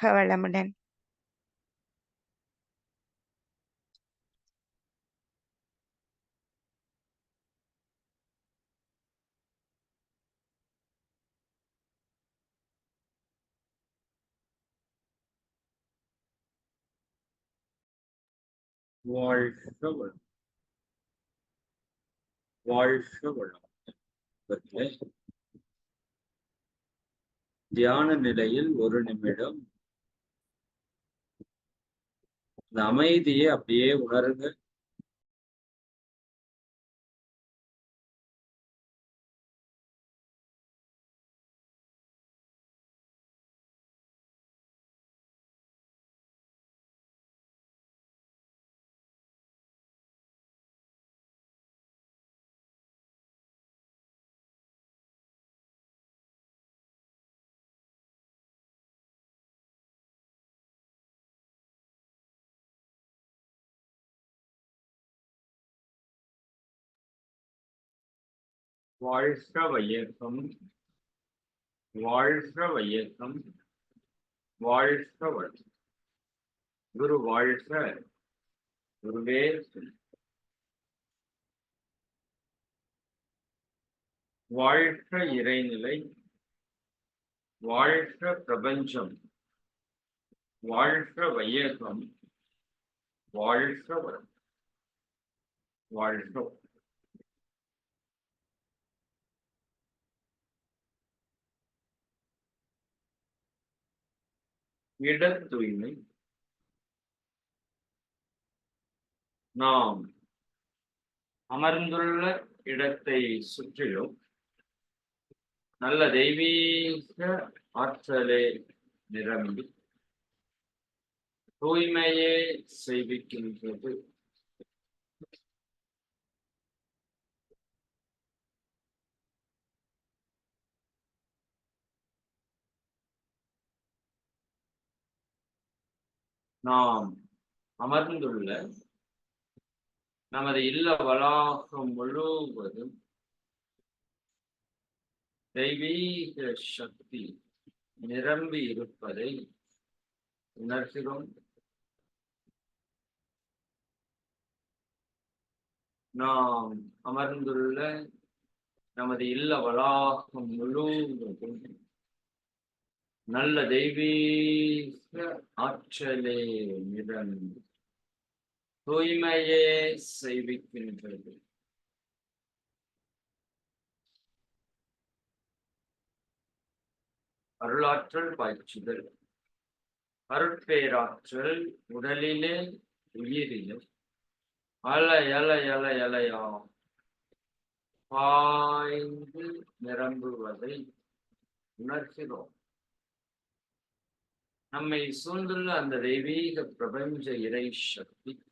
வாழ்க வளமுடன். வாழ்க வளம். வாழ்க வளம். தியான நிலையில் ஒரு நிமிடம் இந்த அமைதியை அப்படியே உணருங்க. வாழ்க வையகம். வாழ்க வையகம். வாழ்க வளம். குரு வாழ்க. குருவே வாழ்க இறைநிலை. வாழ்க பிரபஞ்சம். வாழ்க வையகம். வாழ்க வளம். வாழ்க வளம். இட தூய்மை. நாம் அமர்ந்துள்ள இடத்தை சுற்றிலும் நல்ல தெய்வீக ஆற்றலே நிரம்பி தூய்மையே செய்விக்கின்றது. நாம் அமர்ந்துள்ள நமது இல்ல வளாகம் முழுவதும் தெய்வீக சக்தி நிரம்பி இருப்பதை உணர்கிறோம். நாம் அமர்ந்துள்ள நமது இல்ல வளாகம் முழுவதும் நல்ல தெய்வீக ஆற்றலே நிரம்பி தூய்மையே செய்விக்கின்றது. அருளாற்றல் பாய்ச்சுதல். அருட்பேராற்றல் உடலிலே உயிரிலே அலையா பாய்ந்து நிரம்புவதை உணர்கிறோம். நம்மை சூழ்ந்துள்ள அந்த தெய்வீக பிரபஞ்ச இறை சக்தி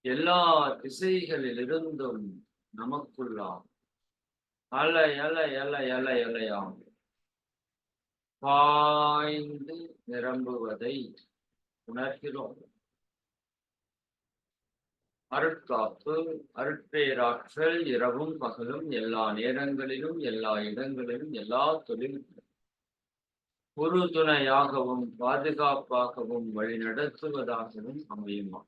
எல்லா திசைகளிலிருந்தும் நமக்குள்ளாம் அலையாம் பாய்ந்து நிரம்புவதை உணர்கிறோம். அருட்காப்பு அருட்பேராற்றல் இரவும் பகலும் எல்லா நேரங்களிலும் எல்லா இடங்களிலும் எல்லா தொழில்களும் உறுதுணையாகவும் பாதுகாப்பாகவும் வழிநடத்துவதாகவும் அமையுமா.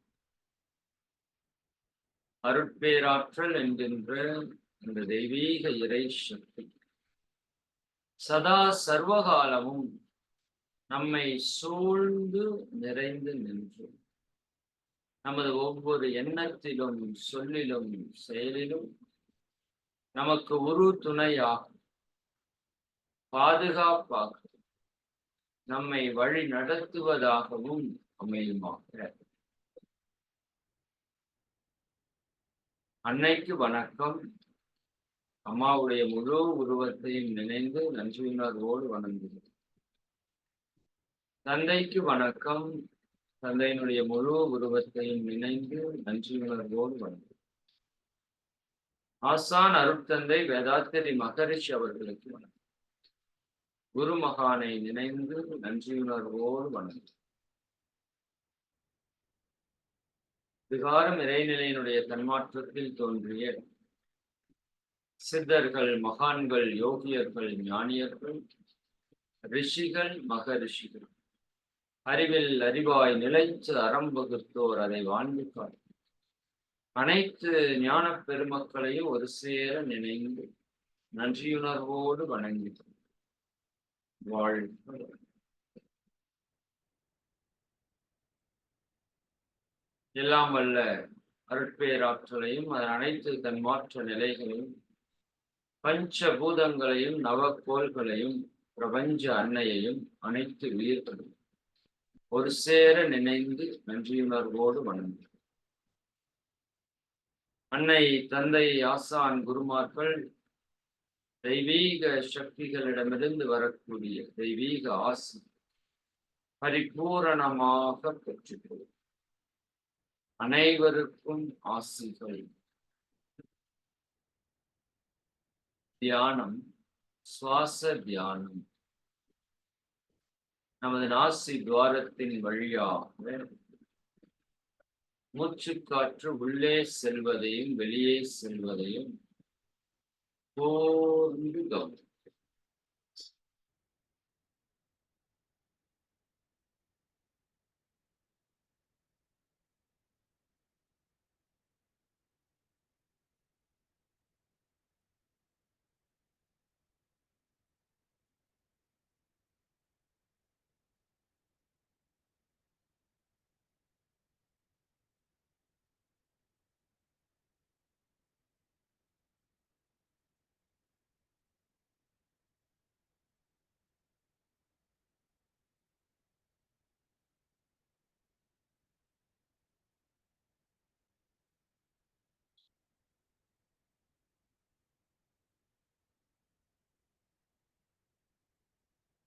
அருட்பேராற்றல் என்கின்ற இந்த தெய்வீக இறை சக்தி சதா சர்வகாலமும் நம்மை சூழ்ந்து நிறைந்து நின்று நமது ஒவ்வொரு எண்ணத்திலும் சொல்லிலும் செயலிலும் நமக்கு உறுதுணையாக பாதுகாப்பாக நம்மை வழி நடத்துவதாகவும் அமையுமாக. அன்னைக்கு வணக்கம். அம்மாவுடைய முழு உருவத்தையும் நினைந்து நன்றியுணர்வோடு வணங்குகிறேன். தந்தைக்கு வணக்கம். தந்தையினுடைய முழு உருவத்தையும் நினைந்து நன்றியுணர்வோடு வணங்குகிறேன். ஆசான் அருட்தந்தை வேதாத்திரி மகரிஷி அவர்களுக்கு வணக்கம். குரு மகானை நினைந்து நன்றியுணர்வோடு வணங்குகிறேன். விகாரம் இறைநிலையினுடைய தன்மாற்றத்தில் தோன்றிய சித்தர்கள், மகான்கள், யோகியர்கள், ஞானியர்கள் ரிஷிகள் மகரிஷிகள் அறிவில் அறிவாய் நிலைத்து அறம் வகுத்தோர் அதை வாழ்ந்து காட்டு. அனைத்து ஞான பெருமக்களையும் ஒரு சேர நினைந்து நன்றியுணர்வோடு வணங்கி வாழ்க. எல்லாம் வல்ல அருட்பேராற்றலையும் அதன் அனைத்து தன்மாற்ற நிலைகளையும் பஞ்சபூதங்களையும் நவக்கோள்களையும் பிரபஞ்ச அன்னையையும் அனைத்து உயிர்களும் ஒரு சேர நினைந்து நன்றியுணர்வோடு வணங்கி அன்னை தந்தை ஆசான் குருமார்கள் தெய்வீக சக்திகளிடமிருந்து வரக்கூடிய தெய்வீக ஆசி பரிபூரணமாக பெற்றுக்கொள்ளும். அனைவருக்கும் ஆசிகள். தியானம், சுவாச தியானம். நமது நாசி துவாரத்தின் வழியாக மூச்சுக்காற்று உள்ளே செல்வதையும் வெளியே செல்வதையும் கூர்ந்து கவனிப்போம்.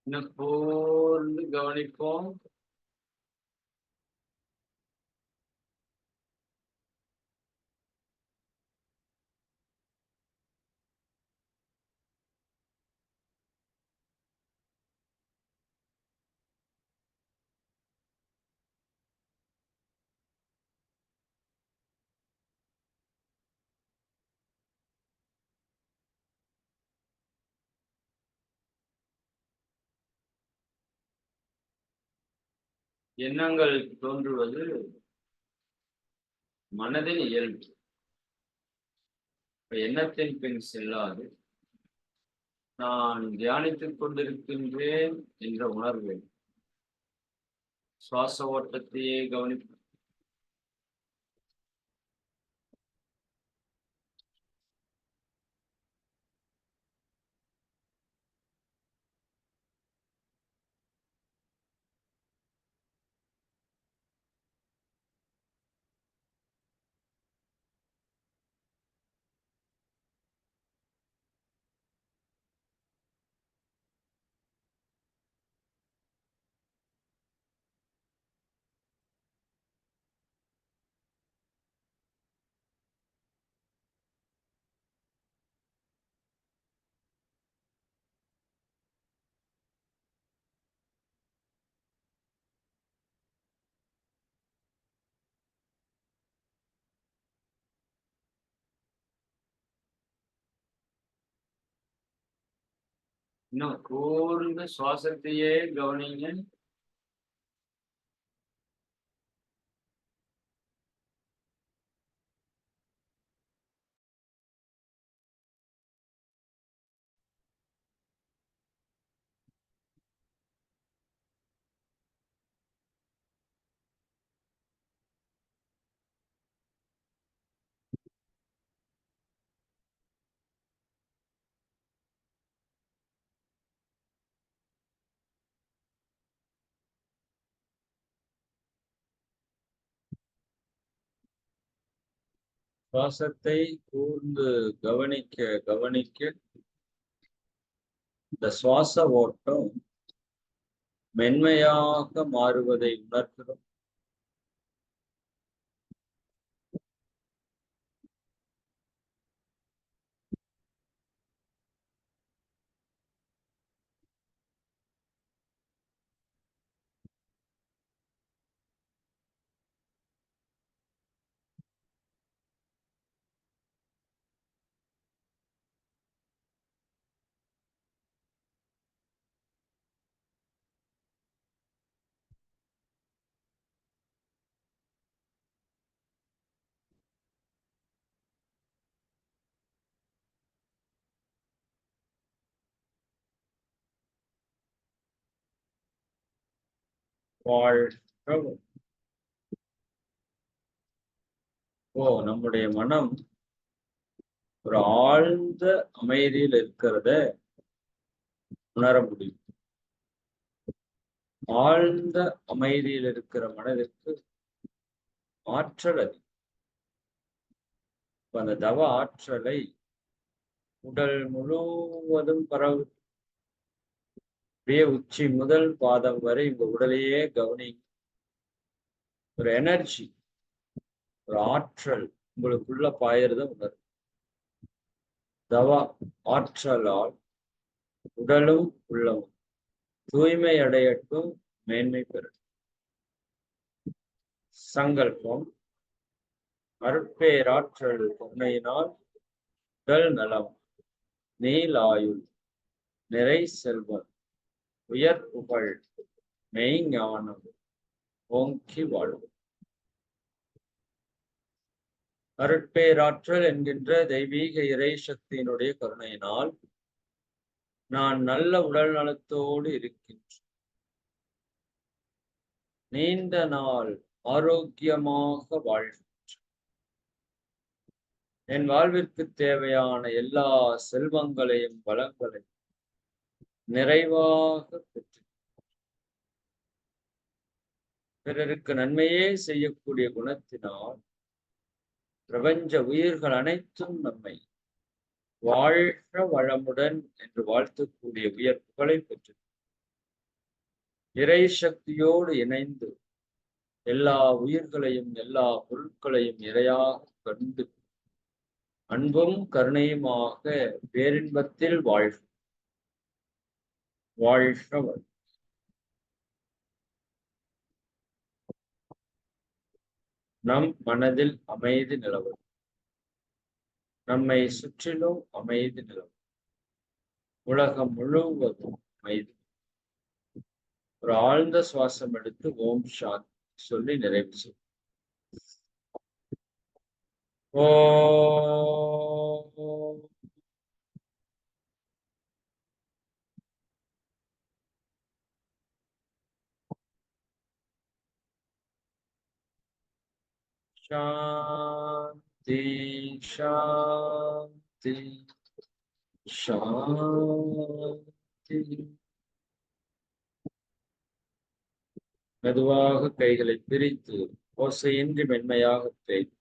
இன்னும் கூர்ந்து கவனிப்போம். எண்ணங்கள் தோன்றுவது மனதின் இயல்பு. எண்ணத்தின் பின் செல்லாது நான் தியானித்துக் கொண்டிருக்கின்றேன் என்ற உணர்வு சுவாச ஓட்டத்தையே கவனிப்பேன். இன்னும் கூர்ந்து சுவாசத்தையே கவனிங்க. சுவாசத்தை கூர்ந்து கவனிக்க கவனிக்க இந்த சுவாச ஓட்டம் மென்மையாக மாறுவதை உணர்கிறோம். வாழ்க. நம்முடைய மனம் ஒரு ஆழ்ந்த அமைதியில் இருக்கிறத உணர முடியும். ஆழ்ந்த அமைதியில் இருக்கிற மனதிற்கு ஆற்றல் அதிகம். அந்த தவ ஆற்றலை உடல் முழுவதும் பரவு, அப்படியே உச்சி முதல் பாதம் வரை இந்த உடலையே கவனி. ஒரு எனர்ஜி, ஒரு ஆற்றல் உங்களுக்குள்ள பாயறத உணரும். தவ ஆற்றலால் உடலும் உள்ளமும் தூய்மை அடையட்டும், மேன்மை பெறட்டும். சங்கல்பம். அருட்பேராற்றல் பொன்னையினால் உடல் நலம், நீலாயுள், நிறை செல்வம், உயர் புகழ், மெய்ஞானம் ஓங்கி வாழ்வு. அருட்பேராற்றல் என்கின்ற தெய்வீக இறை சக்தியினுடைய கருணையினால் நான் நல்ல உடல் நலத்தோடு இருக்கின்றேன். நீண்ட நாள் ஆரோக்கியமாக வாழ்கின்றேன். என் வாழ்விற்கு தேவையான எல்லா செல்வங்களையும் வளங்களையும் நிறைவாக பெற்று பிறருக்கு நன்மையே செய்யக்கூடிய குணத்தினால் பிரபஞ்ச உயிர்கள் அனைத்தும் நம்மை வாழ்க வளமுடன் என்று வாழ்த்தக்கூடிய உயர் புகழை பெற்று இறை சக்தியோடு இணைந்து எல்லா உயிர்களையும் எல்லா பொருட்களையும் இறையாக கண்டு அன்பும் கருணையுமாக பேரின்பத்தில் வாழ்க. வாழ்க. நம் மனதில் அமைதி நிலவும், நம்மை சுற்றிலும் அமைதி நிலவும், உலகம் முழுவதும் அமைதி. ஒரு ஆழ்ந்த சுவாசம் எடுத்து ஓம் சாந்தி சொல்லி நிறைவு செய்யும். ஓம் சாந்தி சாந்தி சாந்தி. மெதுவாக கைகளை பிரித்து ஓசையின்றி மென்மையாக தேய்த்து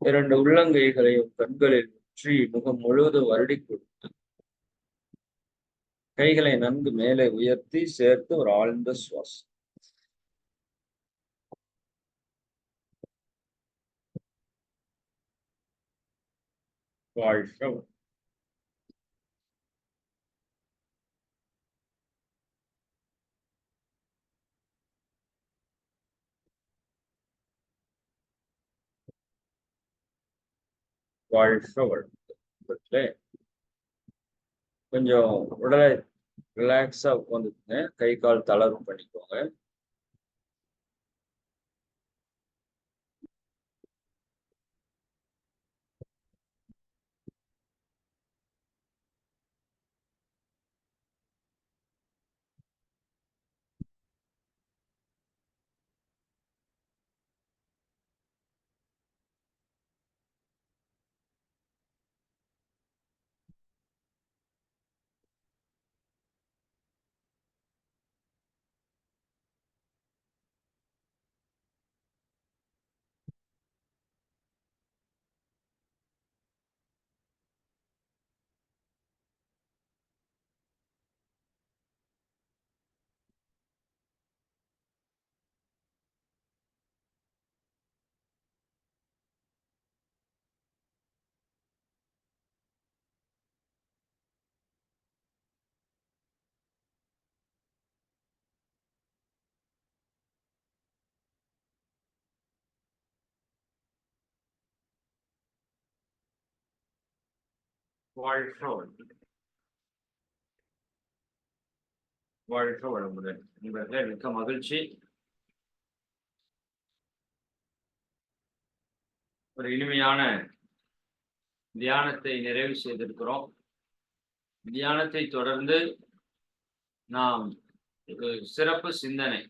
இரண்டு உள்ளங்கைகளையும் கண்களில் முற்றி முகம் முழுவதும் வருடி கொடுத்து கைகளை நன்கு மேலே உயர்த்தி சேர்த்து ஒரு ஆழ்ந்த சுவாசம். வாழ்க. வாழ்க வளமுடன். கொஞ்சம் உடலை ரிலாக்ஸா உட்காந்துக்குங்க. கை கால் தளர்வு பண்ணிக்கோங்க. வாழ்க வளமுடன். வாழ்க வளமுடன். இவர்கள் மிக்க மகிழ்ச்சி. ஒரு இனிமையான தியானத்தை நிறைவு செய்திருக்கிறோம். தியானத்தை தொடர்ந்து நாம் சிறப்பு சிந்தனை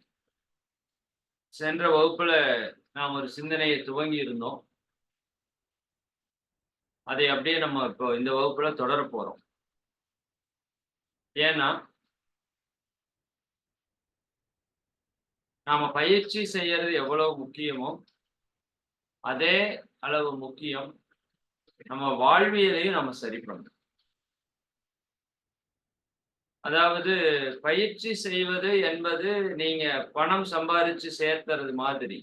சென்ற வகுப்புல நாம் ஒரு சிந்தனையை துவங்கி இருந்தோம். அதை அப்படியே நம்ம இப்போ இந்த வகுப்புல தொடர போறோம். ஏன்னா, நாம பயிற்சி செய்யறது எவ்வளவு முக்கியமோ, அதே அளவு முக்கியம் நம்ம வாழ்வியலையும் நம்ம சரி பண்ணணும். அதாவது பயிற்சி செய்வது என்பது நீங்க பணம் சம்பாரிச்சு சேர்த்துறது மாதிரி.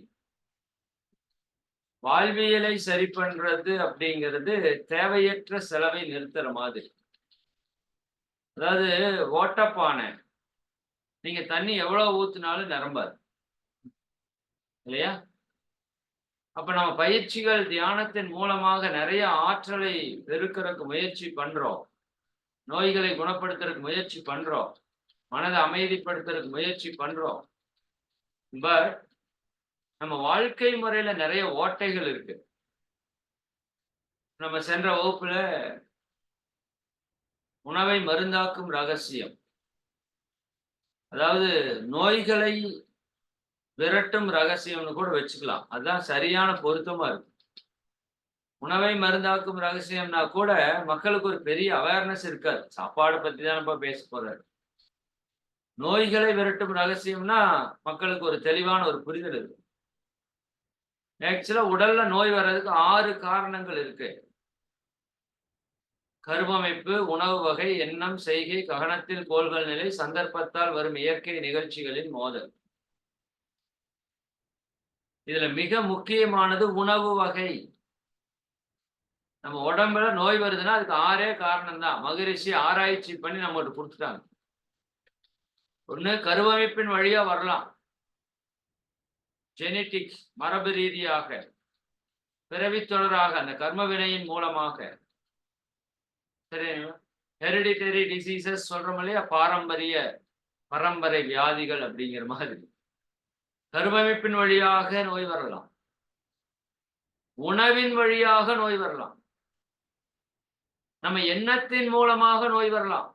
வாழ்வியலை சரி பண்றது அப்படிங்கிறது தேவையற்ற செலவை நிறுத்துற மாதிரி. அதாவது ஓட்டப்பானை. நீங்க தண்ணி எவ்வளவு ஊத்துனாலும் நிரம்பாது. இல்லையா? அப்ப நம்ம பயிற்சிகள் தியானத்தின் மூலமாக நிறைய ஆற்றலை பெருக்கறதுக்கு முயற்சி பண்றோம். நோய்களை குணப்படுத்துறதுக்கு முயற்சி பண்றோம். மனதை அமைதிப்படுத்துறதுக்கு முயற்சி பண்றோம். பட் நம்ம வாழ்க்கை முறையில நிறைய ஓட்டைகள் இருக்கு. நம்ம சென்ற வகுப்புல உணவை மருந்தாக்கும் ரகசியம், அதாவது நோய்களை விரட்டும் ரகசியம்னு கூட வச்சுக்கலாம். அதுதான் சரியான பொருத்தமா இருக்கு. உணவை மருந்தாக்கும் ரகசியம்னா கூட மக்களுக்கு ஒரு பெரிய அவேர்னஸ் இருக்காது. சாப்பாடு பத்தி தான் நம்ம பேச போறாரு. நோய்களை விரட்டும் ரகசியம்னா மக்களுக்கு ஒரு தெளிவான ஒரு புரிதல் இருக்கு. ஆக்சுவலா உடல்ல நோய் வர்றதுக்கு 6 காரணங்கள் இருக்கு. கருவமைப்பு, உணவு வகை, எண்ணம், செய்கை, ககனத்தில் கோள்கள் நிலை, சந்தர்ப்பத்தால் வரும் இயற்கை நிகழ்ச்சிகளின் மோதல். இதுல மிக முக்கியமானது உணவு வகை. நம்ம உடம்புல நோய் வருதுன்னா அதுக்கு 6 காரணம் தான். மகரிஷி ஆராய்ச்சி பண்ணி நம்மகிட்ட கொடுத்துட்டாங்க. ஒண்ணு கருவமைப்பின் வழியா வரலாம். ஜெனடிக்ஸ், மரபு ரீதியாக, பிறவித் தொடராக, அந்த கர்ம வினையின் மூலமாக. சரிங்களா? ஹெரிடிட்டரி டிசீசஸ் சொல்றோம் இல்லையா, பாரம்பரிய பரம்பரை வியாதிகள் அப்படிங்கிற மாதிரி. கருவமைப்பின் வழியாக நோய் வரலாம். உணவின் வழியாக நோய் வரலாம். நம்ம எண்ணத்தின் மூலமாக நோய் வரலாம்.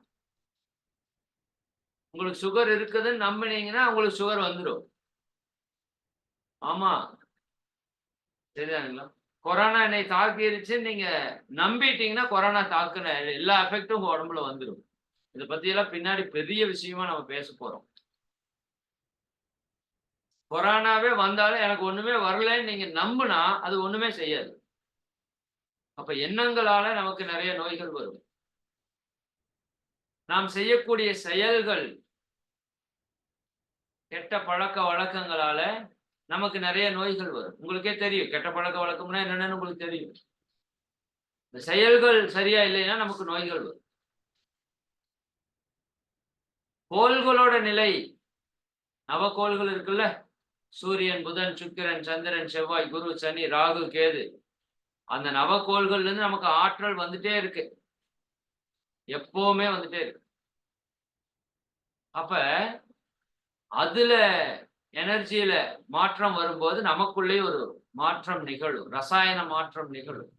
உங்களுக்கு சுகர் இருக்குதுன்னு நம்பினீங்கன்னா உங்களுக்கு சுகர் வந்துடும். ஆமா, சரிதானுங்களா? கொரோனா என்னை தாக்கிருச்சு நீங்க நம்பிட்டீங்கன்னா கொரோனா தாக்குன எல்லா எஃபெக்டும் உங்க உடம்புல வந்துடும். இதை பத்தி எல்லாம் பின்னாடி பெரிய விஷயமா நம்ம பேச போறோம். கொரோனாவே வந்தாலும் எனக்கு ஒண்ணுமே வரலன்னு நீங்க நம்புனா அது ஒண்ணுமே செய்யாது. அப்ப எண்ணங்களால நமக்கு நிறைய நோய்கள் வரும். நாம் செய்யக்கூடிய செயல்கள், கெட்ட பழக்க வழக்கங்களால நமக்கு நிறைய நோய்கள் வரும். உங்களுக்கே தெரியும் கெட்ட பழக்க வழக்கம்னா என்னன்னு உங்களுக்கு தெரியும். இந்த செயல்கள் சரியா இல்லைன்னா நமக்கு நோய்கள் வரும். கோள்களோட நிலை, நவகோள்கள் இருக்குல்ல, சூரியன், புதன், சுக்கிரன், சந்திரன், செவ்வாய், குரு, சனி, ராகு, கேது. அந்த நவகோள்கள்ல இருந்து நமக்கு ஆற்றல் வந்துட்டே இருக்கு. எப்பவுமே வந்துட்டே இருக்கு. அப்ப அதுல எனர்ஜியில மாற்றம் வரும்போது நமக்குள்ளே ஒரு மாற்றம் நிகழும். ரசாயன மாற்றம் நிகழும்.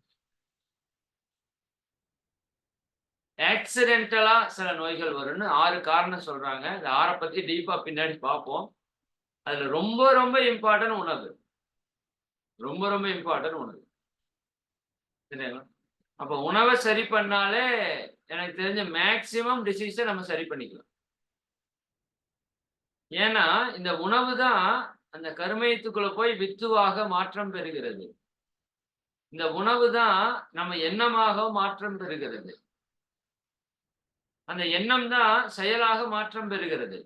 ஆக்சிடென்டலா சில நோய்கள் வரும்னு 6 காரணம் சொல்றாங்க. இந்த 6 பத்தி டீப்பா பின்னாடி பார்ப்போம். அதுல ரொம்ப ரொம்ப இம்பார்ட்டன்ட் உணவு. ரொம்ப ரொம்ப இம்பார்ட்டன்ட் உணவு. சரிங்களா? அப்ப உணவை சரி பண்ணாலே எனக்கு தெரிஞ்ச மேக்சிமம் டிசீஸை நம்ம சரி பண்ணிக்கலாம். ஏன்னா இந்த உணவு தான் அந்த கருமையத்துக்குள்ள போய் வித்துவாக மாற்றம் பெறுகிறது. இந்த உணவு தான் நம்ம எண்ணமாக மாற்றம் பெறுகிறது. அந்த எண்ணம் தான் செயலாக மாற்றம் பெறுகிறது.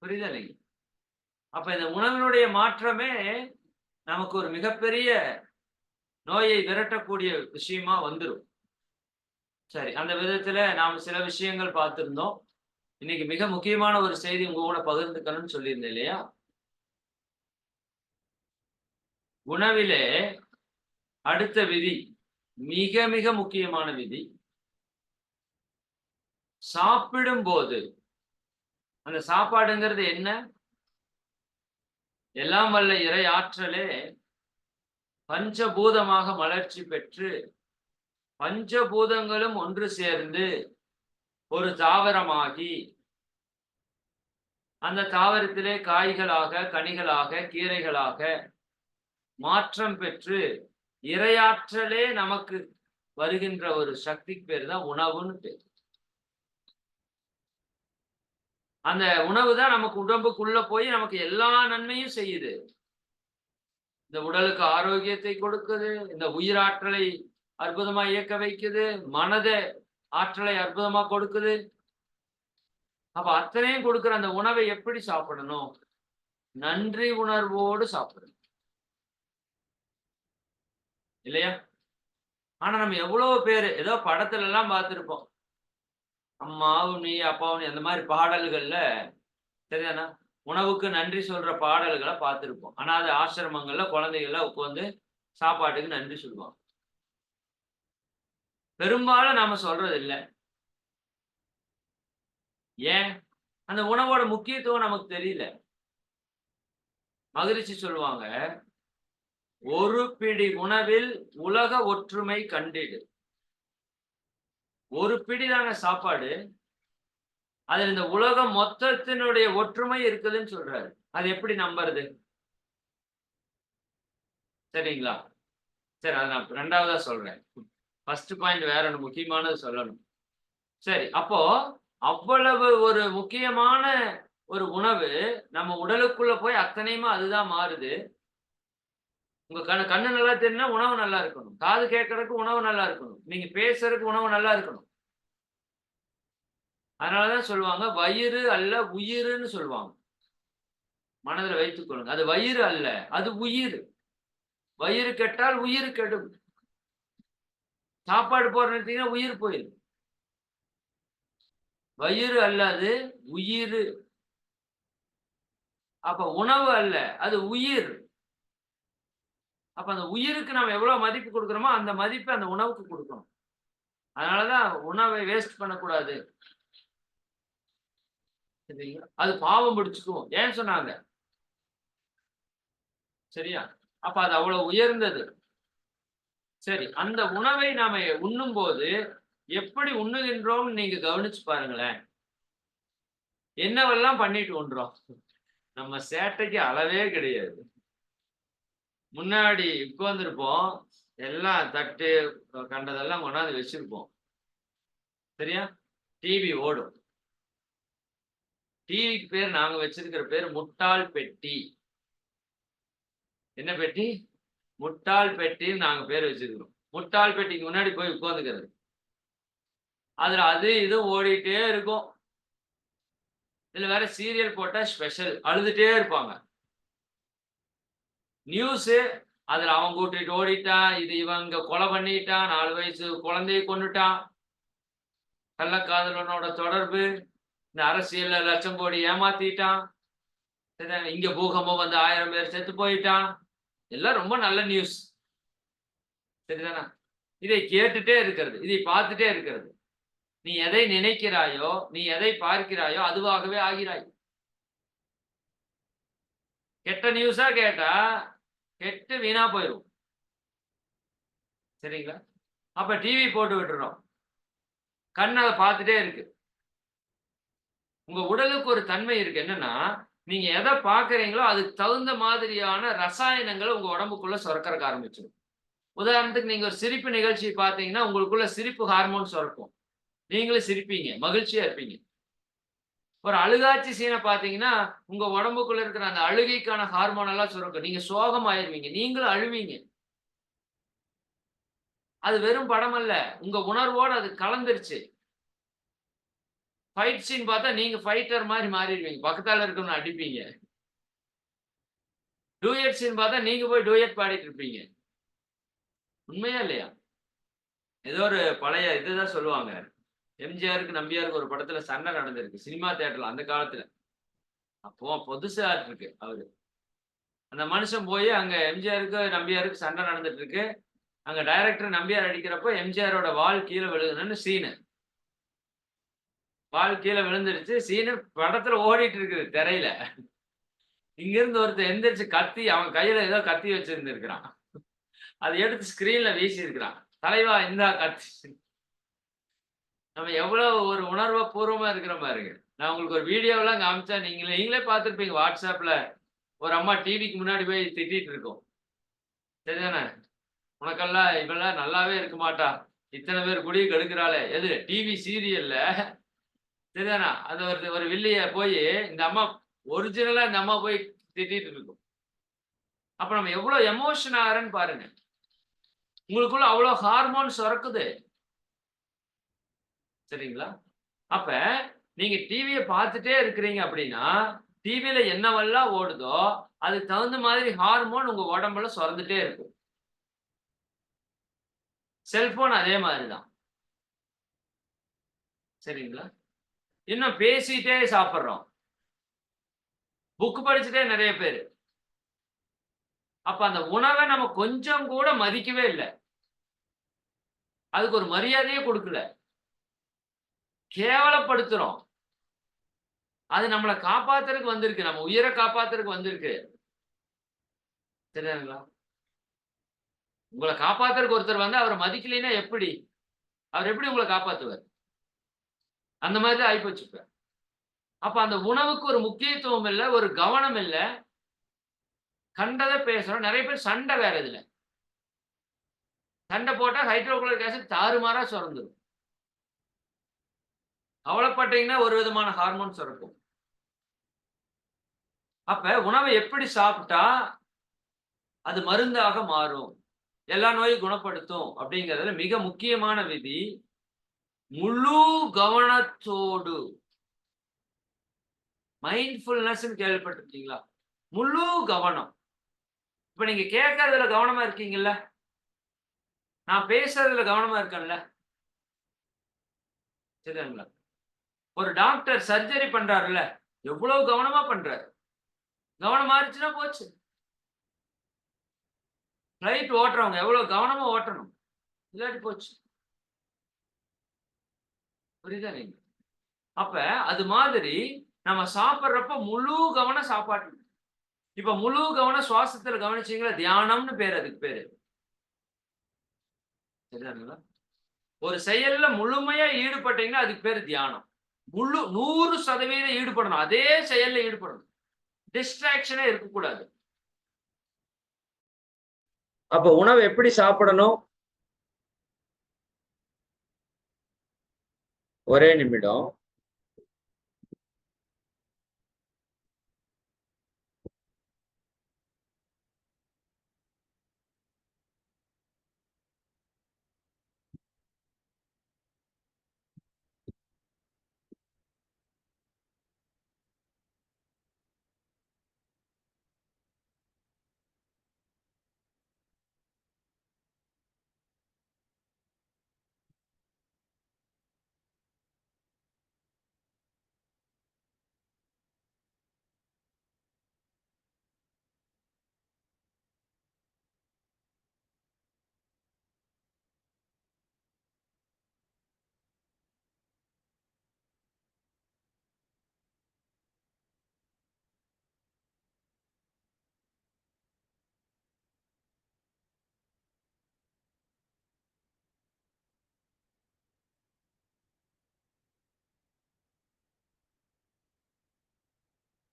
புரியுதா இல்லைங்க? அப்ப இந்த உணவினுடைய மாற்றமே நமக்கு ஒரு மிகப்பெரிய நோயை விரட்டக்கூடிய விஷயமா வந்துடும். சரி, அந்த விதத்துல நாம் சில விஷயங்கள் பார்த்திருந்தோம். இன்னைக்கு மிக முக்கியமான ஒரு செய்தி உங்க கூட பகிர்ந்துக்கணும்னு சொல்லியிருந்தேன் இல்லையா? உணவிலே அடுத்த விதி, மிக மிக முக்கியமான விதி. சாப்பிடும்போது அந்த சாப்பாடுங்கிறது என்ன? எல்லாம் வல்ல இறை ஆற்றலே பஞ்சபூதமாக மலர்ச்சி பெற்று பஞ்சபூதங்களும் ஒன்று சேர்ந்து ஒரு தாவரமாகி அந்த தாவரத்திலே காய்களாக, கனிகளாக, கீரைகளாக மாற்றம் பெற்று இறையாற்றலே நமக்கு வருகின்ற ஒரு சக்திக்கு பேர் தான் உணவுன்னு பேர். அந்த உணவு தான் நமக்கு உடம்புக்குள்ள போய் நமக்கு எல்லா நன்மையும் செய்யுது. இந்த உடலுக்கு ஆரோக்கியத்தை கொடுக்குது, இந்த உயிராற்றலை அற்புதமா இயக்க வைக்குது, மனத ஆற்றலை அற்புதமா கொடுக்குது. அப்ப அத்தனையும் கொடுக்கிற அந்த உணவை எப்படி சாப்பிடணும்? நன்றி உணர்வோடு சாப்பிடணும். இல்லையா? ஆனா நம்ம எவ்வளவு பேரு ஏதோ படத்துல எல்லாம் பார்த்திருப்போம். அம்மாவும் நீ, அப்பாவும் நீ அந்த மாரி பாடல்கள்ல சரிதானா? உணவுக்கு நன்றி சொல்ற பாடல்கள பார்த்திருப்போம். அனாதை ஆசிரமங்கள்ல குழந்தைகள்லாம் உட்கார்ந்து சாப்பாட்டுக்கு நன்றி சொல்லுவாங்க. பெரும்பாலும் நாம சொல்றது இல்ல. ஏன்? அந்த உணவோட முக்கியத்துவம் நமக்கு தெரியல. மகிழ்ச்சி சொல்லுவாங்க, "ஒரு பிடி உணவில் உலக ஒற்றுமை கண்டிடு." ஒரு பிடி தாங்க சாப்பாடு. அதுல இந்த உலகம் மொத்தத்தினுடைய ஒற்றுமை இருக்குதுன்னு சொல்றாரு. அது எப்படி நம்புறது? சரிங்களா? சரி அத நான் 2வதா சொல்றேன். ஃபர்ஸ்ட் பாயிண்ட் வேற ஒண்ணு முக்கியமானது சொல்லணும். சரி, அப்போ அவ்வளவு ஒரு முக்கியமான ஒரு உணவு நம்ம உடலுக்குள்ள போய் அத்தனையுமா அதுதான் மாறுது. உங்க கண்ணு நல்லா தெரியும்னா உணவு நல்லா இருக்கணும். காது கேட்கறதுக்கு உணவு நல்லா இருக்கணும். நீங்க பேசுறதுக்கு உணவு நல்லா இருக்கணும். அதனால தான் சொல்லுவாங்க, வயிறு அல்ல உயிருன்னு சொல்லுவாங்க. மனதில வைத்துக் கொள்ளுங்க. அது வயிறு அல்ல, அது உயிர். வயிறு கெட்டால் உயிர் கெடும். சாப்பாடு போட நிறுத்தீங்கன்னா உயிர் போயிரும். வயிறு அல்ல அது உயிரு. அப்ப உணவு அல்ல, அது உயிர். அப்ப அந்த உயிருக்கு நம்ம எவ்வளவு மதிப்பு குடுக்குறோமோ, அந்த மதிப்ப அந்த உணவுக்கு குடுக்கணும். அதனால தான் உணவை வேஸ்ட் பண்ணக்கூடாது. சரிங்களா? அது பாவம் பிடிச்சுக்கும். ஏன் சொன்னாங்க? சரியா? அப்ப அது அவ்வளவு உயர்ந்தது. சரி, அந்த உணவை நாம உண்ணும்போது, எப்படி உண்ணுகின்றோம்னு நீங்க கவனிச்சு பாருங்களேன். என்னவெல்லாம் பண்ணிட்டு உண்றோம்? நம்ம சேட்டைக்கு அளவே கிடையாது. முன்னாடி உட்கார்ந்திருப்போம். எல்லாம் தட்டு, கண்டதெல்லாம் கொண்டாந்து வச்சிருப்போம். சரியா? டிவி ஓடும். டிவிக்கு பேர் நாங்க வச்சிருக்கிற பேரு முட்டாள் பெட்டி. என்ன பெட்டி? முட்டாள் பெட்டின்னு நாங்க பேர் வச்சிருக்கிறோம். முட்டாள் பெட்டிக்கு முன்னாடி போய் உட்கார்ந்துக்கிறது. அதுல அது இதுவும் ஓடிட்டே இருக்கும். இதுல வேற சீரியல் போட்டா ஸ்பெஷல். அழுதுட்டே இருப்பாங்க. நியூஸு அதுல அவன் கூட்டிட்டு ஓடிட்டான். இது இவன் இங்க கொலை பண்ணிட்டான். 4 வயசு குழந்தைய கொன்னுட்டான். கள்ளக்காதலனோட தொடர்பு. இந்த அரசியல்ல லட்சம் கோடி ஏமாத்திட்டான். சரிதானே? இங்க பூகம்பம் வந்து 1000 பேர் செத்து போயிட்டான். எல்லாம் ரொம்ப நல்ல நியூஸ். சரிதானா? இதை கேட்டுட்டே இருக்கிறது. இதை பார்த்துட்டே இருக்கிறது. நீ எதை நினைக்கிறாயோ, நீ எதை பார்க்கிறாயோ அதுவாகவே ஆகிறாய். கெட்ட நியூஸா கேட்டா, கெட்டு வீணா போயிரும். சரிங்களா? அப்ப டிவி போட்டு விட்டுறோம். கண் அத பார்த்துட்டே இருக்கு. உங்க உடலுக்கு ஒரு தன்மை இருக்கு. என்னன்னா, நீங்க எத பார்க்கிறீங்களோ அதுக்கு தகுந்த மாதிரியான ரசாயனங்கள உங்க உடம்புக்குள்ள சுரக்கறக்கு ஆரம்பிச்சுரும். உதாரணத்துக்கு நீங்க ஒரு சிரிப்பு நிகழ்ச்சி பார்த்தீங்கன்னா, உங்களுக்குள்ள சிரிப்பு ஹார்மோன் சுரக்கும். நீங்களும் சிரிப்பீங்க. மகிழ்ச்சியா இருப்பீங்க. ஒரு அழுகாட்சி சீன பார்த்தீங்கன்னா, உங்க உடம்புக்குள்ள இருக்கிற அந்த அழுகைக்கான ஹார்மோன் எல்லாம் சுரக்கும். நீங்க சோகமாயிருவீங்க. நீங்களும் அழுவீங்க. அது வெறும் படம் அல்ல. உங்க உணர்வோட அது கலந்துருச்சு. ஃபைட் சீன் பார்த்தா நீங்க ஃபைட்டர் மாரி மாறிருவீங்க. பக்கத்தால இருக்கிறவன அடிப்பீங்க. டூயட் சீன் பார்த்தா நீங்க போய் டூயட் பாடிட்டு இருப்பீங்க. உண்மையா இல்லையா? ஏதோ ஒரு பழைய இதுதான் சொல்லுவாங்க. எம்ஜிஆருக்கு, நம்பியாருக்கு ஒரு படத்துல சண்டை நடந்திருக்கு. சினிமா தியேட்டர்ல அந்த காலத்துல. அப்போ புதுசா இருக்கு அவரு. அந்த மனுஷன் போய் அங்க எம்ஜிஆருக்கு, நம்பியாருக்கு சண்டை நடந்துட்டு இருக்கு. அங்க டைரக்டர் நம்பியார் அடிக்கிறப்போ எம்ஜிஆரோட வாள் கீழ விழுகணும்னு சீனு. வாள் கீழ விழுந்துருச்சு. சீனு படத்துல ஓடிட்டு இருக்குது திரையில. இங்கிருந்து ஒருத்தன் எந்திரிச்சு கத்தி அவன் கையில ஏதோ கத்தி வச்சிருந்திருக்கிறான். அத எடுத்து ஸ்கிரீன்ல வீசியிருக்கிறான். தலைவா இந்தா கத்தி. நம்ம எவ்வளவு ஒரு உணர்வு பூர்வமா இருக்கிறோம் பாருங்க. நான் உங்களுக்கு ஒரு வீடியோலாம் காமிச்சா நீங்களே பார்த்துருப்பீங்க வாட்ஸ்அப்ல. ஒரு அம்மா டிவிக்கு முன்னாடி போய் திட்டிட்டு இருக்கும். சரிதானே? உனக்கெல்லாம் இவெல்லாம் நல்லாவே இருக்க மாட்டா. இத்தன பேர் குடிய கெடுக்கிறாளே! எது டிவி சீரியல்ல சரிதானா? அது ஒரு ஒரு வில்லிய போயி இந்த அம்மா ஒரிஜினலா இந்த அம்மா போய் திட்டிட்டு இருக்கும். அப்ப நம்ம எவ்ளோ எமோஷன் ஆகுறோம்ன்னு பாருங்க. உங்களுக்குள்ள அவ்ளோ ஹார்மோன் சுரக்குது. சரிங்களா? அப்ப நீங்க டிவிய பார்த்துட்டே இருக்கிறீங்க அப்படின்னா, டிவில என்னவெல்லாம் ஓடுதோ, அதுக்கு தகுந்த மாதிரி ஹார்மோன் உங்க உடம்புல சுரந்துட்டே இருக்கும். செல்போன் அதே மாரி தான். சரிங்களா? இன்னும் பேசிட்டே சாப்பிடுறோம். புக் படிச்சுட்டே நெறைய பேரு. அப்ப அந்த உணவ நம்ம கொஞ்சம் கூட மதிக்கவே இல்ல. அதுக்கு ஒரு மரியாதையே குடுக்கல. கேவலப்படுத்துறோம். அது நம்மள காப்பாத்துறதுக்கு வந்திருக்கு. நம்ம உயிர காப்பாத்துறதுக்கு வந்திருக்கு. சரிதானுங்களா? உங்கள காப்பாத்துறதுக்கு ஒருத்தர் வந்து அவர மதிக்கலைன்னா எப்படி? அவர் எப்படி உங்கள காப்பாத்துவார்? அந்த மாரி தான் ஆயிப்போச்சு இப்ப. அப்ப அந்த உணவுக்கு ஒரு முக்கியத்துவம் இல்ல, ஒரு கவனம் இல்ல. கண்டத பேசுறோம். நெறைய பேர் சண்ட வேற இதுல. சண்ட போட்டா ஹைட்ரோகுளோரிக் ஆசிட் தாறுமாறா சுரந்துரும். கவலைப்பட்டீங்கன்னா ஒரு விதமான ஹார்மோன் சுரக்கும். அப்ப உணவ எப்படி சாப்பிட்டா அது மருந்தாக மாறும்? எல்லா நோயும் குணப்படுத்தும் அப்படிங்கிறதுல மிக முக்கியமான விதி, முழு கவனத்தோடு மைண்ட்ஃபுல்னஸ்ன்னு கேள்விப்பட்டிருக்கீங்களா? முழு கவனம். இப்ப நீங்க கேட்கறதுல கவனமா இருக்கீங்கல்ல? நான் பேசுறதுல கவனமா இருக்கேன்ல? சரிங்களா? ஒரு டாக்டர் சர்ஜரி பண்றாருல்ல, எவ்வளவு கவனமா பண்றாரு. கவனம் மாறிச்சுன்னா போச்சு. ஃப்ளைட் ஓட்டுறவங்க எவ்வளவு கவனமா ஓட்டணும். இல்லாட்டி போச்சு. புரியுதா இல்லைங்களா? அப்ப அது மாதிரி நம்ம சாப்பிடுறப்ப முழு கவனம் சாப்பாட்டுல. இப்ப முழு கவனம் சுவாசத்துல கவனிச்சீங்களா, தியானம்னு பேரு அதுக்கு பேரு. சரிதானுங்களா? ஒரு செயல்ல முழுமையா ஈடுபட்டீங்கன்னா அதுக்கு பேரு தியானம். 100% ஈடுபடணும். அதே செயல்ல ஈடுபடணும். டிஸ்ட்ராக்ஷனே இருக்கக்கூடாது. அப்ப உணவு எப்படி சாப்பிடணும்? ஒரே நிமிடம்.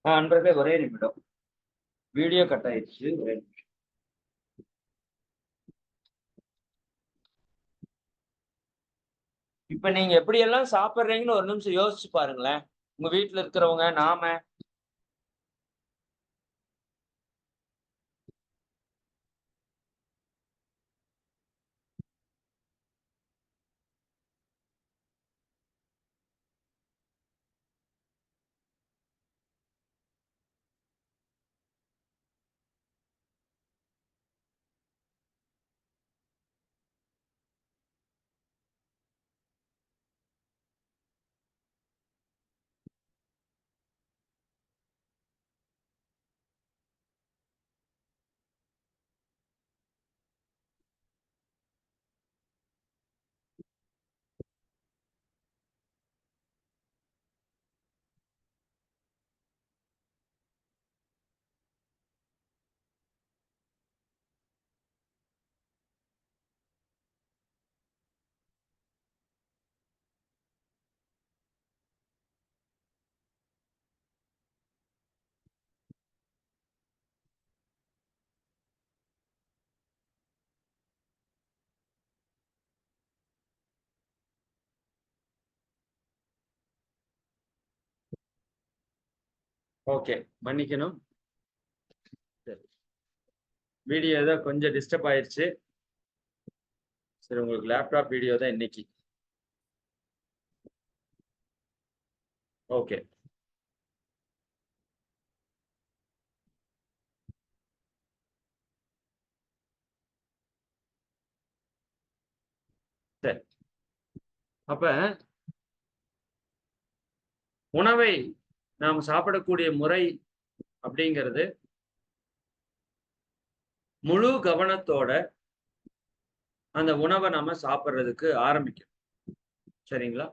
நண்பர்களே ஒரே நிமிடம். வீடியோ கட் ஆயிடுச்சு. ஒரே நிமிஷம். இப்ப நீங்க எப்படியெல்லாம் சாப்பிடுறீங்கன்னு ஒரு நிமிஷம் யோசிச்சு பாருங்களேன். உங்க வீட்ல இருக்கிறவங்க, நாம. ஓகே, மன்னிக்கணும். சரி, வீடியோ ஏதோ கொஞ்சம் டிஸ்டர்ப் ஆயிருச்சு. சரி, உங்களுக்கு லேப்டாப் வீடியோ தான் இன்னைக்கு. ஓகே. சரி, அப்ப உணவை நாம் சாப்பிடக்கூடிய முறை அப்படிங்கிறது முழு கவனத்தோட அந்த உணவை நம்ம சாப்பிடுறதுக்கு ஆரம்பிக்கணும். சரிங்களா?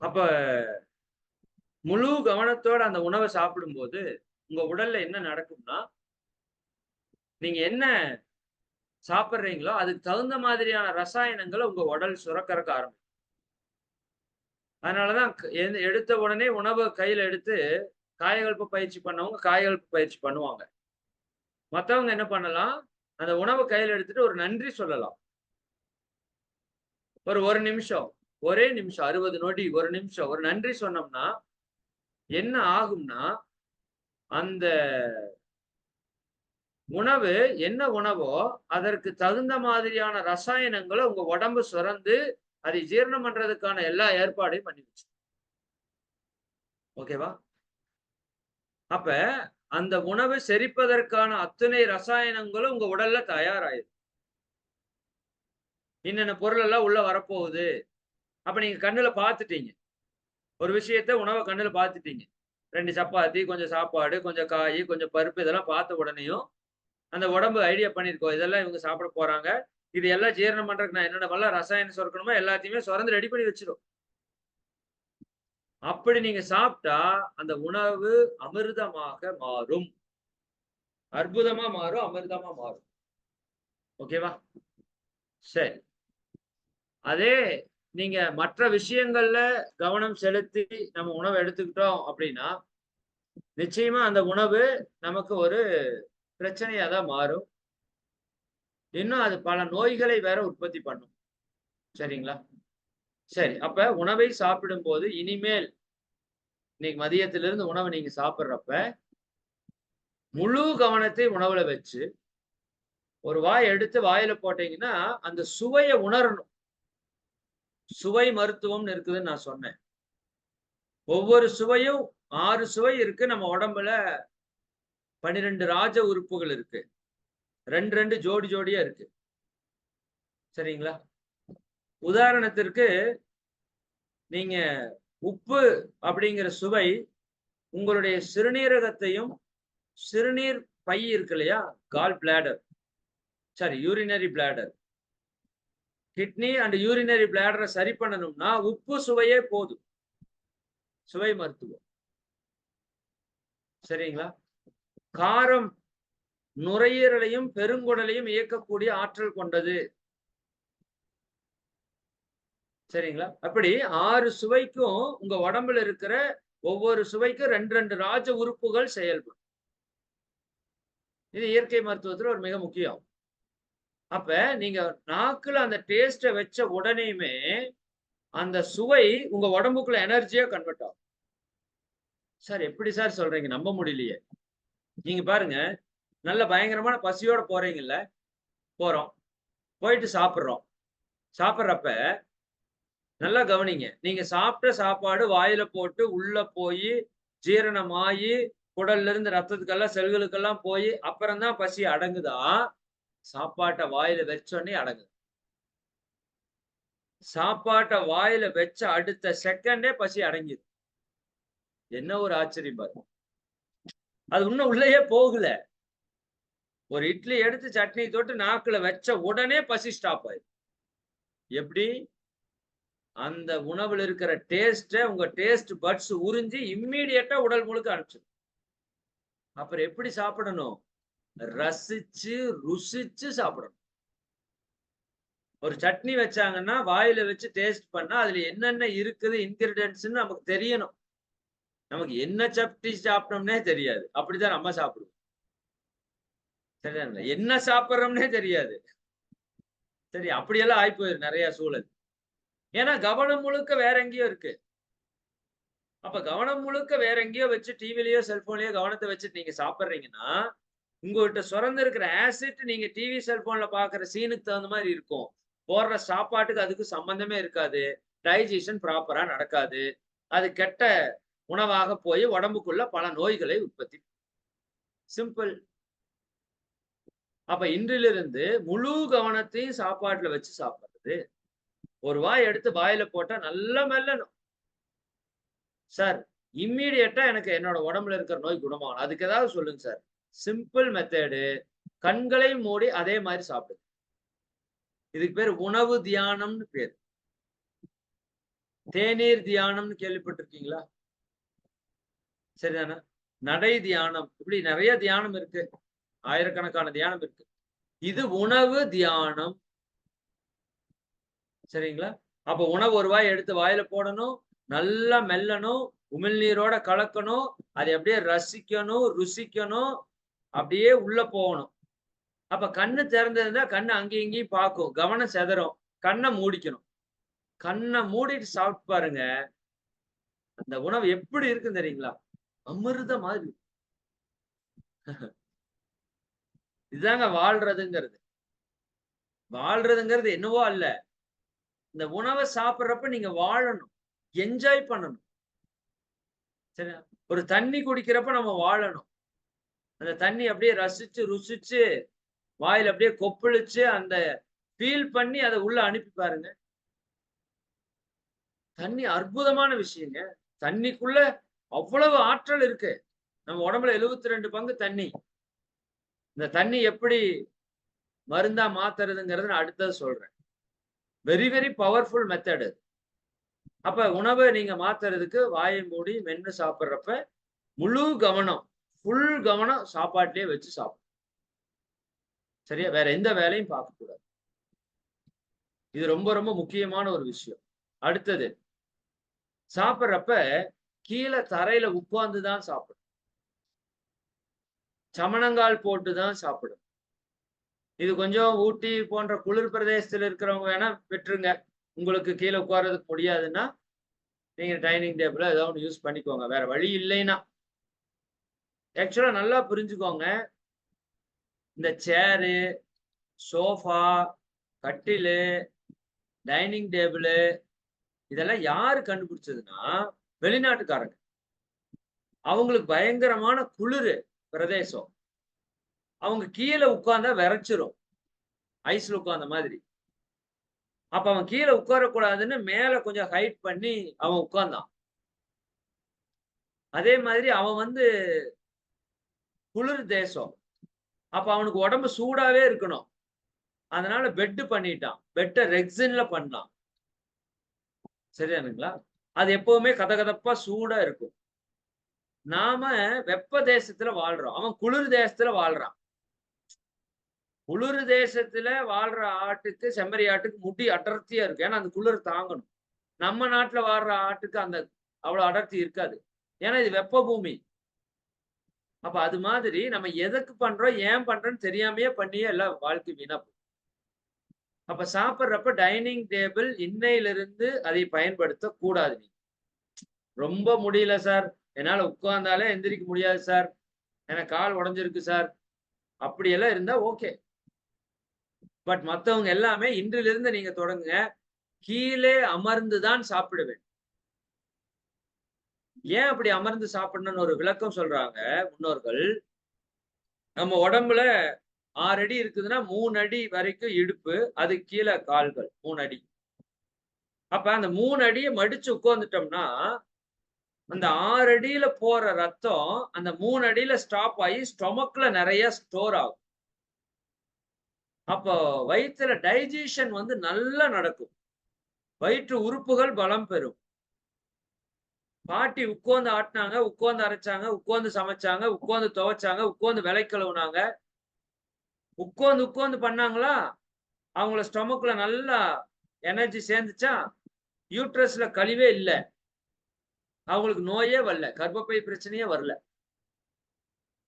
அப்ப முழு கவனத்தோட அந்த உணவை சாப்பிடும்போது உங்க உடல்ல என்ன நடக்கும்னா, நீங்க என்ன சாப்பிடுறீங்களோ அதுக்கு தகுந்த மாதிரியான ரசாயனங்கள உங்க உடல் சுரக்கறக்கு ஆரம்பிக்கும். அதனாலதான் எடுத்த உடனே உணவ கையில எடுத்து காயகல்ப பயிற்சி பண்ணவங்க காயகல்ப பயிற்சி பண்ணுவாங்க. மத்தவங்க என்ன பண்ணலாம், அந்த உணவ கையில எடுத்துட்டு ஒரு நன்றி சொல்லலாம். ஒரு 1 நிமிஷம், ஒரே நிமிஷம் 60 நொடி, 1 நிமிஷம் ஒரு நன்றி சொன்னோம்னா, என்ன ஆகும்னா, அந்த உணவு என்ன உணவோ, அதற்கு தகுந்த மாதிரியான ரசாயனங்கள உங்க உடம்பு சுரந்து, அதை ஜீரணம் பண்றதுக்கான எல்லா ஏற்பாடையும் பண்ணி வச்சுரும். ஓகேவா? அப்ப அந்த உணவு செரிப்பதற்கான அத்தனை ரசாயனங்களும் உங்க உடல்ல தயாராயிரும். இன்னென்ன பொருள் எல்லாம் உள்ள வரப்போகுது. அப்ப நீங்க கண்ணுல பார்த்துட்டீங்க. ஒரு விஷயத்த உணவ கண்ணுல பார்த்துட்டீங்க. 2 சப்பாத்தி, கொஞ்சம் சாப்பாடு, கொஞ்சம் காய், கொஞ்சம் பருப்பு இதெல்லாம் பார்த்த உடனேயும், அந்த உடம்பு ஐடியா பண்ணியிருக்கும். இதெல்லாம் இவங்க சாப்பிட போறாங்க. இது எல்லாம் ஜீரணம் பண்றதுக்கு நான் என்னென்னவெல்லாம் ரசாயனம் சுரக்கணுமோ எல்லாத்தையுமே சுரந்து ரெடி பண்ணி வச்சுரும். அப்படி நீங்க சாப்பிட்டா, அந்த உணவு அமிர்தமாக மாறும். அற்புதமா மாறும், அமிர்தமா மாறும். ஓகேவா? சரி. அதே நீங்க மற்ற விஷயங்கள்ல கவனம் செலுத்தி நம்ம உணவ எடுத்துக்கிட்டோம் அப்படின்னா, நிச்சயமா அந்த உணவு நமக்கு ஒரு பிரச்சனையா தான் மாறும். இன்னும் அது பல நோய்களை வேற உற்பத்தி பண்ணும். சரிங்களா? சரி. அப்ப உணவை சாப்பிடும்போது இனிமேல் இன்னைக்கு மதியத்திலிருந்து உணவ நீங்க சாப்பிடுறப்ப, முழு கவனத்தை உணவுல வச்சு, ஒரு வாய் எடுத்து வாயில போட்டீங்கன்னா, அந்த சுவைய உணரணும். சுவை மருத்துவம்னு இருக்குதுன்னு நான் சொன்னேன். ஒவ்வொரு சுவையும் 6 சுவை இருக்கு நம்ம உடம்புல. 12 ராஜ உறுப்புகள் இருக்கு. 2, 2 ஜோடி ஜோடியா இருக்கு. சரிங்களா? உதாரணத்திற்கு நீங்க உப்பு அப்படிங்கிற சுவை உங்களுடைய சிறுநீரகத்தையும், சிறுநீர் பை இருக்கு இல்லையா? Gall bladder. Sorry urinary bladder. Kidney and urinary பிளாடர சரி பண்ணணும்னா, உப்பு சுவையே போதும். சுவை மருத்துவம். சரிங்களா? காரம் நுரையீரலையும், பெருங்குடலையும் இயக்கக்கூடிய ஆற்றல் கொண்டது. சரிங்களா? அப்படி 6 சுவைக்கும் உங்க உடம்புல இருக்கிற ஒவ்வொரு சுவைக்கும் 2, 2 ராஜ உறுப்புகள் செயல்படும். இது இயற்கை மருத்துவத்துல ஒரு மிக முக்கியம். அப்ப நீங்க நாக்குல அந்த டேஸ்ட்ட வச்ச உடனேயுமே, அந்த சுவை உங்க உடம்புக்குள்ள எனர்ஜியா கன்வெர்ட் ஆகும். சார் எப்படி சார் சொல்றீங்க? நம்ப முடியலையே. நீங்க பாருங்க, நல்ல பயங்கரமான பசியோட போறீங்கல்ல, போறோம். போயிட்டு சாப்பிடுறோம். சாப்பிடுறப்ப நல்லா கவனிங்க. நீங்க சாப்பிட்ட சாப்பாடு வாயில போட்டு உள்ள போயி, ஜீரணமாயி, குடல்ல இருந்து ரத்தத்துக்கெல்லாம் செல்களுக்கெல்லாம் போயி, அப்புறம் தான் பசி அடங்குதா? சாப்பாட்ட வாயில வச்சோனே அடங்குது. சாப்பாட்ட வாயில வச்ச அடுத்த செகண்டே பசி அடங்கிருது. என்ன ஒரு ஆச்சரியம் பாருங்க. அது இன்னும் உள்ளயே போகல. ஒரு இட்லி எடுத்து சட்னி தொட்டு நாக்குல வச்ச உடனே பசி ஸ்டாப் ஆயிரும். எப்படி? அந்த உணவுல இருக்கிற டேஸ்ட்ட உங்க டேஸ்ட் பட்ஸ் உறிஞ்சு இம்மீடியட்டா உடல் முழுக்க அனுப்பிச்சிடும். அப்புறம் எப்படி சாப்பிடணும்? ரசிச்சு, ருசிச்சு சாப்பிடணும். ஒரு சட்னி வச்சாங்கன்னா, வாயில வச்சு டேஸ்ட் பண்ணா, அதுல என்னென்ன இருக்குது இன்கிரிடியன்ட்ஸ்ன்னு நமக்கு தெரியணும். நமக்கு என்ன சட்னி சாப்பிட்டோம்னே தெரியாது. அப்படிதான் நம்ம சாப்பிடுவோம். சரிதானுங்களா? என்ன சாப்பிடுறோம்னே தெரியாது. சரி, அப்படியெல்லாம் ஆயிப்போயிரும் நெறைய சூழல். ஏன்னா கவனம் முழுக்க வேற எங்கேயோ இருக்கு. அப்ப கவனம் முழுக்க வேற எங்கேயோ வச்சு டிவிலயோ செல்போன்லயோ கவனத்தை வச்சுட்டு நீங்க சாப்பிடுறீங்கன்னா உங்ககிட்ட சுரந்து இருக்கிற ஆசிட் நீங்க டிவி செல்போன்ல பாக்குற சீனுக்கு தகுந்த மாதிரி இருக்கும். போடுற சாப்பாட்டுக்கு அதுக்கு சம்பந்தமே இருக்காது. டைஜஷன் ப்ராப்பரா நடக்காது. அது கெட்ட உணவாக போய் உடம்புக்குள்ள பல நோய்களை உற்பத்தி. சிம்பிள். அப்ப இன்றிலிருந்து முழு கவனத்தையும் சாப்பாட்டுல வச்சு சாப்பிடுறது. ஒரு வாய் எடுத்து வாயில போட்டா நல்லா மெல்லணும். சார், இம்மீடியட்டா எனக்கு என்னோட உடம்புல இருக்கிற நோய் குணமாகணும். அதுக்கு ஏதாவது சொல்லுங்க சார். Simple method. கண்களை மூடி அதே மாதிரி சாப்பிடுங்க. இதுக்கு பேரு உணவு தியானம்னு பேரு. தேநீர் தியானம்னு கேள்விப்பட்டிருக்கீங்களா? சரிதானே? நடை தியானம். இப்படி நிறைய தியானம் இருக்கு. ஆயிரக்கணக்கான தியானம் இருக்கு. இது உணவு தியானம். சரிங்களா? அப்ப உணவு ஒரு வாய் எடுத்து வாயில போடணும். நல்லா மெல்லணும். உமிழ்நீரோட கலக்கணும். அதை அப்படியே ரசிக்கணும், ருசிக்கணும். அப்படியே உள்ள போகணும். அப்ப கண்ணு திறந்திருந்தா கண்ணு அங்கேயும் இங்கேயும் பார்க்கும். கவனம் சிதறும். கண்ணை மூடிக்கணும். கண்ணை மூடிட்டு சாப்பிட்டு பாருங்க. அந்த உணவு எப்படி இருக்குன்னு தெரியுங்களா? அமிர்த மாதிரி. இதுதாங்க வாழ்றதுங்கிறது. வாழ்றதுங்கிறது என்னவோ அல்ல. இந்த உணவை சாப்பிடுறப்ப நீங்க வாழணும். என்ஜாய் பண்ணணும். சரியா? ஒரு தண்ணி குடிக்கிறப்ப நம்ம வாழணும். அந்த தண்ணி அப்படியே ரசிச்சு, ருசிச்சு, வாயில அப்படியே கொப்பளிச்சு, அந்த ஃபீல் பண்ணி அதை உள்ள அனுப்பி பாருங்க. தண்ணி அற்புதமான விஷயங்க. தண்ணிக்குள்ள அவ்வளவு ஆற்றல் இருக்கு. நம்ம உடம்புல 72 பங்கு தண்ணி. இந்த தண்ணி எப்படி மருந்தா மாத்துறதுங்கிறது நான் அடுத்தது சொல்றேன். Very very powerful method. அப்ப உணவை நீங்க மாத்துறதுக்கு வாயை மூடி மென்னு சாப்பிடுறப்ப முழு கவனம், ஃபுல் கவனம் சாப்பாட்டிலேயே வச்சு சாப்பிடணும். சரியா? வேற எந்த வேலையும் பார்க்க கூடாது. இது ரொம்ப ரொம்ப முக்கியமான ஒரு விஷயம். அடுத்தது, சாப்பிடுறப்ப கீழே தரையில உட்கார்ந்து தான் சாப்பிடணும். சமணங்கால் போட்டு தான் சாப்பிடணும். இது கொஞ்சம் ஊட்டி போன்ற குளிர் பிரதேசத்துல இருக்கிறவங்க வேணா விட்டுருங்க. உங்களுக்கு கீழே உட்கார்றதுக்கு முடியாதுன்னா நீங்க டைனிங் டேபிள் ஏதோ ஒன்று யூஸ் பண்ணிக்கோங்க. வேற வழி இல்லைன்னா. ஆக்சுவலா நல்லா புரிஞ்சுக்கோங்க. இந்த சேரு, சோஃபா, கட்டிலு, டைனிங் டேபிள் இதெல்லாம் யாரு கண்டுபிடிச்சதுன்னா வெளிநாட்டுக்காரங்க. அவங்களுக்கு பயங்கரமான குளிர் பிரதேசம். அவங்க கீழே உட்கார்ந்தா விரைச்சிரும். ஐஸ்ல உட்கார்ந்த மாதிரி. அப்ப அவன் கீழே உட்காரக்கூடாதுன்னு மேல கொஞ்சம் ஹைட் பண்ணி அவன் உட்கார்ந்தான். அதே மாதிரி அவன் வந்து குளிர் தேசம். அப்ப அவனுக்கு உடம்பு சூடாவே இருக்கணும். அதனால பெட் பண்ணிட்டான். பெட்டை ரெக்ஸின்ல பண்ணான். சரியானுங்களா? அது எப்பவுமே கதகதப்பா சூடா இருக்கும். நாம வெப்ப தேசத்துல வாழ்றோம். அவன் குளிர் தேசத்துல வாழ்றான். குளிர் தேசத்துல வாழ்ற ஆட்டுக்கு, செம்மறி ஆட்டுக்கு முடி அடர்த்தியா இருக்கு. ஏன்னா அந்த குளிர் தாங்கணும். நம்ம நாட்டுல வாழ்ற ஆட்டுக்கு அந்த அவ்வளவு அடர்த்தி இருக்காது. ஏன்னா இது வெப்ப பூமி. அப்ப அது மாதிரி நம்ம எதுக்கு பண்றோம், ஏன் பண்றோம்னு தெரியாமயே பண்ணியே எல்லாம் வாழ்க்கை வீணா போகும். அப்ப சாப்பிடுறப்ப டைனிங் டேபிள் இன்னையிலிருந்து அதை பயன்படுத்த கூடாது. நீங்க ரொம்ப முடியல சார், என்னால உட்கார்ந்தாலே எந்திரிக்க முடியாது சார், எனக்கு கால் உடைஞ்சிருக்கு சார், அப்படியெல்லாம் இருந்தா ஓகே. பட் மத்தவங்க எல்லாமே இன்றிலிருந்து நீங்க தொடங்குங்க. கீழே அமர்ந்துதான் சாப்பிட வேண்டும். ஏன் அப்படி அமர்ந்து சாப்பிடணும்னு ஒரு விளக்கம் சொல்றாங்க முன்னோர்கள். நம்ம உடம்புல 6 அடி இருக்குதுன்னா 3 அடி வரைக்கும் இடுப்பு, அது கீழே கால்கள் 3 அடி. அப்ப அந்த 3 அடியை மடிச்சு உட்கார்ந்துட்டோம்னா அந்த 6 அடியில போற ரத்தம் அந்த 3 அடியில ஸ்டாப் ஆகி ஸ்டொமக்ல நிறைய ஸ்டோர் ஆகும். அப்போ வயிற்றுல டைஜஷன் வந்து நல்லா நடக்கும். வயிற்று உறுப்புகள் பலம் பெறும். பாட்டி உட்கார்ந்து ஆட்டினாங்க, உட்கார்ந்து அரைச்சாங்க, உட்கார்ந்து சமைச்சாங்க, உட்கார்ந்து துவைச்சாங்க, உட்கார்ந்து விலை கழுவுனாங்க. உட்கார்ந்து உட்கார்ந்து பண்ணாங்களா? அவங்கள ஸ்டொமக்ல நல்லா எனர்ஜி சேர்ந்துச்சா? யூட்ரஸ்ல கழிவே இல்ல. அவங்களுக்கு நோயே வரல. கர்ப்பப்பை பிரச்சனையே வரல.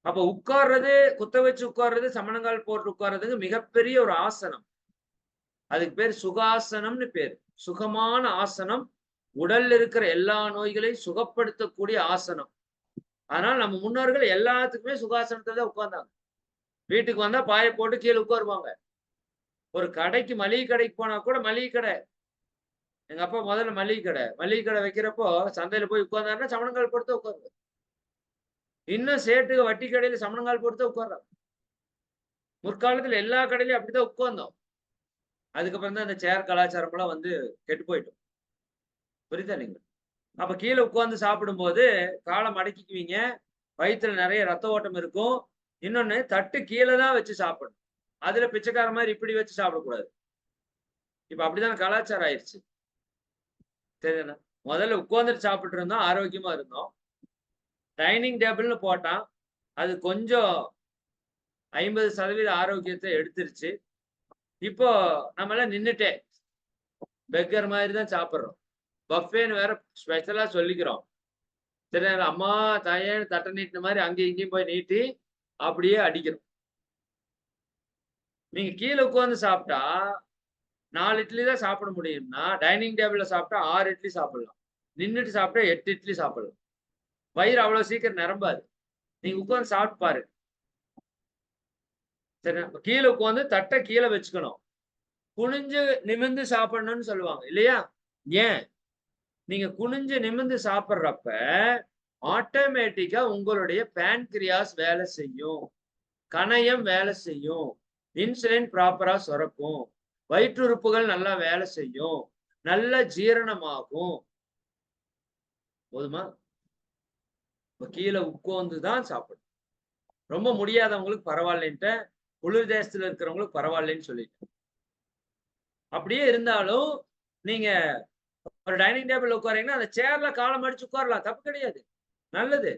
அப்ப உட்கார்றது, குத்த வச்சு உட்கார்றது, சமணங்கால் போட்டு உட்கார்றதுக்கு மிகப்பெரிய ஒரு ஆசனம். அதுக்கு பேர் சுகாசனம்னு பேரு. சுகமான ஆசனம். உடல்ல இருக்கிற எல்லா நோய்களையும் சுகப்படுத்தக்கூடிய ஆசனம். அதனால நம்ம முன்னோர்கள் எல்லாத்துக்குமே சுகாசனத்துல தான் உட்கார்ந்தாங்க. வீட்டுக்கு வந்தா பாய போட்டு கீழே உட்காருவாங்க. ஒரு கடைக்கு மளிகை கடைக்கு போனா கூட மளிகை கடை. எங்க அப்பா முதல்ல மளிகை கடை. மளிகை கடை வைக்கிறப்போ சந்தையில போய் உட்கார்ந்தாருன்னா சமணங்கால் போட்டு தான் உட்காருவாரு. இன்னும் சேட்டுக வட்டி கடையில சமணங்கால் போட்டு தான் உட்கார்றாங்க. முற்காலத்துல எல்லா கடையிலயும் அப்படித்தான் உட்கார்ந்தோம். அதுக்கப்புறம் தான் இந்த சேர் கலாச்சாரம் எல்லாம் வந்து கெட்டு போயிட்டோம். புரியுதா நீங்க? அப்ப கீழே உட்கார்ந்து சாப்பிடும்போது காலை மடக்கிக்குவீங்க. வயித்துல நிறைய ரத்த ஓட்டம் இருக்கும். இன்னொன்னு தட்டு கீழே தான் வச்சு சாப்பிடணும். அதுல பிச்சைக்கார மாதிரி இப்படி வச்சு சாப்பிடக்கூடாது. இப்ப அப்படிதான் கலாச்சாரம் ஆயிடுச்சு. சரிதானே? முதல்ல உட்கார்ந்துட்டு சாப்பிட்டு இருந்தோம், ஆரோக்கியமா இருந்தோம். டைனிங் டேபிள்னு போட்டான். அது கொஞ்சம் 50% ஆரோக்கியத்தை எடுத்துருச்சு. இப்போ நம்ம எல்லாம் நின்னுட்டே பெக்கர் மாதிரி தான் சாப்பிடுறோம். பஃபேன்னு வேற ஸ்பெஷலா சொல்லிக்கிறோம். சரி, அம்மா தாயேன்னு தட்டை நீட்டின மாதிரி அங்கேயும் இங்கேயும் போய் நீட்டி அப்படியே அடிக்கிறோம். நீங்க கீழே உட்கார்ந்து சாப்பிட்டா 4 இட்லி தான் சாப்பிட முடியும்னா, டைனிங் டேபிள்ல சாப்பிட்டா 6 இட்லி சாப்பிடலாம். நின்னுட்டு சாப்பிட்டா 8 இட்லி சாப்பிடலாம். வயிறு அவ்வளவு சீக்கிரம் நிரம்பாது. நீங்க உட்கார்ந்து சாப்பிட்டு பாருங்க. சரி, கீழே உட்கார்ந்து தட்டை கீழே வச்சுக்கணும். குனிஞ்சு நிமிர்ந்து சாப்பிடணும்னு சொல்லுவாங்க இல்லையா? ஏன்? நீங்க குனிஞ்சு நிமிர்ந்து சாப்பிடுறப்ப ஆட்டோமேட்டிக்கா உங்களுடைய பேன்கிரியாஸ் வேலை செய்யும். கணையம் வேலை செய்யும். இன்சுலின் ப்ராப்பரா சுரக்கும். வயிற்றுறுப்புகள் நல்லா வேலை செய்யும். நல்ல ஜீரணமாகும். போதுமா? கீழே உட்கார்ந்து தான் சாப்பிடணும். ரொம்ப முடியாதவங்களுக்கு பரவாயில்லைன்ட்டு, குளிர் தேசத்துல இருக்கிறவங்களுக்கு பரவாயில்லைன்னு சொல்லிட்டேன். அப்படியே இருந்தாலும் நீங்க ஒரு டைனிங் டேபிள் உட்காரீங்கன்னா அந்த சேர்ல காலம் அடிச்சு உட்காரலாம். தப்பு கிடையாது. நல்லது.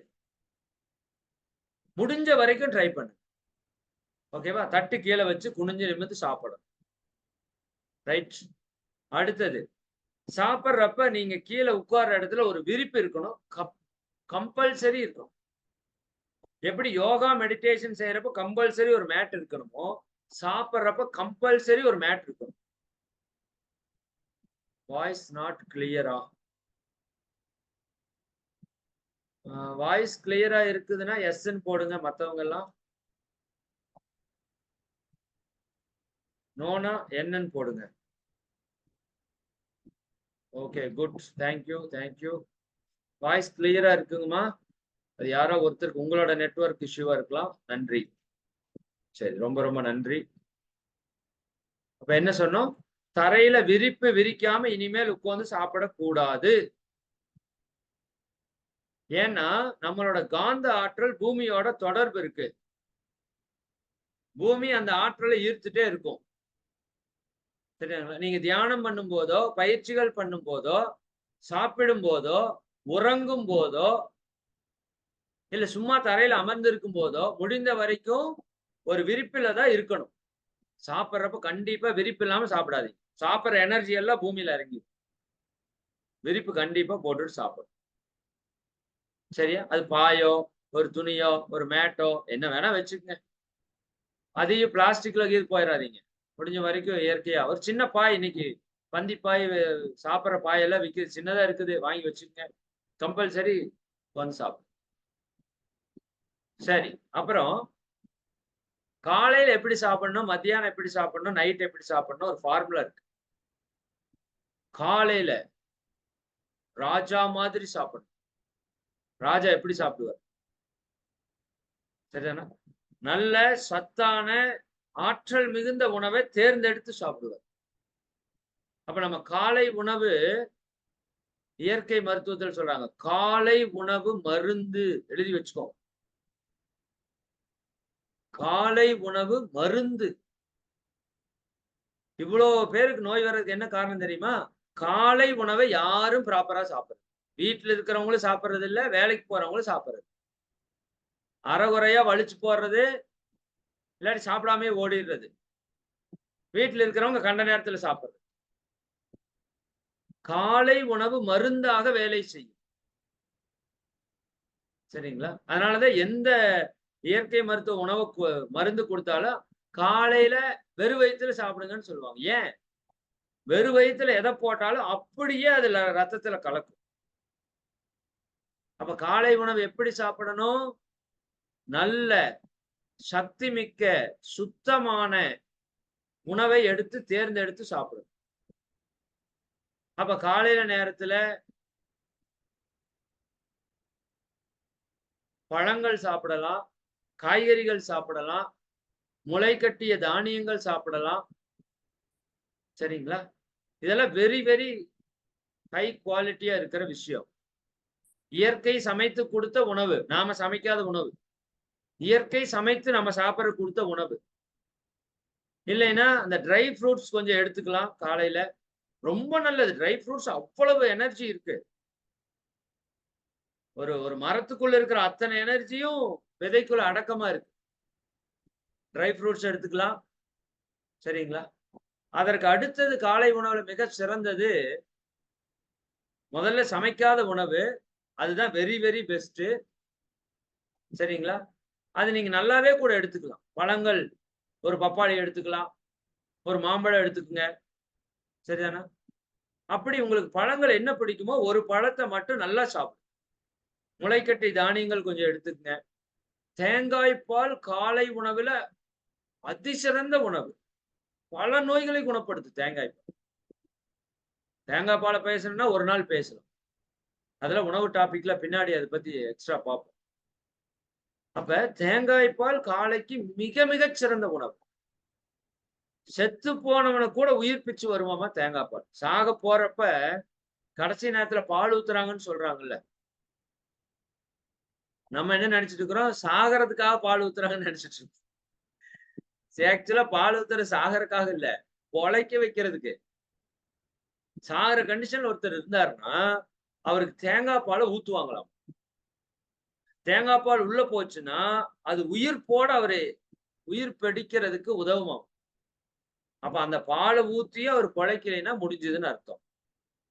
முடிஞ்ச வரைக்கும் ட்ரை பண்ணு. ஓகேவா? தட்டு கீழே வச்சு குனிஞ்சு நிமிர்ந்து சாப்பிடணும். ரைட். அடுத்தது, சாப்பிடுறப்ப நீங்க கீழே உட்கார்ற இடத்துல ஒரு விரிப்பு இருக்கணும். கம்பல்சரி இருக்கணும். எப்படி யோகா மெடிடேஷன் செய்யறப்ப கம்பல்சரி ஒரு மேட் இருக்கணுமோ, சாப்பிடுறப்ப கம்பல்சரி ஒரு மேட் இருக்கணும். வாய்ஸ் நாட் கிளியரா? வாய்ஸ் கிளியரா இருக்குதுன்னா எஸ்ன்னு போடுங்க. மத்தவங்க எல்லாம் நோனா என்னன்னு போடுங்க. Okay, good. Thank you, thank you. Voice கிளியரா இருக்குங்கம்மா. அது யாரோ ஒருத்தருக்கு உங்களோட நெட்வொர்க் இஷ்யூவா இருக்கலாம். நன்றி. சரி, ரொம்ப ரொம்ப நன்றி. அப்ப என்ன சொன்னோம்? தரையில விரிப்பு விரிக்காம இனிமேல் உட்கார்ந்து சாப்பிடக்கூடாது. ஏன்னா நம்மளோட காந்த ஆற்றல் பூமியோட தொடர்பு இருக்கு. பூமி அந்த ஆற்றலை ஈர்த்துட்டே இருக்கும். சரிங்களா? நீங்க தியானம் பண்ணும் போதோ, பயிற்சிகள் பண்ணும் போதோ, சாப்பிடும் போதோ, உறங்கும் போதோ, இல்ல சும்மா தரையில அமர்ந்திருக்கும் போதோ, முடிந்த வரைக்கும் ஒரு விரிப்பில தான் இருக்கணும். சாப்பிடுறப்ப கண்டிப்பா விரிப்பு இல்லாம சாப்பிடாதீங்க. சாப்பிடுற எனர்ஜி எல்லாம் பூமியில இறங்கி விரிப்பு கண்டிப்பா போட்டுட்டு சாப்பிடணும். சரியா? அது பாயோ, ஒரு துணியோ, ஒரு மேட்டோ என்ன வேணா வச்சுக்கங்க. அதையும் பிளாஸ்டிக்ல கீது போயிடாதீங்க. முடிஞ்ச வரைக்கும் இயற்கையா ஒரு சின்ன பாய், இன்னைக்கு பந்தி பாய் சாப்பிடுற பாயெல்லாம் விக்குது. சின்னதா இருக்குது, வாங்கி வச்சுக்கங்க. கம்பல்சரி வந்து சாப்பிடும். சரி, அப்புறம் காலையில எப்படி சாப்பிடணும், மத்தியானம் எப்படி சாப்பிடணும், நைட் எப்படி சாப்பிடணும், ஒரு ஃபார்முலா இருக்கு. காலையில ராஜா மாதிரி சாப்பிடணும். ராஜா எப்படி சாப்பிடுவார்? சரிதானா? நல்ல சத்தான ஆற்றல் மிகுந்த உணவை தேர்ந்தெடுத்து சாப்பிடுவார். அப்ப நம்ம காலை உணவு, இயற்கை மருத்துவத்தில் சொல்றாங்க, காலை உணவு மருந்து. எழுதி வச்சுக்கோ. காலை உணவு மருந்து. இவ்வளவு பேருக்கு நோய் வர்றதுக்கு என்ன காரணம் தெரியுமா? காலை உணவை யாரும் ப்ராப்பரா சாப்பிடுறது. வீட்டுல இருக்கிறவங்களும் சாப்பிடுறது இல்ல, வேலைக்கு போறவங்களும் சாப்பிடுறது. அரைகுறையா வலிச்சு போடுறது, இல்லாட்டி சாப்பிடாமே ஓடிடுறது. வீட்டுல இருக்கிறவங்க கண்ட நேரத்துல சாப்பிடுறது. காலை உணவு மருந்தாக வேலை செய்யும். சரிங்களா? அதனாலதான் எந்த இயற்கை மருத்துவ உணவு மருந்து கொடுத்தாலும் காலையில வெறும் வயித்துல சாப்பிடுங்கன்னு சொல்லுவாங்க. ஏன்? வெறும் வயித்துல எதை போட்டாலும் அப்படியே அதுல ரத்தத்துல கலக்கும். அப்ப காலை உணவு எப்படி சாப்பிடணும்? நல்ல சக்தி மிக்க சுத்தமான உணவை எடுத்து தேர்ந்தெடுத்து சாப்பிடணும். அப்ப காலையில நேரத்துல பழங்கள் சாப்பிடலாம், காய்கறிகள் சாப்பிடலாம், முளைக்கட்டிய தானியங்கள் சாப்பிடலாம். சரிங்களா? இதெல்லாம் வெரி வெரி ஹை குவாலிட்டியா இருக்கிற விஷயம். இயற்கை சமைத்து கொடுத்த உணவு, நாம சமைக்காத உணவு. இயற்கை சமைத்து நம்ம சாப்பிட கொடுத்த உணவு. இல்லைன்னா அந்த ட்ரை ஃப்ரூட்ஸ் கொஞ்சம் எடுத்துக்கலாம் காலையில. ரொம்ப நல்லது. ட்ரை ஃப்ரூட்ஸ் அவ்வளவு எனர்ஜி இருக்கு. ஒரு ஒரு மரத்துக்குள்ள இருக்கிற அத்தனை எனர்ஜியும் விதைக்குள்ள அடக்கமா இருக்கு. ட்ரை ஃப்ரூட்ஸ் எடுத்துக்கலாம். சரிங்களா? அதற்கு அடுத்தது காலை உணவுல மிக சிறந்தது, முதல்ல சமைக்காத உணவு. அதுதான் வெரி வெரி பெஸ்ட். சரிங்களா? அது நீங்க நல்லாவே கூட எடுத்துக்கலாம். பழங்கள், ஒரு பப்பாளி எடுத்துக்கலாம், ஒரு மாம்பழம் எடுத்துக்கங்க. சரிதானா? அப்படி உங்களுக்கு பழங்கள் என்ன பிடிக்குமோ ஒரு பழத்தை மட்டும் நல்லா சாப்பிடுங்க. முளைக்கட்டி தானியங்கள் கொஞ்சம் எடுத்துக்கங்க. தேங்காய் பால் காலை உணவுல அதிசிறந்த உணவு. பல நோய்களை குணப்படுத்து தேங்காய் பால். தேங்காய் பாலை பேசணும்னா ஒரு நாள் பேசலாம். அதெல்லாம் உணவு டாபிக்ல பின்னாடி அதை பத்தி எக்ஸ்ட்ரா பார்ப்போம். அப்ப தேங்காய் பால் காலைக்கு மிக மிகச் சிறந்த உணவு. செத்து போனவனை கூட உயிர்ப்பிச்சு வருமாமா தேங்காய் பால். சாக போறப்ப கடைசி நேரத்துல பால் ஊத்துறாங்கன்னு சொல்றாங்கல்ல. நம்ம என்ன நினைச்சிட்டு இருக்கிறோம்? சாகறதுக்காக பால் ஊத்துறாங்கன்னு நினைச்சிட்டு இருக்கோம். ஆக்சுவலா பால் ஊத்துற சாகறதுக்காக இல்ல, பொழைக்க வைக்கிறதுக்கு. சாகர கண்டிஷன்ல ஒருத்தர் இருந்தாருன்னா அவருக்கு தேங்காய் பாலை ஊத்துவாங்களாம். தேங்காய் பால் உள்ள போச்சுன்னா அது உயிர் போட அவரு உயிர் பிடிக்கிறதுக்கு உதவுமாம். அப்ப அந்த பாலை ஊத்தி அவர் பொழைக்கலைன்னா முடிஞ்சதுன்னு அர்த்தம்.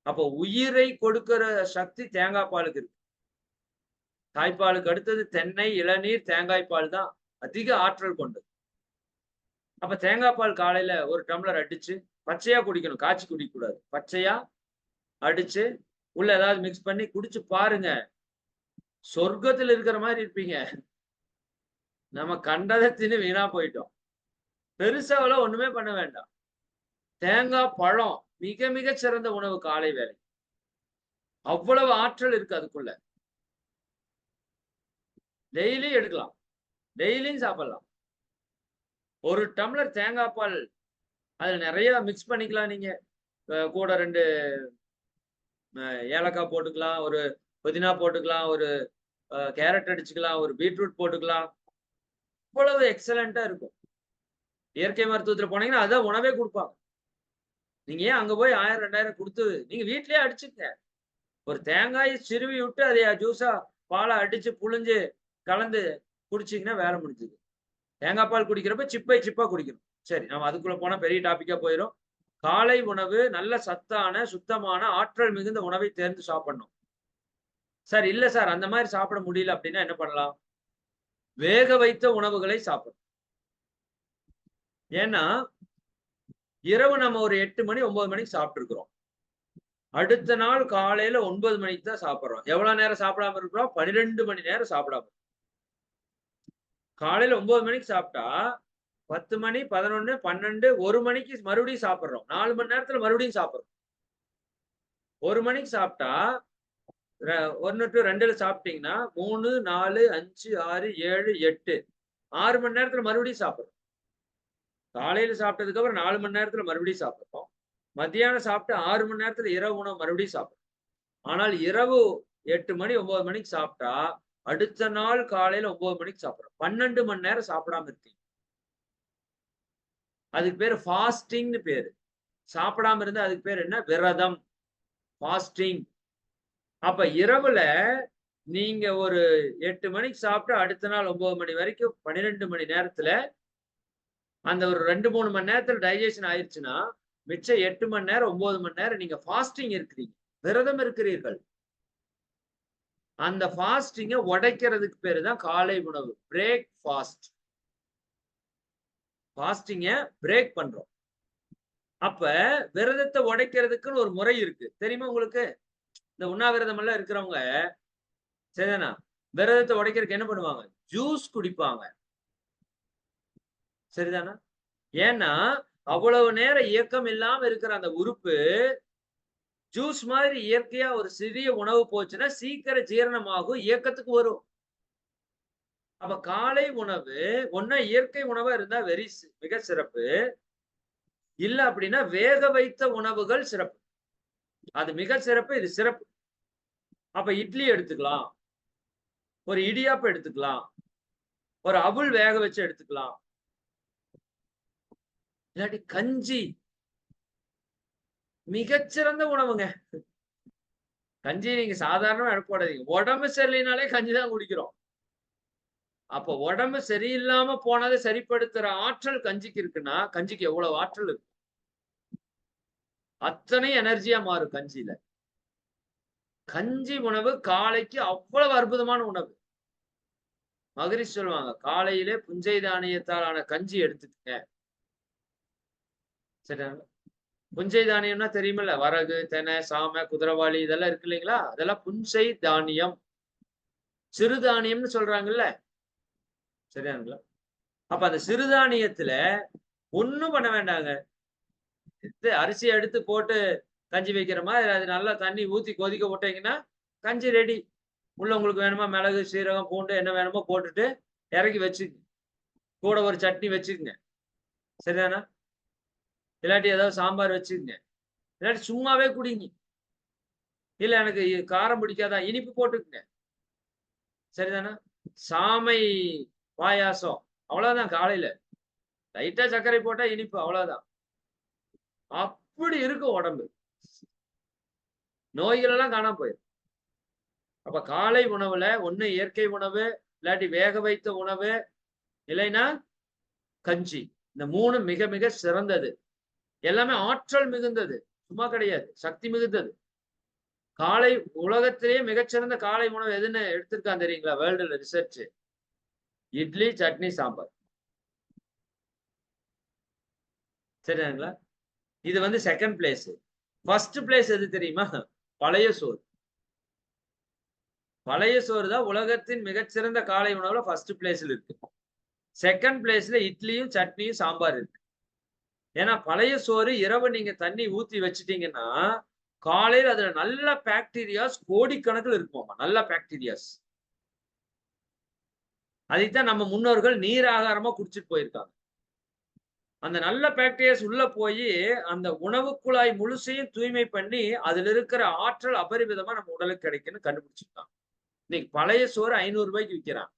அப்ப உயிரை கொடுக்கிற சக்தி தேங்காய் பாலுக்கு இருக்கு. தாய்ப்பாலுக்கு அடுத்தது தென்னை, இளநீர், தேங்காய் பால் தான் அதிக ஆற்றல் கொண்டது. அப்ப தேங்காய் பால் காலையில ஒரு டம்ளர் அடிச்சு பச்சையா குடிக்கணும். காய்ச்சி குடிக்க கூடாது. பச்சையா அடிச்சு உள்ள ஏதாவது மிக்ஸ் பண்ணி குடிச்சு பாருங்க. சொர்க்கத்துல இருக்கிற மாதிரி இருப்பீங்க. நம்ம கண்டதை தின்னு வீணா போயிட்டோம். பெருசாவெல்லாம் ஒண்ணுமே பண்ண வேண்டாம். தேங்காய் பழம் மிக மிக சிறந்த உணவு காலை வேலை. அவ்வளவு ஆற்றல் இருக்கு அதுக்குள்ள. டெய்லி எடுக்கலாம். டெய்லியும் சாப்பிடலாம். ஒரு டம்ளர் தேங்காய் பால் அதுல நிறைய மிக்ஸ் பண்ணிக்கலாம் நீங்க. கூட 2 ஏலக்காய் போட்டுக்கலாம், ஒரு புதினா போட்டுக்கலாம், ஒரு கேரட் அடிச்சுக்கலாம், ஒரு பீட்ரூட் போட்டுக்கலாம். அவ்வளவு எக்ஸலண்டா இருக்கும். இயற்கை மருத்துவத்துல போனீங்கன்னா அதான் உணவே கொடுப்பாங்க. நீங்க ஏன் அங்க போய் 1000 2000 கொடுத்து நீங்க வீட்லயே அடிச்சுங்க. ஒரு தேங்காயை சிறுவி விட்டு அதை ஜூஸா பாலை அடிச்சு புழிஞ்சு கலந்து குடிச்சீங்கன்னா வேலை முடிஞ்சது. தேங்காய் பால் குடிக்கிறப்ப சிப்பை சிப்பா குடிக்கணும். சரி, நம்ம அதுக்குள்ள போனா பெரிய டாபிக்கா போயிடும். காலை உணவு நல்ல சத்தான, சுத்தமான, ஆற்றல் மிகுந்த உணவை தேர்ந்து சாப்பிடணும். சார் இல்ல சார் அந்த மாதிரி சாப்பிட முடியல அப்படின்னா என்ன பண்ணலாம்? வேக வைத்த உணவுகளை சாப்பிடணும். ஏன்னா இரவு நம்ம ஒரு 8 மணி 9 மணிக்கு சாப்பிட்டு இருக்கிறோம். அடுத்த நாள் காலையில 9 மணிக்கு தான் சாப்பிடுறோம். எவ்வளவு நேரம் சாப்பிடாம இருக்கிறோம்? 12 மணி நேரம் சாப்பிடாம. காலையில 9 மணிக்கு சாப்பிட்டா 10 மணி, 11, 12, 1 மணிக்கு மறுபடியும் சாப்பிடுறோம். 4 மணி நேரத்துல மறுபடியும் சாப்பிடுறோம். 1 மணிக்கு சாப்பிட்டா 1 to 2ல சாப்பிட்டீங்கன்னா 3, 4, 5, 6, 7, 8 6 மணி நேரத்துல மறுபடியும் சாப்பிடுறோம். காலையில சாப்பிட்டதுக்கு அப்புறம் 4 மணி நேரத்துல மறுபடியும் சாப்பிடுறோம். மத்தியானம் சாப்பிட்டு 6 மணி நேரத்துல இரவு உணவு மறுபடியும் சாப்பிடுறோம். ஆனால் இரவு 8 மணி 9 மணிக்கு சாப்பிட்டா அடுத்த நாள் காலையில 9 மணிக்கு சாப்பிடுறோம். 12 மணி நேரம் சாப்பிடாம இருக்கீங்க. அதுக்கு பேரு ஃபாஸ்டிங்னு பேரு. சாப்பிடாம இருந்தா அதுக்கு பேர் என்ன? விரதம். ஃபாஸ்டிங். அப்ப இரவுல நீங்க ஒரு 8 மணிக்கு சாப்பிட்டு அடுத்த நாள் 9 மணி வரைக்கும் 12 மணி நேரத்துல அந்த ஒரு 2, 3 மணி நேரத்துல டைஜஷன் ஆயிடுச்சுன்னா மிச்சம் 8 மணி நேரம் 9 மணி நேரம் நீங்க ஃபாஸ்டிங் இருக்கிறீங்க. விரதம் இருக்கிறீர்கள். அந்த ஃபாஸ்டிங்க உடைக்கிறதுக்கு பேரு தான் காலை உணவு. Break fast. ஃபாஸ்டிங்க பிரேக் பண்றோம். அப்ப விரதத்தை உடைக்கிறதுக்குன்னு ஒரு முறை இருக்கு. தெரியுமா உங்களுக்கு? இந்த உண்ணாவிரதம் எல்லாம் இருக்கிறவங்க, சரிதானா? விரதத்தை உடைக்கிறதுக்கு என்ன பண்ணுவாங்க? ஜூஸ் குடிப்பாங்க. சரிதானா? ஏன்னா, அவ்வளவு நேரம் இயக்கம் இல்லாம இருக்கிற அந்த உறுப்பு, ஜூஸ் மாதிரி இயற்கையா ஒரு சிறிய உணவு போச்சுன்னா, சீக்கிரம் ஜீரணமாகும், இயக்கத்துக்கு வரும். அப்ப காலை உணவு, ஒண்ணா இயற்கை உணவா இருந்தா மிக சிறப்பு. இல்ல அப்படின்னா வேக வைத்த உணவுகள் சிறப்பு. அது மிக சிறப்பு, இது சிறப்பு. அப்ப இட்லி எடுத்துக்கலாம். ஒரு இடியாப்பம் எடுத்துக்கலாம். ஒரு அவுல் வேக வச்சு எடுத்துக்கலாம். இல்லாட்டி கஞ்சி. மிகச்சிறந்த உணவுங்க. கஞ்சி நீங்க சாதாரணமா எடை போடாதீங்க. உடம்பு சரியில்லைனாலே கஞ்சி தான் குடிக்கிறோம். அப்ப உடம்பு சரியில்லாம போனதை சரிப்படுத்துற ஆற்றல் கஞ்சிக்கு இருக்குன்னா, கஞ்சிக்கு எவ்வளவு ஆற்றல் இருக்கு? அத்தனை எனர்ஜியா மாறும் கஞ்சியில. கஞ்சி உணவு காலைக்கு அவ்வளவு அற்புதமான உணவு. மகரிஷி சொல்லுவாங்க, காலையிலே புஞ்சை தானியத்தாலான கஞ்சி எடுத்துக்கங்க. சரியா? புஞ்சை தானியம்னா தெரியுமில்ல? வரகு, தெனை, சாமை, குதிரைவாளி இதெல்லாம் இருக்கு இல்லைங்களா? அதெல்லாம் புஞ்சை தானியம். சிறுதானியம்னு சொல்றாங்கல்ல. சரியானுங்களா? அப்ப அந்த சிறுதானியத்துல ஒண்ணும் பண்ண வேண்டாங்க. அரிசியை எடுத்து போட்டு கஞ்சி வைக்கிற மாதிரி அது நல்லா தண்ணி ஊத்தி கொதிக்க விட்டீங்கன்னா கஞ்சி ரெடி. உள்ள உங்களுக்கு வேணுமா மிளகு, சீரகம், பூண்டு என்ன வேணுமோ போட்டுட்டு இறக்கி வச்சுக்கங்க. கூட ஒரு சட்னி வச்சுக்கங்க. சரிதானா? இல்லாட்டி ஏதாவது சாம்பார் வச்சுக்கங்க. இல்லாட்டி சும்மாவே குடிங்க. இல்ல எனக்கு காரம் பிடிக்காதா, இனிப்பு போட்டுக்குங்க. சரிதானா? சாமை பாயாசம் அவ்வளவுதான் காலையில. லைட்டா சர்க்கரை போட்டா இனிப்பு அவ்வளவுதான். அப்படி இருக்கும் உடம்பு. நோய்கள் எல்லாம் காணாம போயிடும். அப்ப காலை உணவுல ஒண்ணு இயற்கை உணவு, இல்லாட்டி வேக வைத்த உணவு, இல்லைன்னா கஞ்சி. இந்த 3 மிக மிக சிறந்தது. எல்லாமே ஆற்றல் மிகுந்தது. சும்மா கிடையாது. சக்தி மிகுந்தது. காலை உலகத்திலேயே மிகச்சிறந்த காலை உணவு எதுன்னு எடுத்திருக்கான் தெரியுங்களா? வேர்ல்டுல ரிசர்ச். இட்லி, சட்னி, சாம்பார். சரிங்களா? இது வந்து செகண்ட் பிளேஸ். ஃபர்ஸ்ட் பிளேஸ் எது தெரியுமா? பழைய சோறு. பழைய சோறு தான் உலகத்தின் மிகச்சிறந்த காலை உணவுல ஃபர்ஸ்ட் பிளேஸ்ல இருக்கு. செகண்ட் பிளேஸ்ல இட்லியும், சட்னியும், சாம்பார் இருக்கு. ஏன்னா பழைய சோறு இரவு நீங்க தண்ணி ஊத்தி வச்சுட்டீங்கன்னா, காலையில அதுல நல்ல பாக்டீரியாஸ் கோடிக்கணக்கில் இருக்குமாமா. நல்ல பாக்டீரியாஸ். அதைத்தான் நம்ம முன்னோர்கள் நீர் ஆகாரமா குடிச்சிட்டு போயிருக்காங்க. அந்த நல்ல பாக்டீரியாஸ் உள்ள போய் அந்த உணவு குழாய் முழுசையும் தூய்மை பண்ணி அதுல இருக்கிற ஆற்றல் அபரிமிதமா நம்ம உடலுக்கு கிடைக்குன்னு கண்டுபிடிச்சிருக்காங்க. இன்னைக்கு பழைய சோறு 500 ரூபாய்க்கு விக்கிறான்.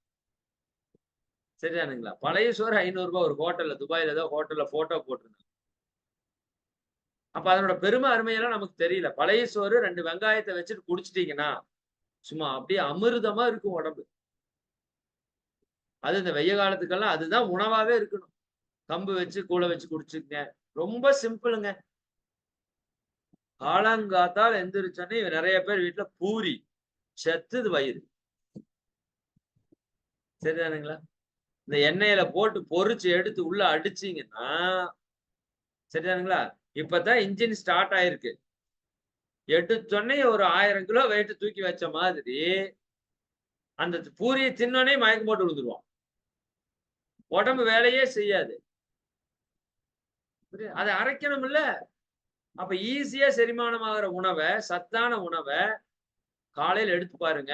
சரிதானுங்களா? பழைய சோறு 500 ரூபாய் ஒரு ஹோட்டல்ல, துபாயில ஏதோ ஹோட்டல்ல போட்டோ போட்டிருந்தாங்க. அப்ப அதனோட பெருமை அருமையெல்லாம் நமக்கு தெரியல. பழைய சோறு 2 வெங்காயத்தை வச்சுட்டு குடிச்சிட்டீங்கன்னா, சும்மா அப்படியே அமிர்தமா இருக்கும் உடம்பு. அது இந்த வெய்ய காலத்துக்கெல்லாம் அதுதான் உணவாவே இருக்கணும். கம்பு வச்சு, கூழ வச்சு குடிச்சுக்கங்க. ரொம்ப சிம்பிளுங்க. காலங்காத்தால எந்திரிச்சோனே நிறைய பேர் வீட்டுல பூரி. செத்துது வயிறு. சரிதானுங்களா? இந்த எண்ணெயில போட்டு பொரிச்சு எடுத்து உள்ள அடிச்சீங்கன்னா, சரிதானுங்களா? இப்பதான் இன்ஜின் ஸ்டார்ட் ஆயிருக்கு. எடுத்தோனே ஒரு 1000 கிலோ வெயிட் தூக்கி வச்ச மாதிரி, அந்த பூரியை தின்னோனே மயக்கம் போட்டு விழுந்துருவான். உடம்பு வேலையே செய்யாது. அதை அரைக்கணும் இல்ல. அப்ப ஈஸியா செரிமானம் ஆகிற உணவை, சத்தான உணவை காலையில எடுத்து பாருங்க.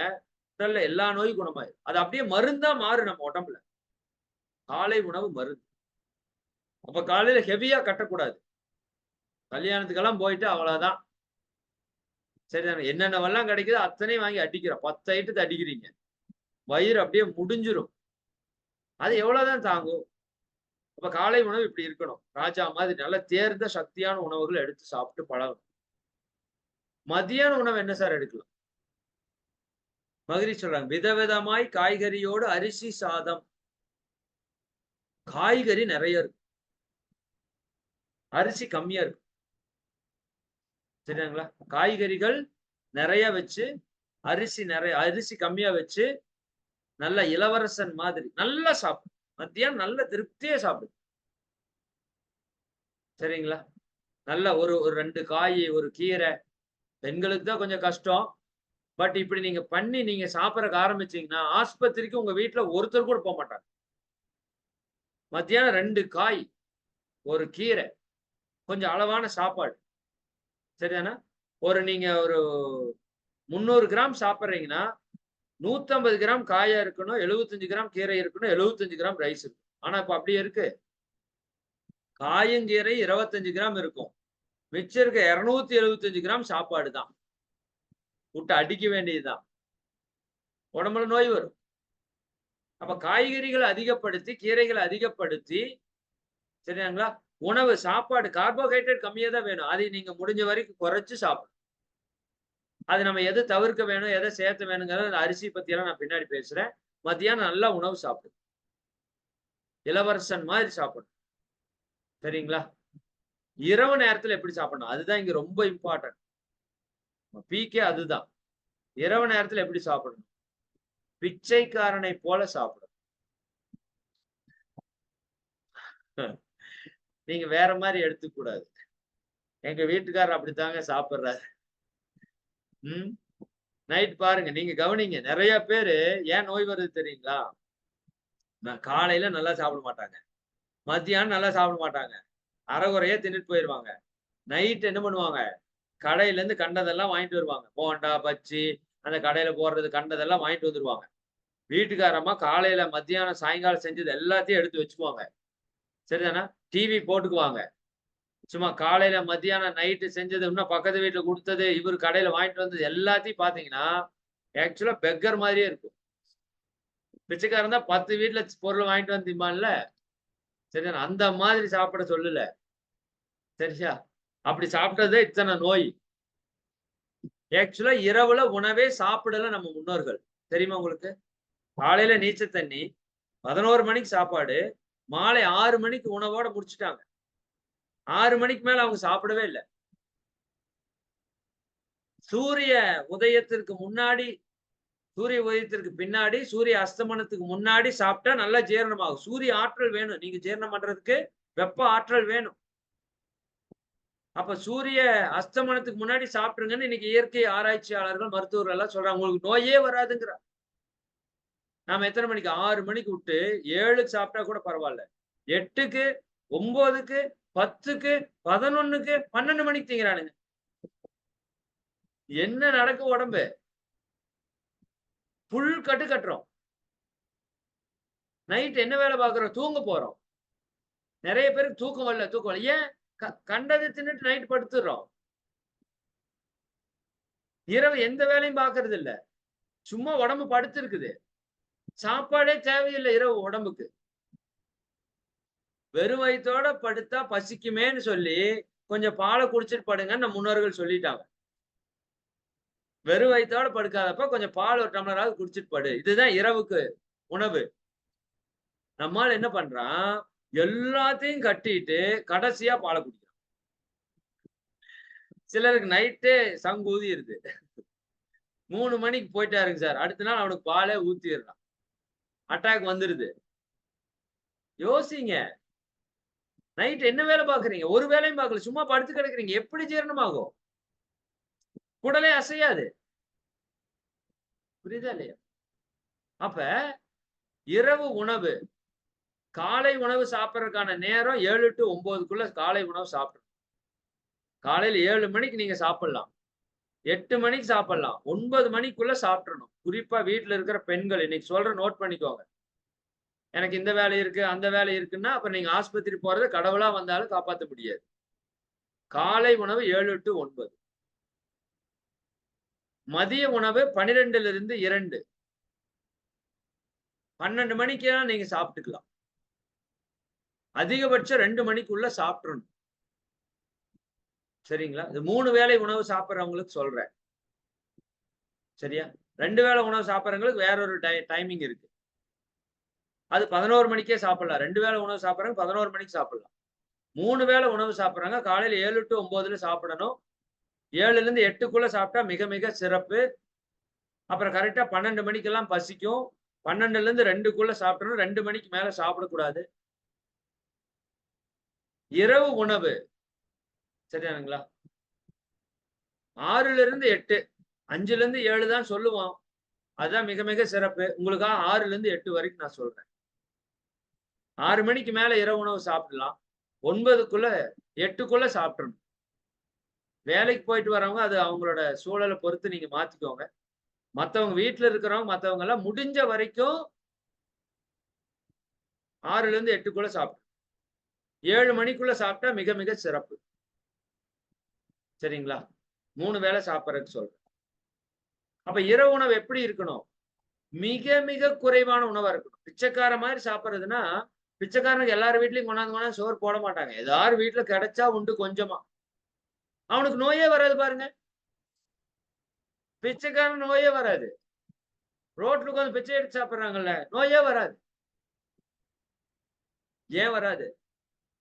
உடல்ல எல்லா நோயும் குணமாயிரும். அது அப்படியே மருந்தா மாறும் நம்ம உடம்புல. காலை உணவு மருந்து. அப்ப காலையில ஹெவியா கட்டக்கூடாது. கல்யாணத்துக்கெல்லாம் போயிட்டு அவ்வளவுதான். சரிதானே? என்னென்னவெல்லாம் கிடைக்குதோ அத்தனையும் வாங்கி அடிக்கிறோம். 10 ஐட்டத்தை அடிக்கிறீங்க. வயிறு அப்படியே முடிஞ்சிரும். அது எவ்வளவுதான் தாங்கும்? அப்ப காலை உணவு இப்படி இருக்கணும். ராஜா மாதிரி நல்ல தேர்ந்த சக்தியான உணவுகளை எடுத்து சாப்பிட்டு பழகணும். மதியான உணவு என்ன சார் எடுக்கலாம்? மகிழ்ச்சி சொல்றாங்க, விதவிதமாய் காய்கறியோடு அரிசி சாதம். காய்கறி நிறைய இருக்கு. அரிசி கம்மியா இருக்கு. சரிங்களா? காய்கறிகள் நிறைய வச்சு, அரிசி கம்மியா வச்சு, நல்ல இளவரசன் மாதிரி நல்லா சாப்பிடு. மத்தியானம் நல்ல திருப்தியா சாப்பிடு. சரிங்களா? நல்ல ஒரு ஒரு 2 காய், ஒரு கீரை. பெண்களுக்கு தான் கொஞ்சம் கஷ்டம். பட் இப்படி நீங்க பண்ணி நீங்க சாப்பிடறக்கு ஆரம்பிச்சீங்கன்னா, ஆஸ்பத்திரிக்கு உங்க வீட்ல ஒருத்தர் கூட போமாட்டாங்க. மத்தியானம் 2 காய், ஒரு கீரை, கொஞ்சம் அளவான சாப்பாடு. சரிதானா? நீங்க ஒரு 300 கிராம் சாப்பிடுறீங்கன்னா, 150 கிராம் காயா இருக்கணும், 75 கிராம் கீரை இருக்கணும், 75 கிராம் ரைஸ் இருக்கணும். ஆனா இப்ப அப்படியே இருக்கு? காயும் கீரை 25 கிராம் இருக்கும். மிச்சம் இருக்க 275 கிராம் சாப்பாடு தான். விட்டு அடிக்க வேண்டியது தான். உடம்புல நோய் வரும். அப்ப காய்கறிகள அதிகப்படுத்தி, கீரைகள அதிகப்படுத்தி, சரியாங்களா? உணவு, சாப்பாடு கார்போஹைட்ரேட் கம்மியா தான் வேணும். அதை நீங்க முடிஞ்ச வரைக்கும் குறைச்சு சாப்பிடணும். அது நம்ம எத தவிர்க்க வேணும், எத சேர்த்த வேணுங்கிறத அந்த அரிசி பத்தியெல்லாம் நான் பின்னாடி பேசுறேன். மத்தியானம் நல்லா உணவு சாப்பிடுங்க. இளவரசன் மாதிரி சாப்பிடணும். சரிங்களா? இரவு நேரத்துல எப்படி சாப்பிடணும்? அதுதான் இங்க ரொம்ப இம்பார்ட்டன்ட். பீக்கே அதுதான். இரவு நேரத்துல எப்படி சாப்பிடணும்? பிச்சைக்காரனை போல சாப்பிடணும். நீங்க வேற மாரி எடுத்துக்க கூடாது. எங்க வீட்டுக்காரர் அப்படித்தாங்க சாப்பிடுறாரு. ம். நைட் பாருங்க. நீங்க கவனிங்க. நெறைய பேரு ஏன் நோய் வருது தெரியுங்களா? நான் காலையில நல்லா சாப்பிட மாட்டாங்க. மத்தியானம் நல்லா சாப்பிட மாட்டாங்க. அரைகுறையா தின்னுட்டு போயிருவாங்க. நைட் என்ன பண்ணுவாங்க? கடையில இருந்து கண்டதெல்லாம் வாங்கிட்டு வருவாங்க. போண்டா, பஜ்ஜி, அந்த கடையில போடுறது கண்டதெல்லாம் வாங்கிட்டு வந்துருவாங்க. வீட்டுக்காரம்மா காலையில, மத்தியானம், சாயங்காலம் செஞ்சது எல்லாத்தையும் எடுத்து வச்சுக்குவாங்க. சரிதானா? டிவி போட்டுக்குவாங்க. சும்மா காலையில, மத்தியானம், நைட்டு செஞ்சது, இன்னும் பக்கத்து வீட்ல குடுத்தது, இவரு கடையில வாங்கிட்டு வந்தது எல்லாத்தையும் பார்த்தீங்கன்னா, ஆக்சுவலா பெக்கர் மாரியே இருக்கும். பிச்சைக்காரன் தான் 10 வீட்ல பொருள் வாங்கிட்டு வந்து திம்பான்ல. சரிதானா? அந்த மாதிரி சாப்பிட சொல்லல. சரியா? அப்படி சாப்பிட்டதே இத்தன நோய். ஆக்சுவலா இரவுல உணவே சாப்பிடல நம்ம முன்னோர்கள். தெரியுமா உங்களுக்கு? காலையில நீச்ச தண்ணி, 11 மணிக்கு சாப்பாடு, மாலை 6 மணிக்கு உணவோட முடிச்சுட்டாங்க. 6 மணிக்கு மேல அவங்க சாப்பிடவே இல்ல. சூரிய உதயத்திற்கு முன்னாடி, சூரிய உதயத்திற்கு பின்னாடி, சூரிய அஸ்தமனத்துக்கு முன்னாடி சாப்பிட்டா நல்லா ஜீரணமாகும். சூரிய ஆற்றல் வேணும். நீங்க ஜீரணம் பண்றதுக்கு வெப்ப ஆற்றல் வேணும். அப்ப சூரிய அஸ்தமனத்துக்கு முன்னாடி சாப்பிட்டுருங்கன்னு இன்னைக்கு இயற்கை ஆராய்ச்சியாளர்கள், மருத்துவர்கள் எல்லாம் சொல்றாங்க. உங்களுக்கு நோயே வராதுங்கிறாங்க. நாம எத்தனை மணிக்கு? 6 மணிக்கு விட்டு 7க்கு சாப்பிட்டா கூட பரவால்ல. 8க்கு, 9க்கு, 10க்கு, 11க்கு, 12 மணிக்கு திங்கிறானுங்க. என்ன நடக்கும் உடம்பு? ஃபுல் கட்டு கட்டுறோம். நைட் என்ன வேலை பார்க்கிறோம்? தூங்க போறோம். நெறைய பேருக்கு தூக்கம் வரல, தூக்கம் வரல. ஏன்? கண்டத தின்னுட்டு நைட் படுத்துடுறோம். இரவு எந்த வேலையும் பார்க்கறது இல்ல. சும்மா உடம்பு படுத்திருக்குது. சாப்பாடே தேவையில்ல இரவு உடம்புக்கு. வெறும் வயித்தோட படுத்தா பசிக்குமேன்னு சொல்லி, கொஞ்சம் பால குடிச்சிட்டு படுங்கன்னு நம் முன்னோர்கள் சொல்லிட்டாங்க. வெறும் வயித்தோட படுக்காதப்ப கொஞ்சம் பால் 1 டம்ளராவது குடிச்சிட்டு படு. இதுதான் இரவுக்கு உணவு. நம்மாள் என்ன பண்றான்? எல்லாத்தையும் கட்டிட்டு கடைசியா பால குடிக்கிறான். சிலருக்கு நைட்டே சங்கு ஊதிருது. 3 மணிக்கு போயிட்டாருங்க சார். அடுத்த நாள் அவனுக்கு பாலே ஊத்திர்றான். அட்டாக் வந்துருது. யோசிங்க. நைட் என்ன வேலை பார்க்குறீங்க? ஒரு வேலையும் பார்க்கல. சும்மா படுத்து கிடக்குறீங்க. எப்படி ஜீரணமாகும்? குடலே அசையாது. புரியுதா இல்லையா? அப்ப இரவு உணவு, காலை உணவு சாப்பிடுறதுக்கான நேரம் 7 டூ 9க்குள்ள காலை உணவு சாப்பிடணும். காலையில 7 மணிக்கு நீங்க சாப்பிடலாம். 8 மணிக்கு சாப்பிடலாம். 9 மணிக்குள்ள சாப்பிட்டுறணும். குறிப்பா வீட்ல இருக்கிற பெண்கள் இன்னைக்கு சொல்றேன் நோட் பண்ணிக்கோங்க. எனக்கு இந்த வேலை இருக்கு, அந்த வேலை இருக்குன்னா, அப்ப நீங்க ஆஸ்பத்திரி போறத கடவுளா வந்தாலும் காப்பாத்த முடியாது. காலை உணவு 7 டூ 9. மதிய உணவு 12லிருந்து 2. 12 மணிக்கெல்லாம் நீங்க சாப்பிட்டுக்கலாம். அதிகபட்சம் 2 மணிக்குள்ள சாப்பிட்டுறணும். சரிங்களா? இது 3 வேளை உணவு சாப்பிடுறவங்களுக்கு சொல்றேன். சரியா? 2 வேளை உணவு சாப்பிடுறவங்களுக்கு வேற ஒரு டைமிங் இருக்கு. அது 11 மணிக்கே சாப்பிடலாம். 2 வேளை உணவு சாப்பிடுறவங்க 11 மணிக்கு சாப்பிடலாம். 3 வேளை உணவு சாப்பிடுறாங்க. காலையில 7 டூ 9ல சாப்பிடணும். 7லிருந்து 8க்குள்ள சாப்பிட்டா மிக மிக சிறப்பு. அப்புறம் கரெக்ட்டா 12 மணிக்கெல்லாம் பசிக்கும். 12லிருந்து 2க்குள்ள சாப்பிடணும். 2 மணிக்கு மேல சாப்பிடக்கூடாது. இரவு உணவு சரியானுங்களா? 6ல இருந்து 8, 5ல இருந்து 7 தான் சொல்லுவோம். அதுதான் மிக மிக சிறப்பு. உங்களுக்காக 6ல இருந்து 8 வரைக்கும் நான் சொல்றேன். 6 மணிக்கு மேல இரவு உணவு சாப்பிடலாம். 9க்குள்ள 8க்குள்ள சாப்பிட்றணும். வேலைக்கு போயிட்டு வரவங்க அது அவங்களோட சூழல பொறுத்து நீங்க மாத்திக்கோங்க. மத்தவங்க வீட்ல இருக்கிறவங்க மத்தவங்க எல்லாம் முடிஞ்ச வரைக்கும் 6ல இருந்து 8க்குள்ள சாப்பிடணும். 7 மணிக்குள்ள சாப்பிட்டா மிக மிக சிறப்பு. சரிங்களா? 3 வேளை சாப்பிடுறதுக்கு சொல்றேன். அப்ப இரவு உணவு எப்படி இருக்கணும்? மிக மிக குறைவான உணவா இருக்கணும். பிச்சைக்காரன் மாரி சாப்பிடுறதுன்னா, பிச்சைக்காரனுக்கு எல்லார் வீட்லயும் கொண்டாந்து கொண்டாந்து சோறு போட மாட்டாங்க. எல்லார் வீட்ல கிடைச்சா உண்டு கொஞ்சமா. அவனுக்கு நோயே வராது பாருங்க. பிச்சைக்காரன் நோயே வராது. ரோட்ல உட்கார்ந்து பிச்சை எடுத்து சாப்பிடுறாங்கல்ல, நோயே வராது. ஏன் வராது?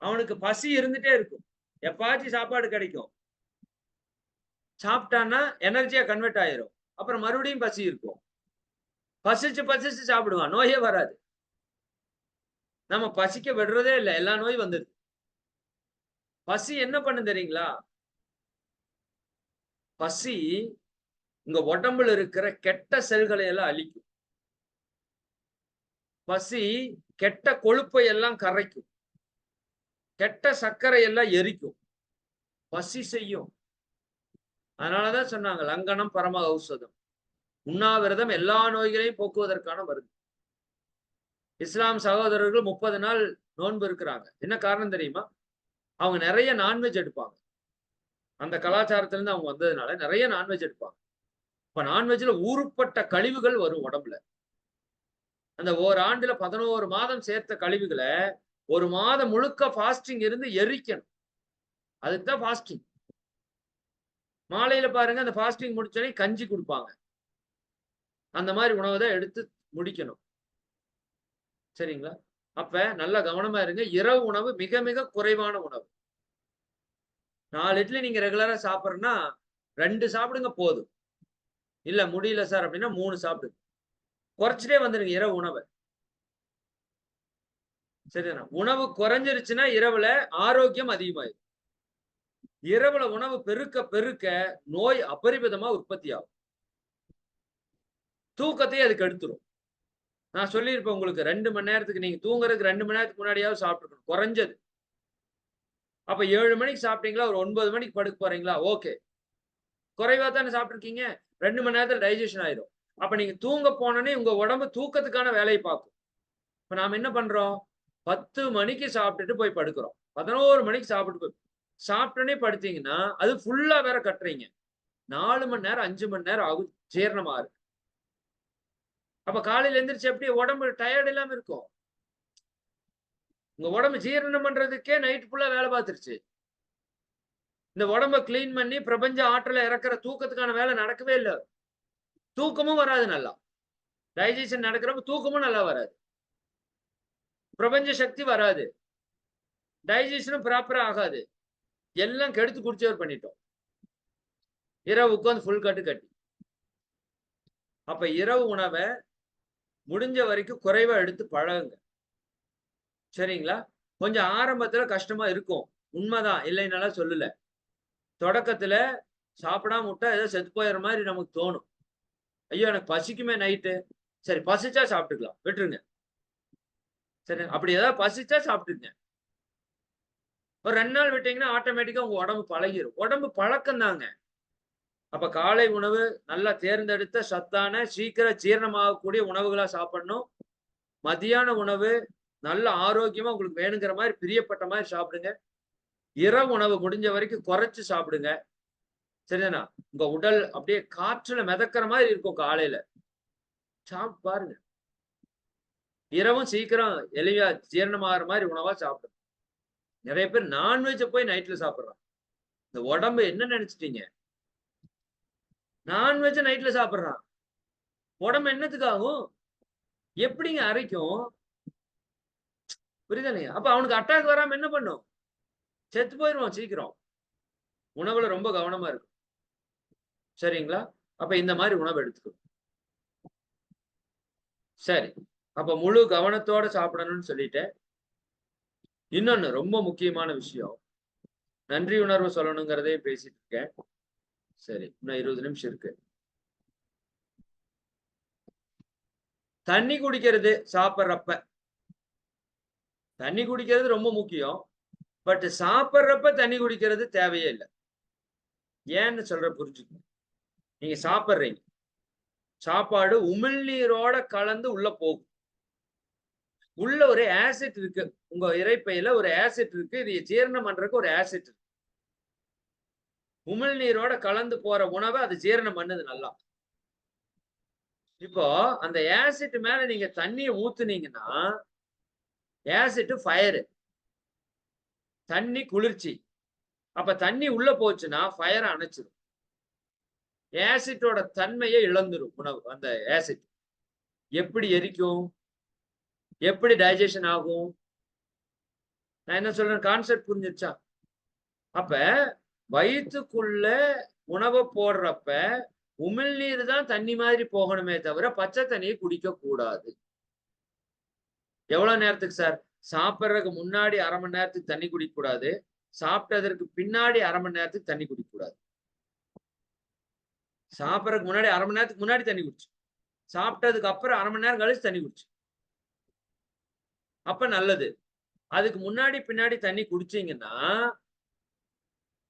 அவனுக்கு பசி இருந்துட்டே இருக்கும். எப்பாச்சும் சாப்பாடு கிடைக்கும். சாப்பிட்டான்னா எனர்ஜியா கன்வெர்ட் ஆயிரும். அப்புறம் மறுபடியும் பசி இருக்கும். பசிச்சு பசிச்சு சாப்பிடுவான். நோயே வராது. நம்ம பசிக்க விடுறதே இல்ல. எல்லா நோயும் வந்துருது. பசி என்ன பண்ணும் தெரியுங்களா? பசி உங்க உடம்புல இருக்கிற கெட்ட செல்களை எல்லாம் அழிக்கும். பசி கெட்ட கொழுப்பை எல்லாம் கரைக்கும். கெட்ட சர்க்கரை எல்லாம் எரிக்கும். பசி செய்யும். அதனாலதான் சொன்னாங்க லங்கனம் பரம ஔஷதம். உண்ணாவிரதம் எல்லா நோய்களையும் போக்குவதற்கான மருந்து. இஸ்லாம் சகோதரர்கள் 30 நாள் நோன்பு இருக்கிறாங்க. என்ன காரணம் தெரியுமா? அவங்க நிறைய நான்வெஜ் எடுப்பாங்க. அந்த கலாச்சாரத்துல இருந்து அவங்க வந்ததுனால நிறைய நான்வெஜ் எடுப்பாங்க. இப்ப நான்வெஜ்ல ஊருப்பட்ட கழிவுகள் வரும் உடம்புல. அந்த ஓராண்டுல 11 மாதம் சேர்த்த கழிவுகளை ஒரு மாதம் முழுக்க ஃபாஸ்டிங் இருந்து எரிக்கணும். அதுக்குதான் ஃபாஸ்டிங். மாலையில பாருங்க அந்த ஃபாஸ்டிங் முடிச்சோடனே கஞ்சி கொடுப்பாங்க. அந்த மாதிரி உணவை தான் எடுத்து முடிக்கணும். சரிங்களா? அப்ப நல்லா கவனமா இருங்க. இரவு உணவு மிக மிக குறைவான உணவு. 4 இட்லி நீங்க ரெகுலரா சாப்பிடுறேன்னா 2 சாப்பிடுங்க போதும். இல்ல முடியல சார் அப்படின்னா 3 சாப்பிடுங்க. குறைச்சிட்டே வந்துருங்க இரவு உணவை. சரிதானா? உணவு குறைஞ்சிருச்சுன்னா இரவுல ஆரோக்கியம் அதிகமாயிரும். இரவுல உணவு பெருக்க பெருக்க நோய் அபரிமிதமா உற்பத்தி ஆகும். தூக்கத்தையே அது கெடுத்துரும். நான் சொல்லியிருப்பேன் உங்களுக்கு 2 மணி நேரத்துக்கு நீங்க தூங்குறதுக்கு 2 மணி நேரத்துக்கு முன்னாடியாவது சாப்பிட்டுருக்கணும். குறைஞ்சது. அப்ப 7 மணிக்கு சாப்பிட்டீங்களா? ஒரு 9 மணிக்கு படுக்க போறீங்களா? ஓகே. குறைவா தானே சாப்பிட்டுருக்கீங்க. 2 மணி நேரத்துல டைஜெஷன் ஆயிரும். அப்ப நீங்க தூங்க போனோனே உங்க உடம்பு தூக்கத்துக்கான வேலையை பார்க்கும். இப்ப நாம என்ன பண்றோம்? 10 மணிக்கு சாப்பிட்டுட்டு போய் படுக்கிறோம். 11 மணிக்கு சாப்பிட்டு போய் சாப்பிட்டோனே படுத்தீங்கன்னா, அது ஃபுல்லா வேற கட்டுறீங்க. 4 மணி நேரம், 5 மணி நேரம் ஆகும் ஜீரணம் ஆகுறதுக்கு. அப்ப காலையில எந்திரிச்சு எப்படி உடம்பு டயர்ட் இல்லாம இருக்கும்? உங்க உடம்பு ஜீரணம் பண்றதுக்கே நைட் ஃபுல்லா வேலை பார்த்துருச்சு. இந்த உடம்ப கிளீன் பண்ணி பிரபஞ்ச ஆற்றல இறக்குற தூக்கத்துக்கான வேலை நடக்கவே இல்ல. தூக்கமும் வராது நல்லா. டைஜெஷன் நடக்கிறப்ப தூக்கமும் நல்லா வராது. பிரபஞ்ச சக்தி வராது. டைஜெஷனும் ப்ராப்பரா ஆகாது. எல்லாம் கெடுத்து குடிச்சவர் பண்ணிட்டோம். இரவு உட்கார்ந்து ஃபுல் கட்டு கட்டி. அப்ப இரவு உணவை முடிஞ்ச வரைக்கும் குறைவா எடுத்து பழகுங்க. சரிங்களா? கொஞ்சம் ஆரம்பத்துல கஷ்டமா இருக்கும். உண்மைதான். இல்லைன்னாலாம் சொல்லல. தொடக்கத்துல சாப்பிடாம விட்டா ஏதோ செத்து போயிடுற மாதிரி நமக்கு தோணும். ஐயோ எனக்கு பசிக்குமே நைட்டு. சரி பசிச்சா சாப்பிட்டுக்கலாம். விட்டுருங்க. சரி அப்படி ஏதாவது பசிச்சா சாப்பிட்டுங்க. ஒரு 2 நாள் விட்டீங்கன்னா ஆட்டோமேட்டிக்கா உங்க உடம்பு பழகிரும். உடம்பு பழக்கம் தாங்க. அப்ப காலை உணவு நல்லா தேர்ந்தெடுத்த சத்தான சீக்கிரம் ஜீரணமாகக்கூடிய உணவுகளா சாப்பிடணும். மதியான உணவு நல்ல ஆரோக்கியமா உங்களுக்கு வேணுங்கிற மாதிரி பிரியப்பட்ட மாதிரி சாப்பிடுங்க. இரவு உணவு முடிஞ்ச வரைக்கும் குறைச்சு சாப்பிடுங்க. சரிதானா? உங்க உடல் அப்படியே காற்றுல மிதக்கிற மாதிரி இருக்கும் காலையில. சாப்பிட்டு பாருங்க. இரவும் சீக்கிரம் எளிமையா ஜீரணமாகற மாதிரி உணவா சாப்பிடுங்க. நிறைய பேர் நான்வெஜ் போய் நைட்ல சாப்பிடுறாங்க. இந்த உடம்பு என்ன நினைச்சிட்டீங்க? நான்வெஜ் நைட்ல சாப்பிடுறான். உடம்பு என்னத்துக்கு ஆகும்? எப்படிங்க அரைக்கும்? புரியுதா இல்லையா? அப்ப அவனுக்கு அட்டாக் வராம என்ன பண்ணும்? செத்து போயிருவான் சீக்கிரம். உணவுல ரொம்ப கவனமா இருக்கும். சரிங்களா? அப்ப இந்த மாதிரி உணவு எடுத்துக்கணும். சரி. அப்ப முழு கவனத்தோட சாப்பிடணும்னு சொல்லிட்டேன். இன்னொன்னு ரொம்ப முக்கியமான விஷயம். நன்றி உணர்வு சொல்லணுங்கிறதே பேசிட்டு இருக்கேன். சரி, இன்னும் 20 நிமிஷம் இருக்கு. தண்ணி குடிக்கிறது சாப்பிட்றப்ப. தண்ணி குடிக்கிறது ரொம்ப முக்கியம். பட் சாப்பிட்றப்ப தண்ணி குடிக்கிறது தேவையே இல்ல. ஏன்னு சொல்றேன் புரிஞ்சுக்கங்க. நீங்க சாப்பிடுறீங்க. சாப்பாடு உமிழ்நீரோட கலந்து உள்ள போகும். உள்ள ஒரு ஆசிட் இருக்கு. உங்க இரைப்பையில ஒரு ஆசிட் இருக்கு. இது ஜீரணம் பண்றதுக்கு ஒரு ஆசிட் இருக்கு. உமிழ்நீரோட கலந்து போற உணவை அது ஜீரணம் பண்ணுது நல்லா. இப்போ அந்த ஆசிட் மேல நீங்க தண்ணியை ஊத்துனீங்கன்னா, ஆசிட் ஃபயர். தண்ணி குளிர்ச்சி. அப்ப தண்ணி உள்ள போச்சுன்னா ஃபயரை அணைச்சிடும். ஆசிட்டோட தன்மையை இழந்துரும் உணவு. அந்த ஆசிட் எப்படி எரிக்கும்? எப்படி டைஜஷன் ஆகும்? நான் என்ன சொல்றேன் கான்செப்ட் புரிஞ்சிருச்சா? அப்ப வயிற்றுக்குள்ள உணவை போடுறப்ப உமிழ்நீர் தான் தண்ணி மாதிரி போகணுமே தவிர பச்சை தண்ணியை குடிக்க கூடாது. எவ்வளவு நேரத்துக்கு சார்? சாப்பிட்றதுக்கு முன்னாடி 1/2 மணி நேரத்துக்கு தண்ணி குடிக்க கூடாது. சாப்பிட்டதற்கு பின்னாடி 1/2 மணி நேரத்துக்கு தண்ணி குடிக்க கூடாது. சாப்பிட்றதுக்கு முன்னாடி 1/2 மணி நேரத்துக்கு முன்னாடி தண்ணி குடிச்சு, சாப்பிட்டதுக்கு அப்புறம் 1/2 மணி நேரம் கழிச்சு தண்ணி குடிச்சு, அப்ப நல்லது. அதுக்கு முன்னாடி பின்னாடி தண்ணி குடிச்சீங்கன்னா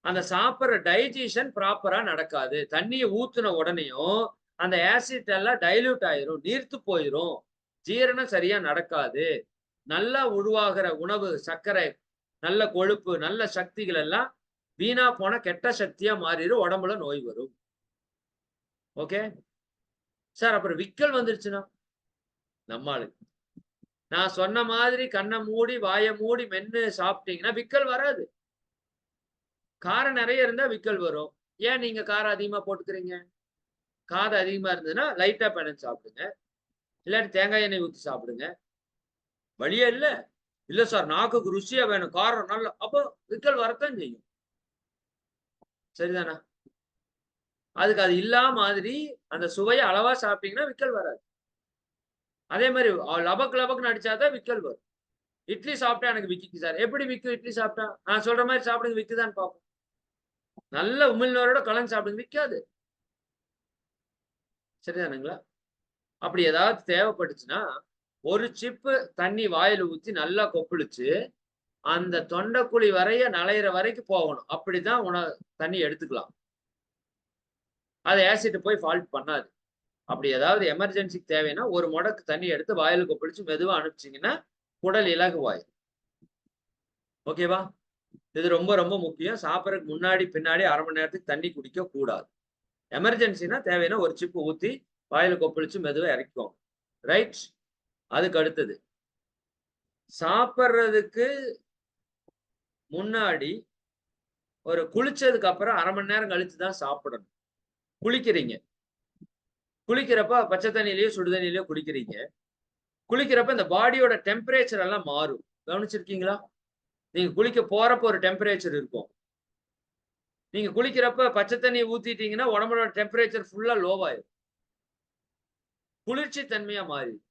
அந்த சாப்பிடுற டைஜஷன் ப்ராப்பரா நடக்காது. தண்ணியை ஊத்துன உடனேயும் அந்த ஆசிட் எல்லாம் டைல்யூட் ஆயிரும், நீர்த்து போயிரும், ஜீரணம் சரியா நடக்காது. நல்லா உருவாகிற உணவு, சர்க்கரை, நல்ல கொழுப்பு, நல்ல சக்திகள் எல்லாம் வீணா போன கெட்ட சக்தியா மாறிடும், உடம்புல நோய் வரும். Okay sir. அப்புறம் விக்கல் வந்துருச்சுன்னா நம்மளுக்கு நான் சொன்ன மாதிரி கண்ணை மூடி வாயை மூடி மென்னு சாப்பிட்டீங்கன்னா விக்கல் வராது. காரம் நிறைய இருந்தா விக்கல் வரும். ஏன் நீங்க காரம் அதிகமா போட்டுக்கிறீங்க? காரம் அதிகமா இருந்ததுன்னா லைட்டா பெனஞ்சு சாப்பிடுங்க. இல்லாட்டி தேங்காய் எண்ணெய் ஊத்தி சாப்பிடுங்க. வழியே இல்ல. இல்ல சார் நாக்குக்கு ருசியா வேணும், காரம் நல்லா, அப்போ விக்கல் வரத்தான் செய்யும். சரிதானா? அதுக்கு அது இல்லாம மாதிரி அந்த சுவையை அளவா சாப்பிட்டீங்கன்னா விக்கல் வராது. அதே மாதிரி லபக் லபக்னு அடிச்சாதான் விக்கல் வரும். இட்லி சாப்பிட்டா எனக்கு விக்கிக்கு சார். எப்படி விக்கும் இட்லி சாப்பிட்டா? நான் சொல்ற மாதிரி சாப்பிடுங்க, விக்குதான்னு பார்ப்போம். நல்ல உமிழ்நீரோட கலந்து சாப்பிடுங்க, விக்காது. சரிதானுங்களா? அப்படி ஏதாவது தேவைப்பட்டுச்சுன்னா ஒரு சிப்பு தண்ணி வாயில ஊத்தி நல்லா கொப்பளிச்சு அந்த தொண்டைக்குழி வரைய நலையிற வரைக்கும் போகணும். அப்படிதான் தண்ணி எடுத்துக்கலாம். அது ஆசிட் போய் ஃபால்ட் பண்ணாது. அப்படி ஏதாவது எமர்ஜென்சிக்கு தேவைன்னா ஒரு முடக்கு தண்ணி எடுத்து வாயில கொப்பளிச்சு மெதுவா அனுப்பிச்சிங்கன்னா குடல் இலகுவாயிரும். ஓகேவா? இது ரொம்ப ரொம்ப முக்கியம். சாப்பிடறதுக்கு முன்னாடி பின்னாடி 1/2 மணி நேரத்துக்கு தண்ணி குடிக்க கூடாது. எமர்ஜென்சினா தேவைன்னா ஒரு சிப்பு ஊத்தி வாயில கொப்பளிச்சு மெதுவா இறக்கிக்கோங்க. ரைட்? அதுக்கு அடுத்தது சாப்பிட்றதுக்கு முன்னாடி ஒரு குளிச்சதுக்கு அப்புறம் 1/2 மணி நேரம் கழிச்சு தான் சாப்பிடணும். குளிக்கிறீங்க. குளிக்கிறப்ப பச்சை தண்ணியிலயோ சுடு தண்ணியிலயோ குளிக்கிறீங்க. குளிக்கிறப்ப இந்த பாடியோட டெம்பரேச்சர் எல்லாம் மாறும். கவனிச்சிருக்கீங்களா? நீங்க குளிக்க போறப்ப ஒரு டெம்பரேச்சர் இருக்கும். நீங்க குளிக்கிறப்ப பச்சை தண்ணியை ஊத்திட்டீங்கன்னா உடம்போட டெம்பரேச்சர் ஃபுல்லா லோவாயிரும். குளிர்ச்சி தன்மையா மாறிடும்.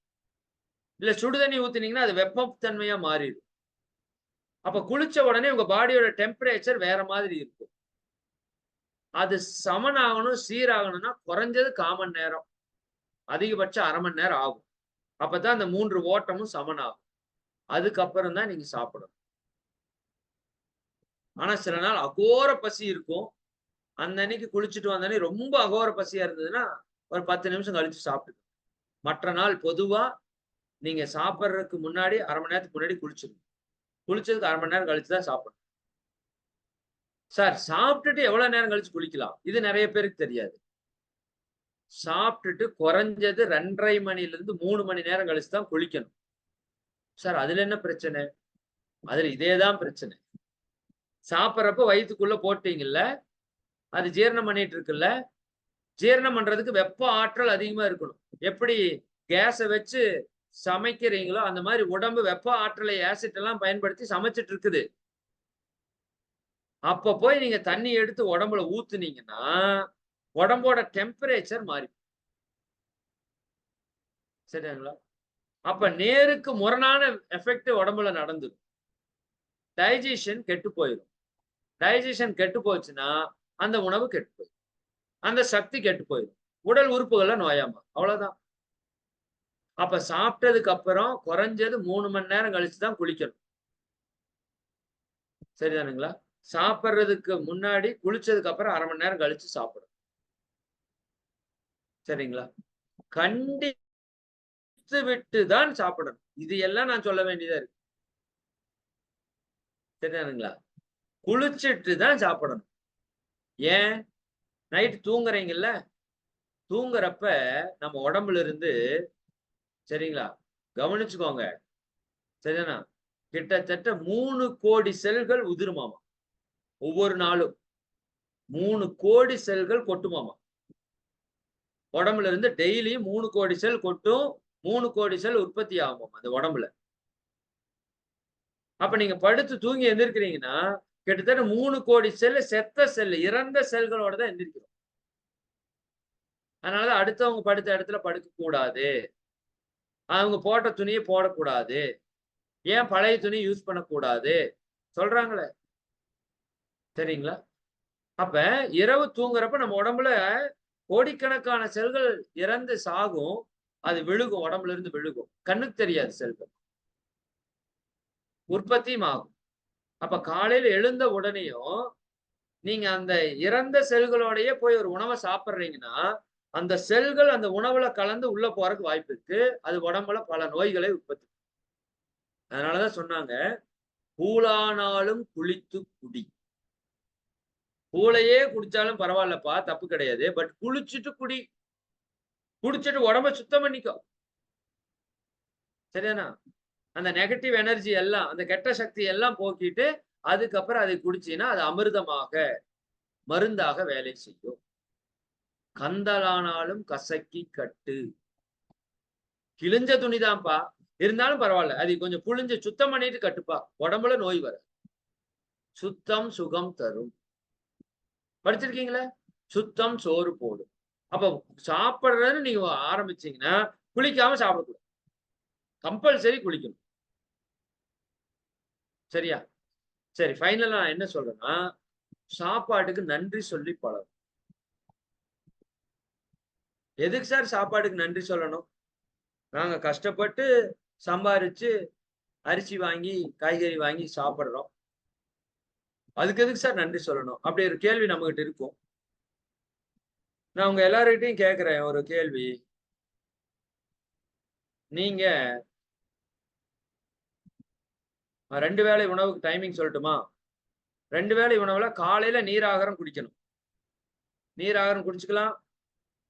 இல்ல சுடு தண்ணி ஊத்தினீங்கன்னா அது வெப்ப தன்மையா மாறிடும். அப்ப குளிச்ச உடனே உங்க பாடியோட டெம்பரேச்சர் வேற மாதிரி இருக்கும். அது சமனாகணும், சீராகணும்னா குறைஞ்சது 1/4 மணி நேரம், அதிகபட்சம் 1/2 மணி நேரம் ஆகும். அப்பதான் அந்த 3 ஓட்டமும் சமனாகும். அதுக்கப்புறம் தான் நீங்க சாப்பிடணும். ஆனா சில நாள் அகோர பசி இருக்கும். அந்த அன்னைக்கு குளிச்சுட்டு வந்தோடனே ரொம்ப அகோர பசியா இருந்ததுன்னா ஒரு 10 நிமிஷம் கழிச்சு சாப்பிட்டு. மற்ற நாள் பொதுவா நீங்க சாப்பிடுறதுக்கு முன்னாடி 1/2 மணி நேரத்துக்கு முன்னாடி குளிச்சிடணும். குளிச்சதுக்கு 1/2 மணி நேரம் கழிச்சு தான் சாப்பிடணும். சார் சாப்பிட்டுட்டு எவ்வளவு நேரம் கழிச்சு குளிக்கலாம்? இது நிறைய பேருக்கு தெரியாது. சாப்பிட்டுட்டு குறைஞ்சது 2:30 மணிலிருந்து 3 மணி நேரம் கழிச்சு தான் குளிக்கணும். சார் அதுல என்ன பிரச்சனை? அதுல இதேதான் பிரச்சனை. சாப்பிட்றப்ப வயிற்றுக்குள்ள போட்டீங்கல்ல, அது ஜீரணம் பண்ணிட்டு இருக்குல்ல, ஜீரணம் பண்றதுக்கு வெப்ப ஆற்றல் அதிகமா இருக்கணும். எப்படி கேஸை வச்சு சமைக்கிறீங்களோ அந்த மாதிரி உடம்பு வெப்ப ஆற்றலை ஆசிட் எல்லாம் பயன்படுத்தி சமைச்சிட்டு இருக்குது. அப்ப போய் நீங்க தண்ணி எடுத்து உடம்புல ஊத்துனீங்கன்னா உடம்போட டெம்பரேச்சர் மாறி. சரிங்களா? அப்ப நேருக்கு முரணான எஃபெக்ட் உடம்புல நடந்துடும். டைஜஷன் கெட்டு போயிடும். டைஜஷன் கெட்டு போச்சுன்னா அந்த உணவு கெட்டு போயிடும், அந்த சக்தி கெட்டு போயிடும், உடல் உறுப்புகள்ல நோயாமா. அவ்வளவுதான். அப்ப சாப்பிட்டதுக்கு அப்புறம் குறைஞ்சது 3 மணி நேரம் கழிச்சு தான் குளிக்கணும். சரிதானுங்களா? சாப்பிடுறதுக்கு முன்னாடி குளிச்சதுக்கு அப்புறம் 1/2 மணி நேரம் கழிச்சு சாப்பிடணும். சரிங்களா? கண்டித்து விட்டு தான் சாப்பிடணும். இது எல்லாம் நான் சொல்ல வேண்டியதா இருக்கு. சரிதானுங்களா? குளிச்சிட்டு தான் சாப்பிடணும். ஏன்? நைட் தூங்குறீங்கல்ல, தூங்குறப்ப நம்ம உடம்புல இருந்து சரிங்களா? கவனிச்சுக்கோங்க. சரிதானா? கிட்டத்தட்ட 3 கோடி செல்கள் உதிருமாமா. ஒவ்வொரு நாளும் 3 கோடி செல்கள் கொட்டுமாமா. உடம்புல இருந்து டெய்லியும் 3 கோடி செல் கொட்டும். 3 கோடி செல் உற்பத்தி ஆகுமாம் அந்த உடம்புல. அப்ப நீங்க படுத்து தூங்கி எந்திரிக்கிறீங்கன்னா, கிட்டத்தட்ட 3 கோடி செல் செத்த செல், இறந்த செல்களோட தான் எந்திரிக்கிறோம். அதனாலதான் அடுத்தவங்க படுத்த இடத்துல படுக்கக் கூடாது. அவங்க போட்ட துணிய போடக்கூடாது. ஏன் பழைய துணி யூஸ் பண்ணக்கூடாது சொல்றாங்களே. சரிங்களா? அப்ப இரவு தூங்குறப்ப நம்ம உடம்புல கோடிக்கணக்கான செல்கள் இறந்து சாகும். அது விழுகும், உடம்புல இருந்து விழுகும். கண்ணுக்கு தெரியாது செல்கள். உற்பத்தியும் ஆகும். அப்ப காலையில எழுந்த உடனேயும் நீங்க அந்த இறந்த செல்களோடயே போய் ஒரு உணவ சாப்பிடுறீங்கன்னா, அந்த செல்கள் அந்த உணவுல கலந்து உள்ள போறதுக்கு வாய்ப்பு இருக்கு. அது உடம்புல பல நோய்களை உற்பத்தி. அதனாலதான் சொன்னாங்க, "கூழானாலும் குளித்து குடி." கூழையே குடிச்சாலும் பரவாயில்லப்பா, தப்பு கிடையாது. பட் குளிச்சுட்டு குடி. குடிச்சிட்டு உடம்ப சுத்தம் பண்ணிக்கோ. சரிதானா? அந்த நெகட்டிவ் எனர்ஜி எல்லாம், அந்த கெட்ட சக்தி எல்லாம் போக்கிட்டு, அதுக்கப்புறம் அதை குடிச்சீன்னா, அது அமிர்தமாக, மருந்தாக வேலை செய்யும். "கந்தலானாலும் கசக்கி கட்டு." கிழிஞ்ச துணிதான்ப்பா. இருந்தாலும் பரவால்ல. அதை கொஞ்சம் புழிஞ்சு சுத்தம் பண்ணிட்டு கட்டுப்பா. உடம்புல நோய் வராது. சுத்தம் சுகம் தரும். படிச்சிருக்கீங்களா? சுத்தம் சோறு போடும். அப்ப சாப்பிடுறதுன்னு நீங்க ஆரம்பிச்சீங்கன்னா, குளிக்காம சாப்பிடக்கூடாது. கம்பல்சரி குளிக்கணும். சரியா? சரி, ஃபைனலா நான் என்ன சொல்றேன்னா, சாப்பாட்டுக்கு நன்றி சொல்லி பழகணும். எதுக்கு சார் சாப்பாட்டுக்கு நன்றி சொல்லணும்? நாங்க கஷ்டப்பட்டு சம்பாரிச்சு அரிசி வாங்கி, காய்கறி வாங்கி சாப்பிடுறோம். அதுக்கு எதுக்கு சார் நன்றி சொல்லணும்? அப்படி ஒரு கேள்வி நம்மகிட்ட இருக்கும். நான் உங்க எல்லார்கிட்டயும் கேட்கிறேன் ஒரு கேள்வி. நீங்க 2 வேளை உணவுக்கு டைமிங் சொல்லட்டுமா? 2 வேளை உணவுல காலையில நீர் ஆகாரம் குடிக்கணும். நீர் ஆகாரம் குடிச்சுக்கலாம்.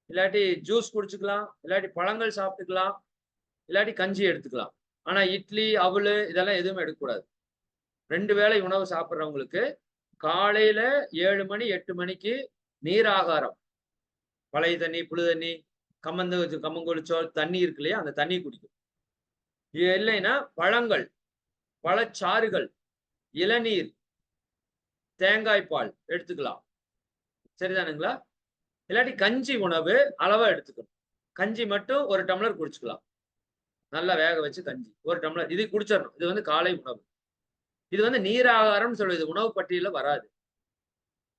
இல்லாட்டி ஜூஸ் குடிச்சுக்கலாம். இல்லாட்டி பழங்கள் சாப்பிட்டுக்கலாம். இல்லாட்டி கஞ்சி எடுத்துக்கலாம். ஆனா இட்லி, அவலு இதெல்லாம் எதுவுமே எடுக்கக்கூடாது. 2 வேளை உணவு சாப்பிடுறவங்களுக்கு காலையில 7 மணி, 8 மணிக்கு நீர் ஆகாரம். பழைய தண்ணி, புளி தண்ணி, கம்மங்கூழ் தண்ணி இருக்கு இல்லையா? அந்த தண்ணி குடிக்கணும். இது இல்லைன்னா பழங்கள், பழச்சாறுகள், இளநீர், தேங்காய் பால் எடுத்துக்கலாம். சரிதானுங்களா? இல்லாட்டி கஞ்சி உணவு அளவா எடுத்துக்கணும். கஞ்சி மட்டும் 1 டம்ளர் குடிச்சுக்கலாம். நல்லா வேக வச்சு கஞ்சி. 1 டம்ளர் இது குடிச்சிடணும். இது வந்து காலை உணவு. இது வந்து நீராகாரம்னு சொல்லுது. உணவு பட்டியல்ல வராது.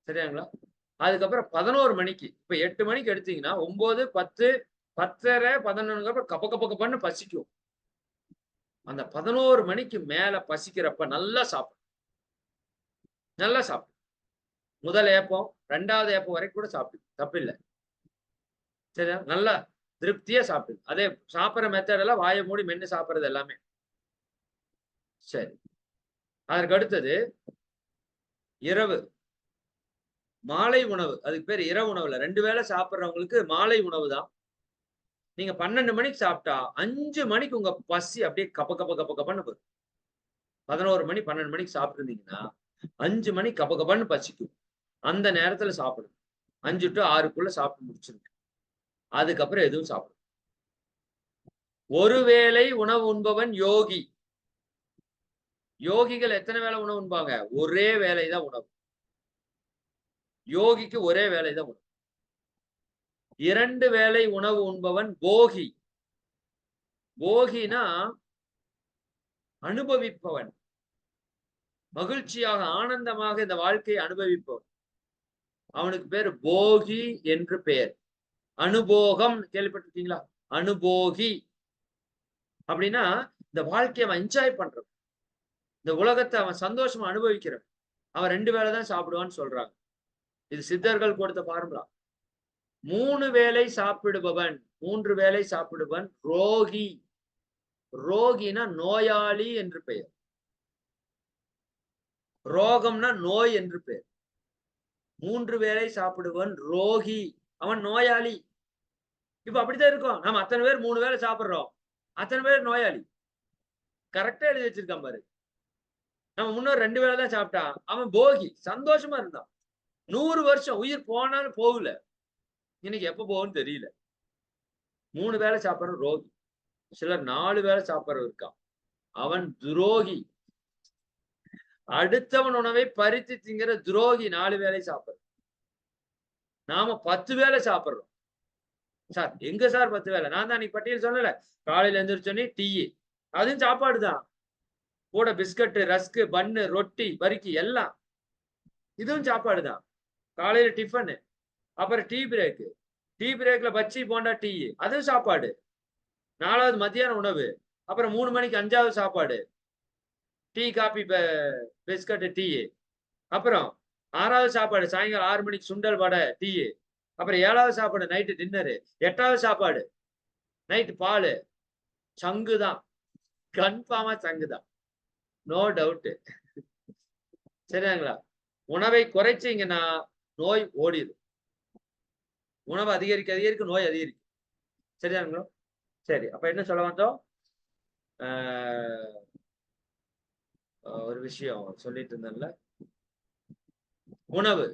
சரியாங்களா? அதுக்கப்புறம் 11 மணிக்கு, இப்ப 8 மணிக்கு எடுத்தீங்கன்னா 9, 10, 10:30, 11ங்கிறப்ப கப கப கபன்னு பசிக்கும். அந்த 11 மணிக்கு மேல பசிக்கிறப்ப நல்லா சாப்பிடணும். நல்லா சாப்பிடணும். முதல் ஏப்பம், 2வது ஏப்பம் வரைக்கும் கூட சாப்பிடுங்க. தப்பில்ல. சரியா? நல்லா திருப்தியா சாப்பிடுங்க. அதே சாப்பிடுற மெத்தட் எல்லாம் வாய மூடி மென்னு சாப்பிடுறது எல்லாமே. சரி. அதற்கு அடுத்தது இரவு. மாலை உணவு. அதுக்கு பேரு இரவு உணவு இல்ல. 2 வேளை சாப்பிடுறவங்களுக்கு மாலை உணவு தான். நீங்க 12 மணிக்கு சாப்பிட்டா, 5 மணிக்கு உங்க பசி அப்படியே கப கப கப கபன்னு வரும். 11 மணி, 12 மணிக்கு சாப்பிட்டுருந்தீங்கன்னா, 5 மணிக்கு கப கபன்னு பசிக்கும். அந்த நேரத்துல சாப்பிடுங்க. 5 டூ 6க்குள்ள சாப்பிட்டு முடிச்சுருங்க. அதுக்கப்புறம் எதுவும் சாப்பிட ஒரு வேளை உணவு உண்பவன் யோகி. யோகிகள் எத்தனை வேளை உணவு உண்பாங்க? ஒரே வேளை தான் உணவு. யோகிக்கு ஒரே வேளை தான் உணவு. 2 வேளை உணவு உண்பவன் போகி. போகினா அனுபவிப்பவன். மகிழ்ச்சியாக ஆனந்தமாக இந்த வாழ்க்கையை அனுபவிப்போம். அவனுக்கு பேர் போகி என்று பெயர். அனுபோகம் கேள்விப்பட்டிருக்கீங்களா? அனுபோகி அப்படின்னா இந்த வாழ்க்கையை அவன் என்ஜாய் பண்றான், இந்த உலகத்தை அவன் சந்தோஷமா அனுபவிக்கிறான். அவன் 2 வேளை தான் சாப்பிடுவான்னு சொல்றாங்க. இது சித்தர்கள் கொடுத்த ஃபார்முலா. 3 வேளை சாப்பிடுபவன், 3 வேளை சாப்பிடுவன் ரோகி. ரோகினா நோயாளி என்று பெயர். ரோகம்னா நோய் என்று பெயர். 3 வேளை சாப்பிடுவன் ரோகி, அவன் நோயாளி. இப்ப அப்படித்தான் இருக்கும். நம்ம அத்தனை பேர் 3 வேளை சாப்பிடுறோம், அத்தனை பேர் நோயாளி. கரெக்டா எழுதி வச்சிருக்கான் பாரு. நம்ம முன்னோர் 2 வேளை தான் சாப்பிட்டான், அவன் போகி, சந்தோஷமா இருந்தான். 100 வருஷம் உயிர் போனாலும் போகல, இன்னைக்கு எப்ப போகும்னு தெரியல. 3 வேளை சாப்பிடுற ரோகி. சிலர் 4 வேளை சாப்பிடுற இருக்கான், அவன் துரோகி. அடுத்தவன் உணவை பறித்து திங்கிற துரோகி 4 வேளை சாப்பிடுற. நாம 10 வேளை சாப்பிடுறோம். சார் எங்க சார் 10 வேளை? நான் தான் அன்னைக்கு பட்டியல் சொன்னல, காலையில எந்திரிச்சோன்னே டீ, அதுவும் சாப்பாடுதான். கூட பிஸ்கட், ரஸ்க், பன்னு, ரொட்டி, பருக்கி எல்லாம், இதுவும் சாப்பாடுதான். காலையில டிஃபனு, அப்புறம் டீ பிரேக்கு, டீ பிரேக்ல பச்சி போண்டா டீ, அதுவும் சாப்பாடு. 4வது மத்தியான உணவு, அப்புறம் 3 மணிக்கு 5வது சாப்பாடு, டீ, காபி, பிஸ்கட், டீ. அப்புறம் 6வது சாப்பாடு சாயங்காலம் 6 மணிக்கு சுண்டல், வடை, டீ. அப்புறம் 7வது சாப்பாடு நைட்டு டின்னரு. 8வது சாப்பாடு நைட்டு பால். சங்குதான், கன்ஃபார்மா சங்குதான், நோ டவுட். சரிங்களா? உணவை குறைச்சிங்கன்னா நோய் ஓடிடும். உணவு அதிகரிக்க அதிகரிக்க நோய் அதிகரிக்கும். சரிதாங்களா? சரி, அப்ப என்ன சொல்ல வந்தோம்? ஒரு விஷயம் சொல்லிட்டு இருந்தேன்ல, உணவு.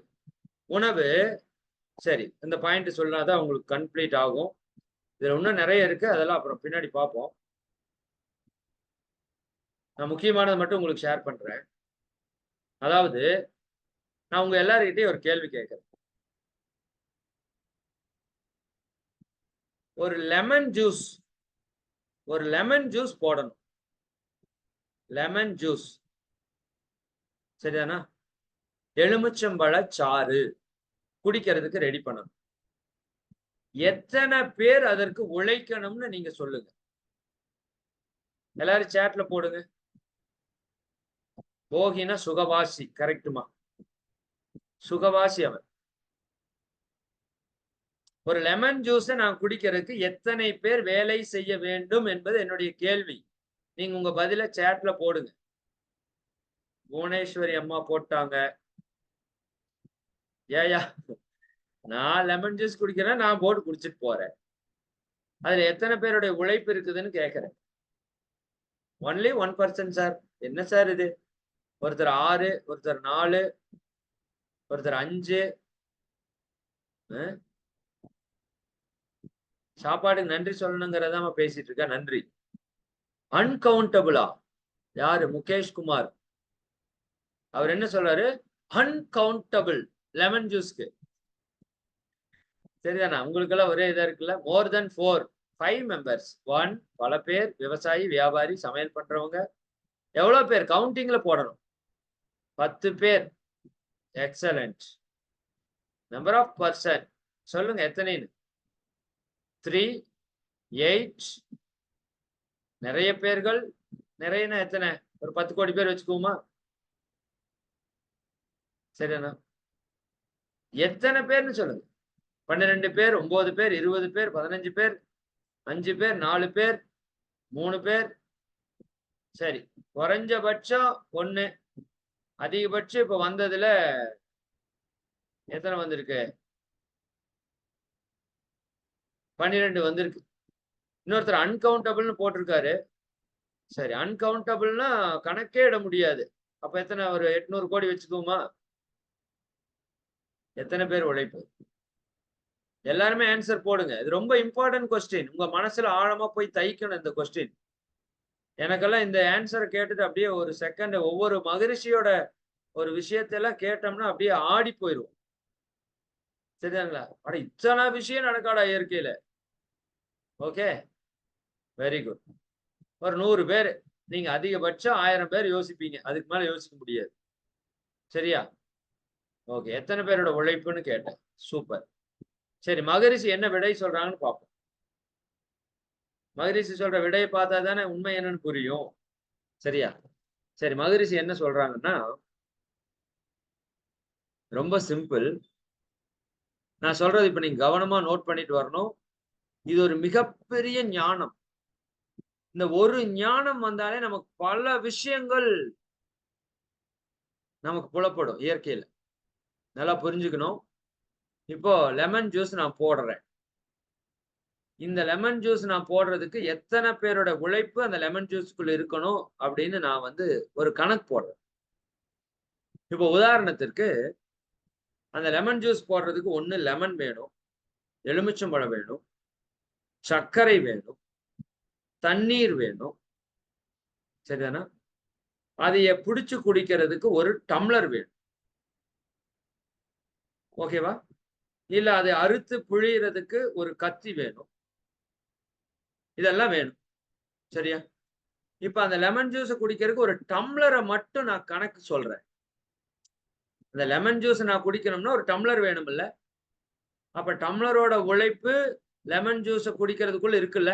உணவு சரி, இந்த பாயிண்ட் சொன்னாதான் உங்களுக்கு கம்ப்ளீட் ஆகும். இதுல இன்னும் நிறைய இருக்கு, அதெல்லாம் அப்புறம் பின்னாடி பார்ப்போம். நான் முக்கியமானது மட்டும் உங்களுக்கு ஷேர் பண்றேன். அதாவது நான் உங்க எல்லார்கிட்டையும் ஒரு கேள்வி கேட்கிறேன். ஒரு லெமன் ஜூஸ் போடணும். லெமன் ஜூஸ் சரிதானா? எலுமிச்சம்பழ சாறு குடிக்கிறதுக்கு ரெடி பண்ணணும். எத்தனை பேர் அதற்கு உழைக்கணும்னு நீங்க சொல்லுங்க. எல்லாரும் சேட்ல போடுங்க. போகினா சுகவாசி, கரெக்டுமா? சுகவாசி அவன். ஒரு லெமன் ஜூஸை நான் குடிக்கிறதுக்கு எத்தனை பேர் வேலை செய்ய வேண்டும் என்பது என்னுடைய கேள்வி. நீங்க உங்க பதில சேட்ல போடுங்க. புவனேஸ்வரி அம்மா போட்டாங்க. ஏயா, நான் லெமன் ஜூஸ் குடிக்கிறேன், நான் போட்டு குடிச்சிட்டு போறேன். அதுல எத்தனை பேருடைய உழைப்பு இருக்குதுன்னு கேட்கிறேன். Only 1% sir. என்ன சார் இது? ஒருத்தர் 6, ஒருத்தர் 4, ஒருத்தர் 5. சாப்பாடுக்கு நன்றி சொல்லணுங்கிறத பேசிட்டு இருக்க. நன்றி. அன்கவுண்டபிளா? யாரு? முகேஷ் குமார். அவர் என்ன சொல்றாரு? அன்கவுண்டபிள் லெமன் ஜூஸ்க்கு. சரிதானா? உங்களுக்கு எல்லாம் ஒரே இதா இருக்குல்ல. மோர் தென் 5 மெம்பர்ஸ். 1 பல பேர், விவசாயி, வியாபாரி, சமையல் பண்றவங்க. எவ்வளவு பேர் கவுண்டிங்ல போடணும்? 10 பேர். எக்ஸலண்ட். நம்பர் ஆஃப் பர்சன் சொல்லுங்க எத்தனைன்னு? 3, 8. நிறைய பேர்கள். நிறையனா எத்தனை? ஒரு 10 கோடி பேர் வச்சுக்குவோமா? சரிண்ணா? எத்தனை பேர்னு சொல்லுங்க. 12 பேர், 9 பேர், 20 பேர், 15 பேர், 5 பேர், 4 பேர், 3 பேர். சரி, குறைஞ்சபட்சம் 1. அதிகபட்சம் இப்ப வந்ததுல எத்தனை வந்திருக்கு? 12 வந்திருக்கு. இன்னொருத்தர் அன்கவுண்டபிள்னு போட்டிருக்காரு. சரி, அன்கவுண்டபிள்னா கணக்கே இட முடியாது. அப்ப எத்தனை? ஒரு 800 கோடி வச்சுக்குவோமா? எத்தனை பேர் உழைப்பு? எல்லாருமே ஆன்சர் போடுங்க. இது ரொம்ப இம்பார்ட்டன்ட் கொஸ்டின். உங்க மனசுல ஆழமா போய் தைக்கணும் இந்த கொஸ்டின். எனக்கெல்லாம் இந்த ஆன்சரை கேட்டுட்டு அப்படியே ஒரு செகண்ட், ஒவ்வொரு மகரிஷியோட ஒரு விஷயத்தெல்லாம் கேட்டோம்னா அப்படியே ஆடி போயிடும். சரிதாங்களா? அட இத்தனை விஷயம் நடக்காடா இயற்கையில. Okay, very good. ஒரு 100 பேர் நீங்க அதிகபட்சம் 1000 பேர் யோசிப்பீங்க. அதுக்கு மேல யோசிக்க முடியாது. சரியா? ஓகே. எத்தனை பேரோட உழைப்புன்னு கேட்டேன். சூப்பர். சரி, மகரிஷி என்ன விடை சொல்றாங்கன்னு பார்ப்போம். மகரிஷி சொல்ற விடையை பார்த்தா தானே உண்மை என்னன்னு புரியும். சரியா? சரி, மகரிஷி என்ன சொல்றாங்கன்னா, ரொம்ப சிம்பிள். நான் சொல்றது இப்ப நீங்க கவனமா நோட் பண்ணிட்டு வரணும். இது ஒரு மிகப்பெரிய ஞானம். இந்த ஒரு ஞானம் வந்தாலே நமக்கு பல விஷயங்கள் நமக்கு புலப்படும் இயற்கையில. நல்லா புரிஞ்சுக்கணும். இப்போ லெமன் ஜூஸ் நான் போடுறேன். இந்த லெமன் ஜூஸ் நான் போடுறதுக்கு எத்தனை பேரோட உழைப்பு அந்த லெமன் ஜூஸ்க்குள்ள இருக்கணும் அப்படின்னு நான் வந்து ஒரு கணக்கு போடுறேன். இப்போ உதாரணத்திற்கு அந்த லெமன் ஜூஸ் போடுறதுக்கு ஒண்ணு லெமன் வேணும், எலுமிச்சம்பழம் வேணும், சர்க்கரை வேணும், தண்ணீர் வேணும். சரிதானா? அதைய பிடிச்சு குடிக்கிறதுக்கு ஒரு டம்ளர் வேணும். ஓகேவா? இல்ல அதை அறுத்து புழியறதுக்கு ஒரு கத்தி வேணும். இதெல்லாம் வேணும். சரியா? இப்ப அந்த லெமன் ஜூஸ குடிக்கிறதுக்கு ஒரு டம்ளர மட்டும் நான் கணக்கு சொல்றேன். அந்த லெமன் ஜூஸ் நான் குடிக்கணும்னா ஒரு டம்ளர் வேணும்ல? அப்ப டம்ளரோட உழைப்பு லெமன் ஜூஸ குடிக்கிறதுக்குள்ள இருக்குல்ல?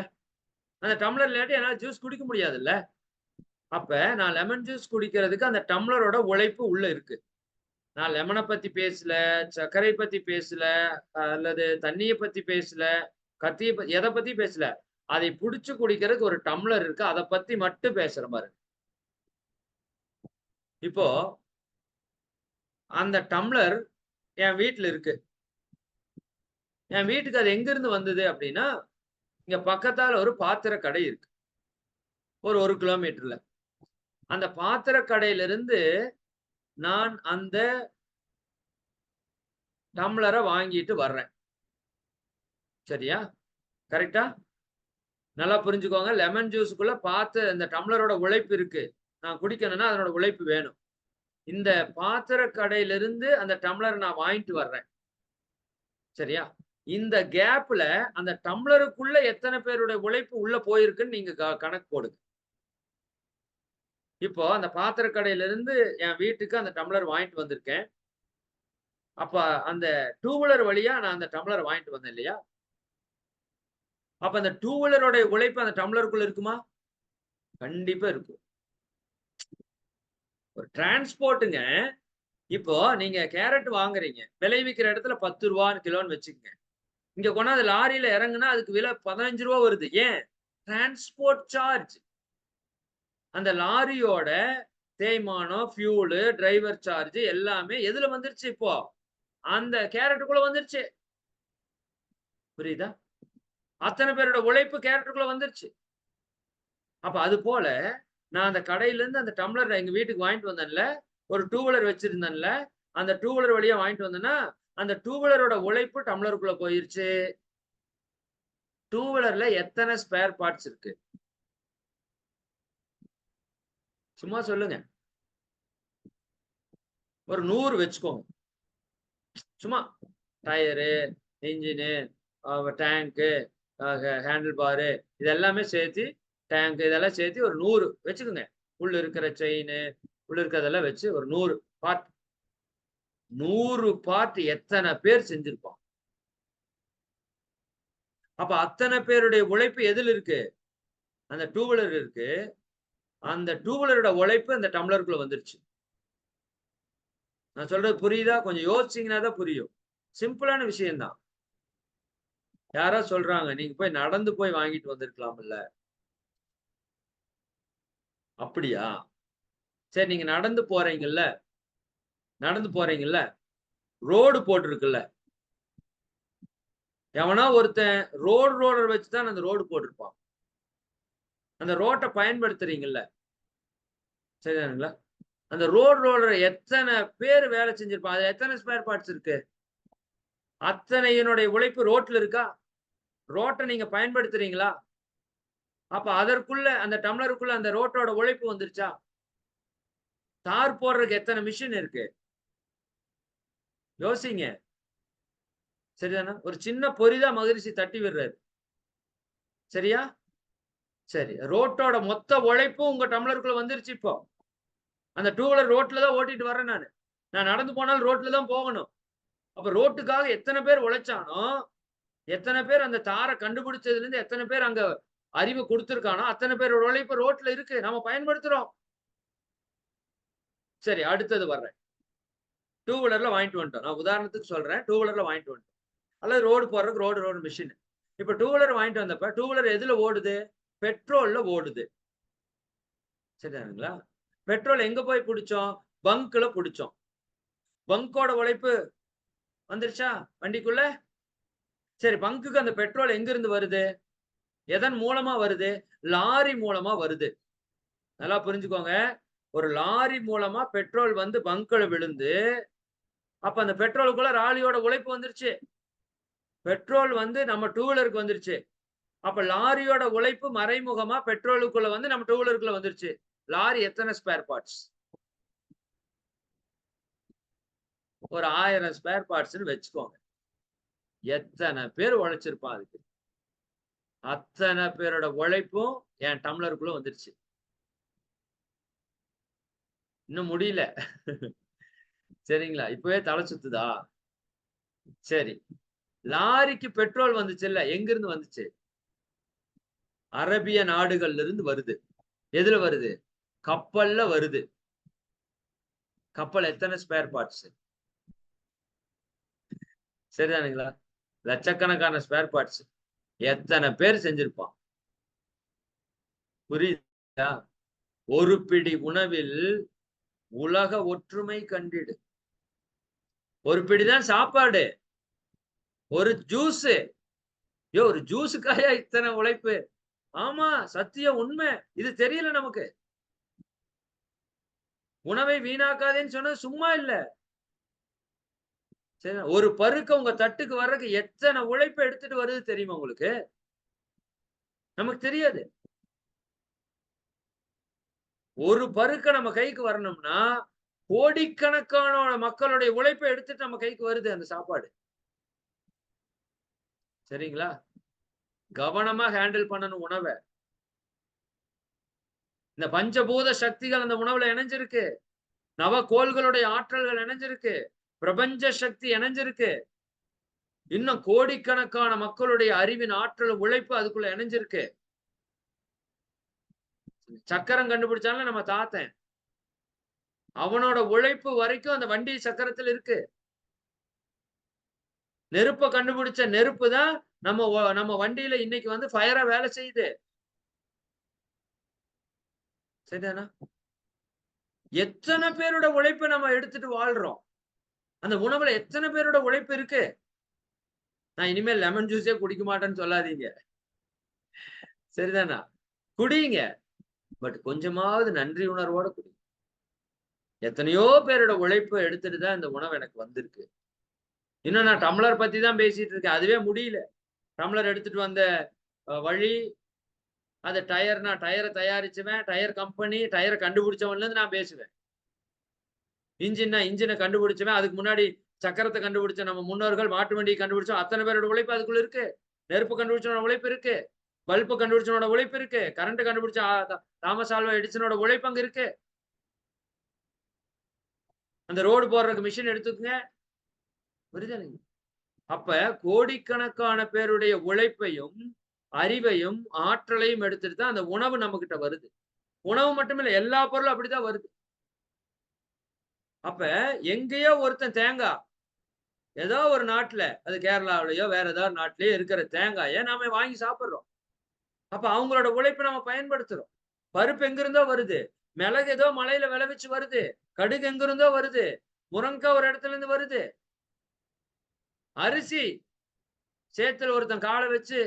அந்த டம்ளர் இல்லாட்டி என்னால ஜூஸ் குடிக்க முடியாதுல்ல? அப்ப நான் லெமன் ஜூஸ் குடிக்கிறதுக்கு அந்த டம்ளரோட உழைப்பு உள்ள இருக்கு. நான் லெமன பத்தி பேசல, சர்க்கரை பத்தி பேசல, அல்லது தண்ணிய பத்தி பேசல, கத்திய எத பத்தி பேசல. அதை புடிச்சு குடிக்கிறதுக்கு ஒரு டம்ளர் இருக்கு. அத பத்தி மட்டும் பேசுறேன் பாருங்க. இப்போ அந்த டம்ளர் என் வீட்ல இருக்கு. என் வீட்டுக்கு அது எங்கிருந்து வந்தது அப்படின்னா, இங்க பக்கத்தால ஒரு பாத்திர கடை இருக்கு. ஒரு 1 கிலோமீட்டர்ல. அந்த பாத்திர கடையிலிருந்து நான் அந்த டம்ளர வாங்கிட்டு வர்றேன். சரியா? கரெக்ட்டா? நல்லா புரிஞ்சுக்கோங்க. லெமன் ஜூஸ்க்குள்ள இந்த டம்ளரோட உழைப்பு இருக்கு. நான் குடிக்கணும்னா அதனோட உழைப்பு வேணும். இந்த பாத்திர கடையிலிருந்து அந்த டம்ளர நான் வாங்கிட்டு வர்றேன். சரியா? இந்த கேப்ல அந்த டம்ளருக்குள்ள எத்தனை பேருடைய உழைப்பு உள்ள போயிருக்குன்னு நீங்க கணக்கு போடுங்க. இப்போ அந்த பாத்திர கடையிலிருந்து என் வீட்டுக்கு அந்த டம்ளர் வாங்கிட்டு வந்திருக்கேன். அப்ப அந்த டூ வீலர் வழியா நான் அந்த டம்ளர வாங்கிட்டு வந்தேன் இல்லையா? அப்ப அந்த டூ வீலரோட உழைப்பு அந்த டம்ளருக்குள்ள இருக்குமா? கண்டிப்பா இருக்கும். ஒரு டிரான்ஸ்போர்ட்ங்க. இப்போ நீங்க கேரட் வாங்குறீங்க. விளைவிக்கிற இடத்துல ரூ. 10 கிலோன்னு வச்சுக்கங்க. இங்க கொண்டாந்து லாரியில இறங்குனா அதுக்கு விலை ரூ. 15 வருது. ஏன்? Transport charge. அந்த லாரியோட தேய்மானம், ஃபியூல், டிரைவர் சார்ஜ் எல்லாமே எதுல வந்துருச்சு இப்போ? அந்த கேரட்டுக்குள்ள வந்துருச்சு. புரியுதா? அத்தனை பேரோட உழைப்பு கேரட்டுக்குள்ள வந்துருச்சு. அப்ப அது போல நான் அந்த கடையில இருந்து அந்த டம்ளர் எங்க வீட்டுக்கு வாங்கிட்டு வந்தேன்ல, ஒரு டூ வீலர் வச்சிருந்தேன்ல, அந்த டூ வீலர் வழியா வாங்கிட்டு வந்தேன்னா, அந்த டூ வீலரோட உழைப்பு டம்ளருக்குள்ள போயிருச்சு. டூ வீலர்ல எத்தனை ஸ்பேர் பார்ட்ஸ் இருக்கு? சும்மா சொல்லுங்க. ஒரு 100 வச்சுக்கோங்க. சும்மா டயரு, இன்ஜினு, டேங்க்கு, ஹேண்டில் பாரு இது எல்லாமே சேர்த்து டேங்க் இதெல்லாம் சேர்த்து ஒரு 100 வச்சுக்கோங்க. உள்ள இருக்கிற செயினு, உள்ள இருக்கிறதெல்லாம் வச்சு ஒரு 100 பார்ட். 100 பார்ட் எத்தனை பேர் செஞ்சிருப்பான்? அப்ப அத்தனை பேருடைய உழைப்பு எதுல இருக்கு? அந்த டூ வீலர் இருக்கு. அந்த டூ வீலரோட உழைப்பு அந்த டம்ளருக்குள்ள வந்துருச்சு. நான் சொல்றது புரியுதா? கொஞ்சம் யோசிச்சீங்கன்னா தான் புரியும். சிம்பிளான விஷயம் தான். யாரோ சொல்றாங்க, நீங்க போய் நடந்து போய் வாங்கிட்டு வந்திருக்கலாம்ல. அப்படியா? சரி, நீங்க நடந்து போறீங்கல்ல, ரோடு போட்டிருக்குல்ல. எவனோ ஒருத்தன் ரோலர் வச்சு தான் அந்த ரோடு போட்டிருப்பான். அந்த ரோட்ட பயன்படுத்துறீங்கல்ல. சரிதானுங்களா? அந்த ரோலர் எத்தனை பேர் வேலை செஞ்சிருப்பான்? அதுல எத்தனை ஸ்பேர் பார்ட்ஸ் இருக்கு? அத்தனையினுடைய உழைப்பு ரோட்ல இருக்கா? ரோட்ட நீங்க பயன்படுத்துறீங்களா? அப்ப அதற்குள்ள அந்த டம்ளருக்குள்ள அந்த ரோட்டோட உழைப்பு வந்துருச்சா? தார் போடுறதுக்கு எத்தனை மிஷின் இருக்கு? யோசிங்க. சரிதானா? ஒரு சின்ன பொறி தான் மகரிஷி தட்டி விடுறாரு. சரியா? சரி, ரோட்டோட மொத்த உழைப்பும் உங்க டம்ளருக்குள்ள வந்துருச்சு இப்போ. அந்த 2 வீலர் ரோட்ல தான் ஓட்டிட்டு வரேன் நானு. நான் நடந்து போனாலும் ரோட்ல தான் போகணும். அப்ப ரோட்டுக்காக எத்தனை பேர் உழைச்சானோ, எத்தனை பேர் அந்த தார கண்டுபிடிச்சதுல இருந்து எத்தனை பேர் அங்க அறிவு குடுத்திருக்கானோ, அத்தனை பேரோட உழைப்பு ரோட்ல இருக்கு. நாம பயன்படுத்துறோம். சரி, அடுத்தது வர்றேன். 2 வீலர்ல வாங்கிட்டு வந்துட்டோம். நான் உதாரணத்துக்கு சொல்றேன். 2 வீலர்ல வாங்கிட்டு வந்துட்டோம். அல்லது ரோடு போடுறதுக்கு ரோடு மிஷின். இப்ப 2 வீலர் வாங்கிட்டு வந்தப்ப 2 வீலர் எதுல ஓடுது? பெட்ரோல்ல ஓடுது. சரிதானுங்களா? பெட்ரோல் எங்க போய் புடிச்சோம்? பங்க்ல புடிச்சோம். பங்கோட உழைப்பு வந்துருச்சா வண்டிக்குள்ள? சரி, பங்குக்கு அந்த பெட்ரோல் எங்க இருந்து வருது? எதன் மூலமா வருது? லாரி மூலமா வருது. நல்லா புரிஞ்சுக்கோங்க. ஒரு லாரி மூலமா பெட்ரோல் வந்து பங்க்ல விழுந்து, அப்ப அந்த பெட்ரோலுக்குள்ள லாரியோட உழைப்பு வந்துருச்சு. பெட்ரோல் வந்து நம்ம 2 வீலருக்கு வந்துருச்சு. அப்ப லாரியோட உழைப்பு மறைமுகமா பெட்ரோலுக்குள்ள வந்து நம்ம 2 வீலருக்குள்ள வந்துருச்சு. லாரி எத்தனை ஸ்பேர் பார்ட்ஸ்? ஒரு 1000 ஸ்பேர் பார்ட்ஸ்ன்னு வச்சுக்கோங்க. எத்தனை பேர் உழைச்சிருப்பான் அதுக்கு? அத்தனை பேரோட உழைப்பும் என் டம்ளருக்குள்ள வந்துருச்சு. இன்னும் முடியல. சரிங்களா? இப்பவே தலை சுத்துதா? சரி. லாரிக்கு பெட்ரோல் வந்துச்சுல்ல, எங்கிருந்து வந்துச்சு? அரபிய நாடுகள்ல இருந்து வருது. எதுல வருது? கப்பல்ல வருது. கப்பல் எத்தனை ஸ்பேர் பார்ட்ஸ்? சரிதானுங்களா? லட்சக்கணக்கான ஸ்பேர் பார்ட்ஸ். எத்தனை பேர் செஞ்சிருப்பான்? புரியுதா? ஒரு பிடி உணவில் உலக ஒற்றுமை கண்டிடு. ஒரு பிடிதான் சாப்பாடு. ஒரு ஜூஸ். ஒரு ஜூஸுக்காயா இத்தனை உழைப்பு? ஆமா, சத்தியம், உண்மை. இது தெரியல நமக்கு. உணவை வீணாக்காதேன்னு சொன்னது சும்மா இல்ல. சரி, ஒரு பருக்க உங்க தட்டுக்கு வர்றதுக்கு எத்தனை உழைப்பு எடுத்துட்டு வருது தெரியுமா உங்களுக்கு? நமக்கு தெரியாது. ஒரு பருக்க நம்ம கைக்கு வரணும்னா கோடிக்கணக்கான மக்களுடைய உழைப்பை எடுத்துட்டு நம்ம கைக்கு வருது அந்த சாப்பாடு. சரிங்களா? கவனமா ஹேண்டில் பண்ணணும் உணவ. இந்த பஞ்சபூத சக்திகள் அந்த உணவுல இணைஞ்சிருக்கு. நவகோள்களுடைய ஆற்றல்கள் இணைஞ்சிருக்கு. பிரபஞ்ச சக்தி இணைஞ்சிருக்கு. இன்னும் கோடிக்கணக்கான மக்களுடைய அறிவின் ஆற்றல் உழைப்பு அதுக்குள்ள இணைஞ்சிருக்கு. சக்கரம் கண்டுபிடிச்சாலும் நம்ம தாத்தன். அவனோட உழைப்பு வரைக்கும் அந்த வண்டி சக்கரத்தில் இருக்கு. நெருப்ப கண்டுபிடிச்ச நெருப்பு தான் நம்ம வண்டியில இன்னைக்கு வந்து ஃபயரா வேலை செய்யுது. சரிதானா? எத்தனை பேரோட உழைப்பை நம்ம எடுத்துட்டு வாழ்றோம். அந்த உணவுல எத்தனை பேரோட உழைப்பு இருக்கு. நான் இனிமேல் லெமன் ஜூஸே குடிக்க மாட்டேன்னு சொல்லாதீங்க. சரிதானா? குடிங்க. பட் கொஞ்சமாவது நன்றி உணர்வோட குடிங்க. எத்தனையோ பேரோட உழைப்பு எடுத்துட்டு தான் இந்த உணவு எனக்கு வந்திருக்கு. இன்னும் நான் டம்ளர் பத்தி தான் பேசிட்டு இருக்கேன். அதுவே முடியல. டம்ளர் எடுத்துட்டு வந்த வழி, அது டயர்னா டயரை தயாரிச்சவன், டயர் கம்பெனி, டயரை கண்டுபிடிச்சவன்ல இருந்து நான் பேசுவேன். இன்ஜின்னா இன்ஜினை கண்டுபிடிச்சவன், அதுக்கு முன்னாடி சக்கரத்தை கண்டுபிடிச்ச நம்ம முன்னோர்கள், மாட்டு வண்டியை கண்டுபிடிச்சோம். அத்தனை பேரோட உழைப்பு அதுக்குள்ள இருக்கு. நெருப்பு கண்டுபிடிச்சவனோட உழைப்பு இருக்கு. பல்பு கண்டுபிடிச்சவனோட உழைப்பு இருக்கு. கரண்ட் கண்டுபிடிச்ச தாமஸ் ஆல்வா எடிசனோட உழைப்பு அங்க இருக்கு. அந்த ரோடு போடுறதுக்கு மிஷின் எடுத்துக்கங்க. புரியுதுங்களா? அப்ப கோடிக்கணக்கான பேருடைய உழைப்பையும், அறிவையும், ஆற்றலையும் எடுத்துட்டு தான் அந்த உணவு நம்ம கிட்ட வருது. உணவு மட்டுமில்ல, எல்லா பொருளும் அப்படித்தான் வருது. அப்ப எங்கேயோ ஒருத்தன் தேங்காய், ஏதோ ஒரு நாட்டுல, அது கேரளாவிலயோ வேற ஏதாவது நாட்டிலேயோ இருக்கிற தேங்காயை நாம வாங்கி சாப்பிடுறோம். அப்ப அவங்களோட உழைப்பை நம்ம பயன்படுத்துறோம். பருப்பு எங்கிருந்தோ வருது. மிளகு ஏதோ மலையில விளைவிச்சு வருது. கடுகு எங்கிருந்தோ வருது. முருங்கக்காய் ஒரு இடத்துல இருந்து வருது. அரிசி சேத்துல ஒருத்தன் காலை வச்சு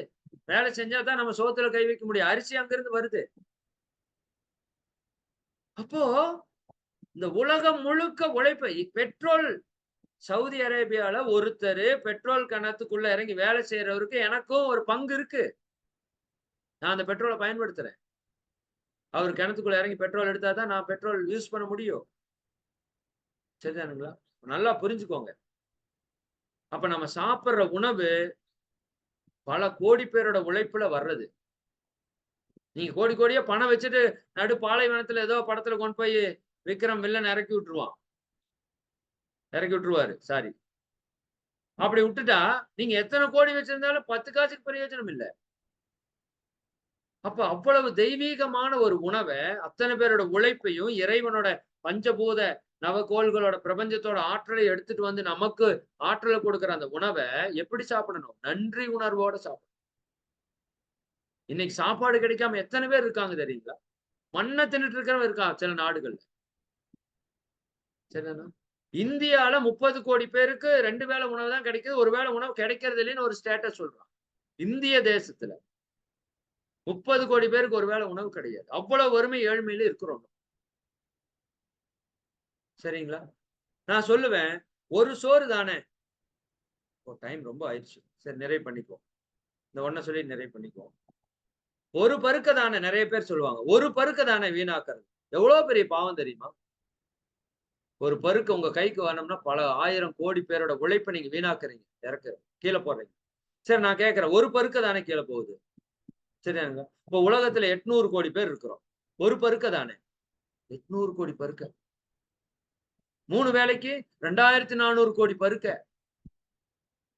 வேலை செஞ்சா தான் நம்ம சோத்துல கை வைக்க முடியும். அரிசி அங்கிருந்து வருது. அப்போ இந்த உலகம் முழுக்க உழைப்பு. பெட்ரோல் சவுதி அரேபியால ஒருத்தர் பெட்ரோல் கிணத்துக்குள்ள இறங்கி வேலை செய்யறவருக்கு எனக்கும் ஒரு பங்கு இருக்கு. நான் அந்த பெட்ரோலை பயன்படுத்துறேன். அவர் கிணத்துக்குள்ள இறங்கி பெட்ரோல் எடுத்தா தான் நான் பெட்ரோல் யூஸ் பண்ண முடியும். சரிதானுங்களா? நல்லா புரிஞ்சுக்கோங்க. அப்ப நம்ம சாப்பிடுற உணவு பல கோடி பேரோட உழைப்புல வர்றது. நீங்க கோடி கோடியா பணம் வச்சுட்டு நடு பாலைவனத்துல ஏதோ படத்துல கொண்டு போய் விக்ரம் வில்லன் இறக்கி விட்டுருவாரு. சாரி. அப்படி விட்டுட்டா நீங்க எத்தனை கோடி வச்சிருந்தாலும் 10 காசுக்கு பிரயோஜனம் இல்ல. அப்ப அவ்வளவு தெய்வீகமான ஒரு உணவை அத்தனை பேரோட உழைப்பையும் இறைவனோட பஞ்சபூத நவகோள்களோட பிரபஞ்சத்தோட ஆற்றலை எடுத்துட்டு வந்து நமக்கு ஆற்றலை கொடுக்கிற அந்த உணவை எப்படி சாப்பிடணும்? நன்றி உணர்வோட சாப்பிடணும். இன்னைக்கு சாப்பாடு கிடைக்காம எத்தனை பேர் இருக்காங்க தெரியுங்களா? மண்ணை தின்னுட்டு இருக்கிறவங்க இருக்கான் சில நாடுகள்ல. சரிதானா? இந்தியால 30 கோடி பேருக்கு 2 வேளை உணவு தான் கிடைக்குது. ஒரு வேளை உணவு கிடைக்கிறது இல்லைன்னு ஒரு ஸ்டேட்டஸ் சொல்றான். இந்திய தேசத்துல 30 கோடி பேருக்கு ஒரு வேளை உணவு கிடையாது. அவ்வளவு வறுமை ஏழ்மையில இருக்கிறோம். சரிங்களா? நான் சொல்லுவேன், ஒரு சோறு தானே. டைம் ரொம்ப ஆயிடுச்சு. சரி, நிறைவு பண்ணிக்குவோம். இந்த ஒன்ன சொல்லி நிறைவு பண்ணிக்குவோம். ஒரு பருக்க தானே, நிறைய பேர் சொல்லுவாங்க. ஒரு பருக்க தானே வீணாக்குறது. எவ்வளவு பெரிய பாவம் தெரியுமா? ஒரு பருக்கு உங்க கைக்கு வரணும்னா பல 1000 கோடி பேரோட உழைப்பை நீங்க வீணாக்குறீங்க. கீழே போடுறீங்க. சரி, நான் கேட்கிறேன், ஒரு பருக்க தானே கீழே போகுது. சரியாங்க? இப்ப உலகத்துல 800 கோடி பேர் இருக்கிறோம். ஒரு பருக்க தானே. 800 கோடி பருக்க. 3 வேளைக்கு 2400 கோடி பருக்க.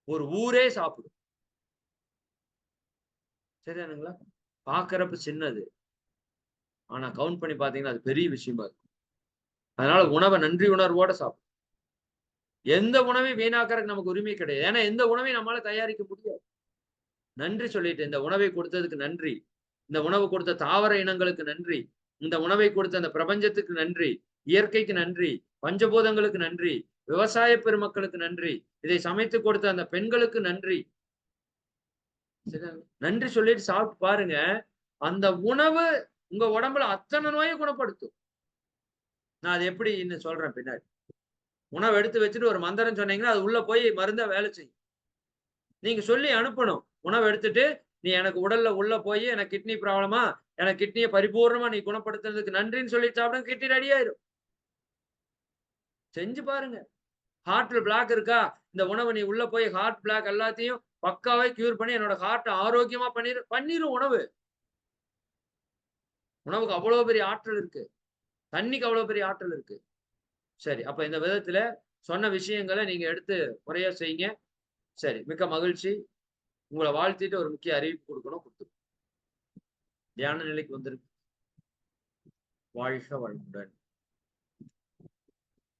ஒரு ஊரே சாப்பிடும். சரியானுங்களா? பாக்குறப்ப சின்னது. ஆனா கவுண்ட் பண்ணி பாத்தீங்கன்னா அது பெரிய விஷயமா இருக்கும். அதனால உணவை நன்றி உணர்வோட சாப்பிடும். எந்த உணவையும் வீணாக்கறதுக்கு நமக்கு உரிமை கிடையாது. ஏன்னா எந்த உணவையும் நம்மளால தயாரிக்க முடியாது. நன்றி சொல்லிட்டு, இந்த உணவை கொடுத்ததுக்கு நன்றி. இந்த உணவு கொடுத்த தாவர இனங்களுக்கு நன்றி. இந்த உணவை கொடுத்த அந்த பிரபஞ்சத்துக்கு நன்றி. இயற்கைக்கு நன்றி. பஞ்சபூதங்களுக்கு நன்றி. விவசாய பெருமக்களுக்கு நன்றி. இதை சமைத்து கொடுத்த அந்த பெண்களுக்கு நன்றி. நன்றி சொல்லிட்டு சாப்பிட்டு பாருங்க. அந்த உணவு உங்க உடம்புல அத்தனை நோயை குணப்படுத்தும். நான் அது எப்படின்னு சொல்றேன் பின்னாடி. உணவு எடுத்து வச்சுட்டு ஒரு மந்திரம் சொன்னீங்கன்னா அது உள்ள போய் மருந்தா வேலை செய்யும். நீங்க சொல்லி அனுப்பணும். உணவு எடுத்துட்டு, நீ எனக்கு உடல்ல உள்ள போய் எனக்கு கிட்னி ப்ராப்ளமா, எனக்கு கிட்னியை பரிபூர்ணமா நீ குணப்படுத்துறதுக்கு நன்றின்னு சொல்லி சாப்பிடுங்க, கிட்னி ரெடி ஆயிரும். செஞ்சு பாருங்க. ஹார்ட்ல பிளாக் இருக்கா? இந்த உணவு நீ உள்ள போய் ஹார்ட் பிளாக் எல்லாத்தையும் பக்காவே கியூர் பண்ணி என்னோட ஹார்ட் ஆரோக்கியமா பண்ணிரும் உணவு. உணவுக்கு அவ்வளவு பெரிய ஆற்றல் இருக்கு. தண்ணிக்கு அவ்வளவு பெரிய ஆற்றல் இருக்கு. சரி, அப்ப இந்த விதத்துல சொன்ன விஷயங்களை நீங்க எடுத்து முறையா செய்யுங்க. சரி, மிக்க மகிழ்ச்சி. உங்களை வாழ்த்திட்டு ஒரு முக்கிய அறிவிப்பு கொடுக்கணும், கொடுத்துருக்கோம். தியான நிலைக்கு வந்திருக்கு. வாழ்க வளமுடன்.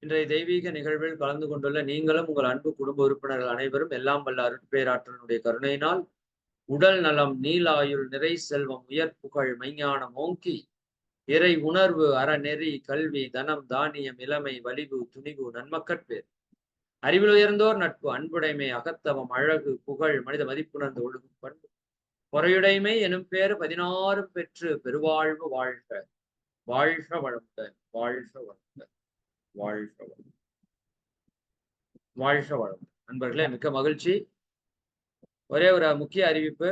இன்றைய தெய்வீக நிகழ்வில் கலந்து கொண்டுள்ள நீங்களும் உங்கள் அன்பு குடும்ப உறுப்பினர்கள் அனைவரும் எல்லாம் வல்ல அருட்பேராற்றலுடைய கருணையினால் உடல் நலம், நீலாயுள், நிறை செல்வம், உயர் புகழ், மெய்ஞானம் ஓங்கி இறை உணர்வு, அறநெறி, கல்வி, தனம், தானியம், இளமை, வலிவு, துணிவு, நன்மக்கட்பேர், அறிவில் உயர்ந்தோர் நட்பு, அன்புடைமை, அகத்தவம், அழகு, புகழ், மனித மதிப்புணர்ந்து ஒழுகும் பண்பு, பொறையுடைமை எனும் பேர் 16 பெற்று பெருவாழ்வு வாழ்க. வாழ்க வளமுடன். வாழ்க வளமுடன். வாழ்க வளமுடன். வாழ்க வளமுடன். நண்பர்களே, மிக்க மகிழ்ச்சி. ஒரே ஒரு முக்கிய அறிவிப்பு.